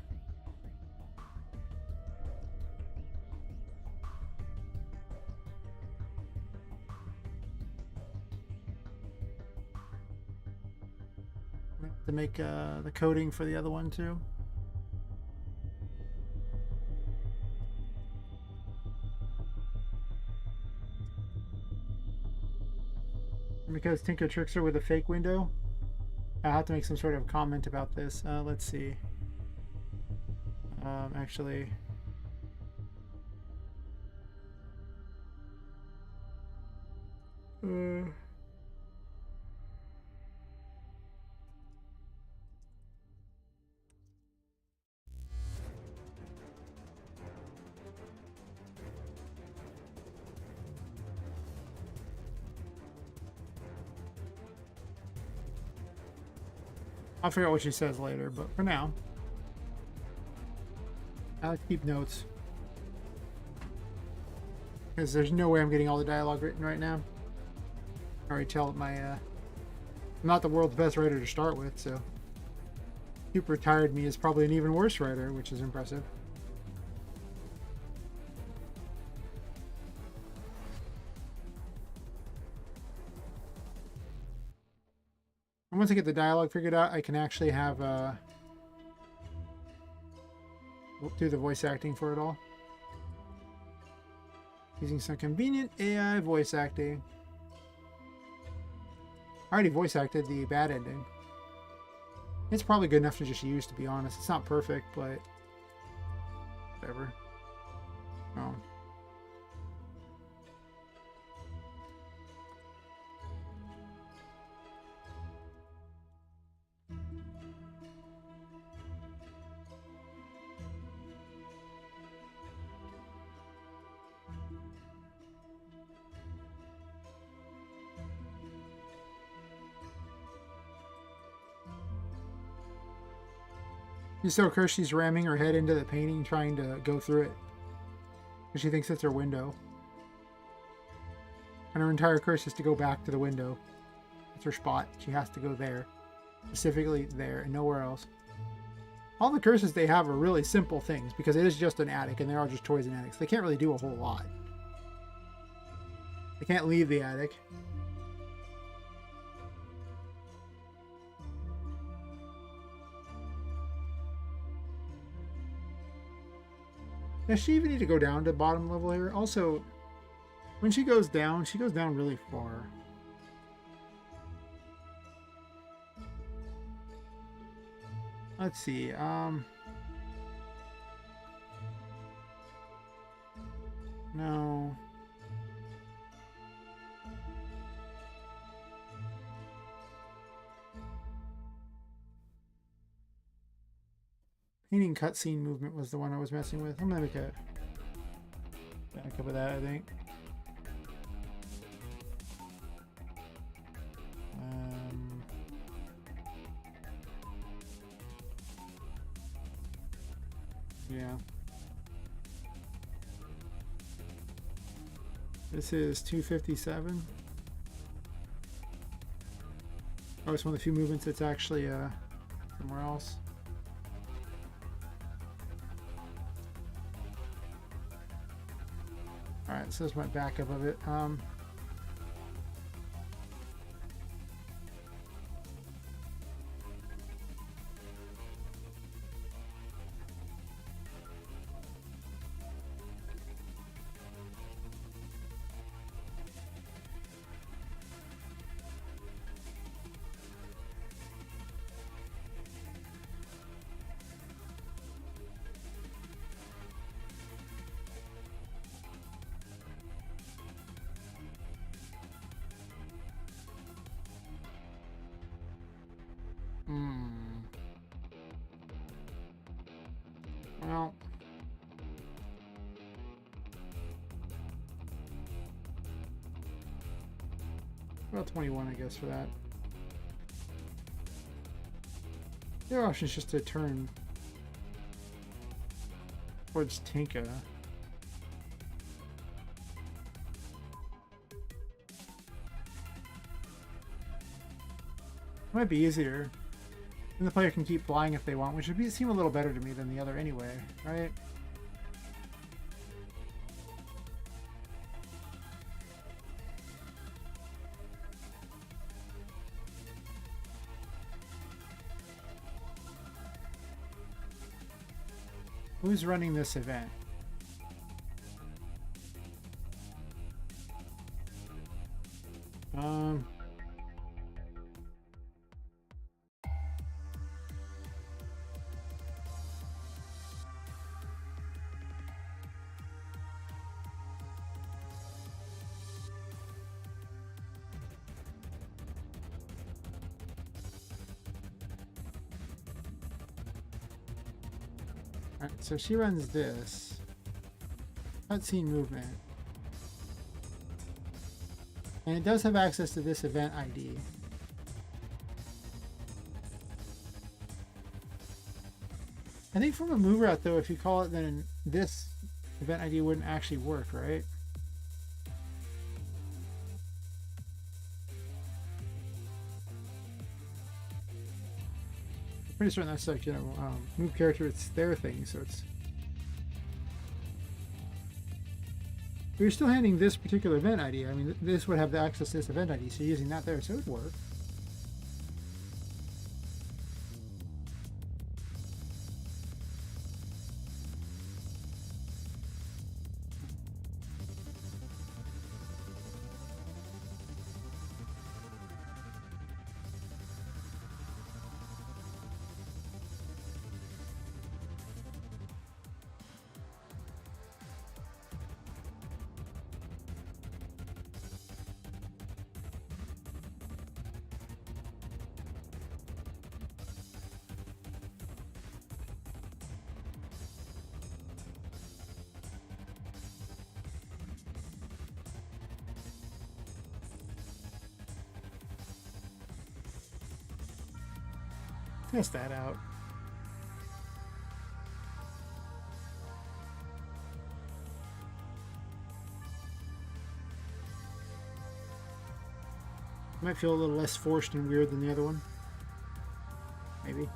Speaker 1: To make the coding for the other one too. And because Tinker tricks her with a fake window, I'll have to make some sort of comment about this. Let's see. Actually. I'll figure out what she says later, but for now, I like to keep notes. Because there's no way I'm getting all the dialogue written right now. I already tell my, I'm not the world's best writer to start with, so super tired me is probably an even worse writer, which is impressive. And once I get the dialogue figured out, I can actually have do the voice acting for it all. Using some convenient AI voice acting. I already voice acted the bad ending. It's probably good enough to just use, to be honest. It's not perfect, but whatever. Oh. She's so cursed she's ramming her head into the painting trying to go through it. Because she thinks it's her window. And her entire curse is to go back to the window. It's her spot. She has to go there. Specifically there and nowhere else. All the curses they have are really simple things because it is just an attic and they are just toys and attics. They can't really do a whole lot. They can't leave the attic. Does she even need to go down to bottom level here? Also, when she goes down really far. Let's see, no. Painting cutscene movement was the one I was messing with. I'm gonna make a backup of that, I think. Yeah. This is 257. Oh, it's one of the few movements that's actually somewhere else. Alright, so this is my backup of it. Well, about 21, I guess, for that. The other option is just to turn towards Tinka. Might be easier. And the player can keep flying if they want, which would seem a little better to me than the other anyway, right? Who's running this event? Um. Alright, so she runs this. Cutscene movement. And it does have access to this event ID. I think from a move route though, if you call it, then this event ID wouldn't actually work, right? I'm pretty certain that's like, you know, move character, it's their thing, so it's... But you're still handing this particular event ID. I mean, this would have the access to this event ID, so using that there, so it would work. Test that out. Might feel a little less forced and weird than the other one. Maybe.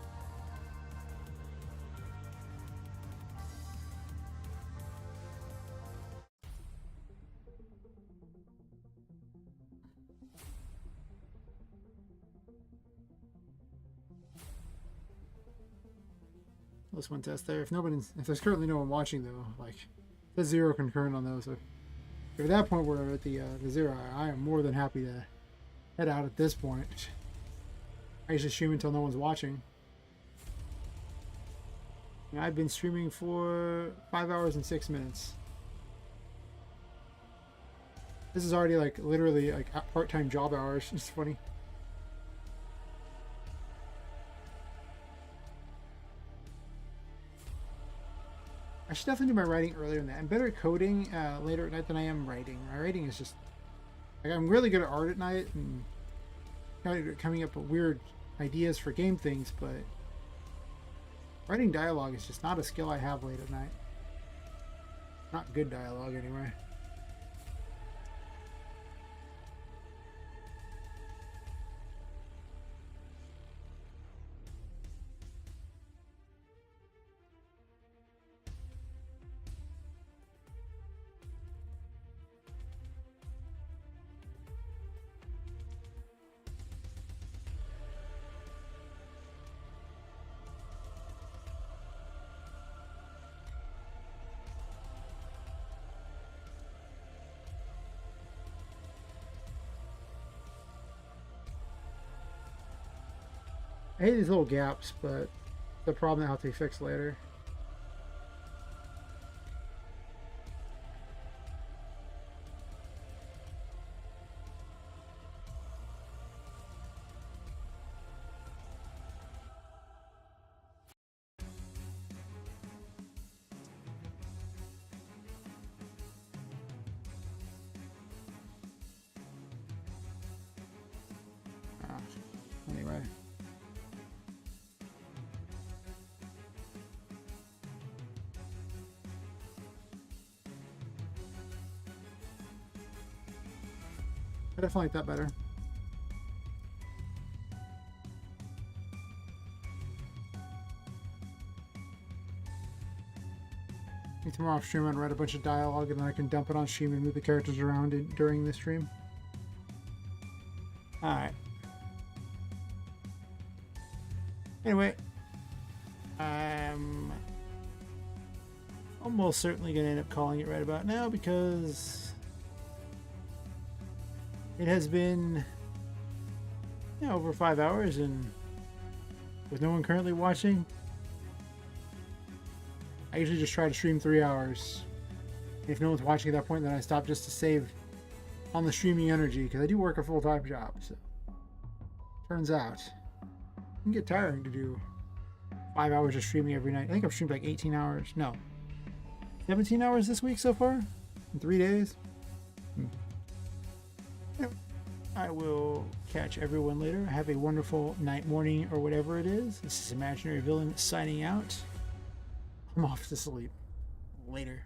Speaker 1: This one test there. If there's currently no one watching though, like there's 0 concurrent on those. So if at that point we're at the 0, I am more than happy to head out at this point. I usually stream until no one's watching. And I've been streaming for 5 hours and 6 minutes. This is already like literally like part-time job hours. It's funny. I should definitely do my writing earlier than that. I'm better at coding later at night than I am writing. My writing is just... Like, I'm really good at art at night and coming up with weird ideas for game things, but writing dialogue is just not a skill I have late at night. Not good dialogue, anyway. I hate these little gaps, but the problem that has to be fixed later. Anyway. I definitely like that better. I think tomorrow off stream I'm gonna write a bunch of dialogue and then I can dump it on stream and move the characters around during the stream. Alright. Anyway. almost certainly going to end up calling it right about now because it has been over 5 hours, and with no one currently watching, I usually just try to stream 3 hours. If no one's watching at that point, then I stop just to save on the streaming energy, because I do work a full-time job. So turns out it can get tiring to do 5 hours of streaming every night. I think I've streamed like 18 hours. No, 17 hours this week so far in 3 days. Yep. I will catch everyone later. Have a wonderful night, morning, or whatever it is. This is Imaginary Villain signing out. I'm off to sleep. Later.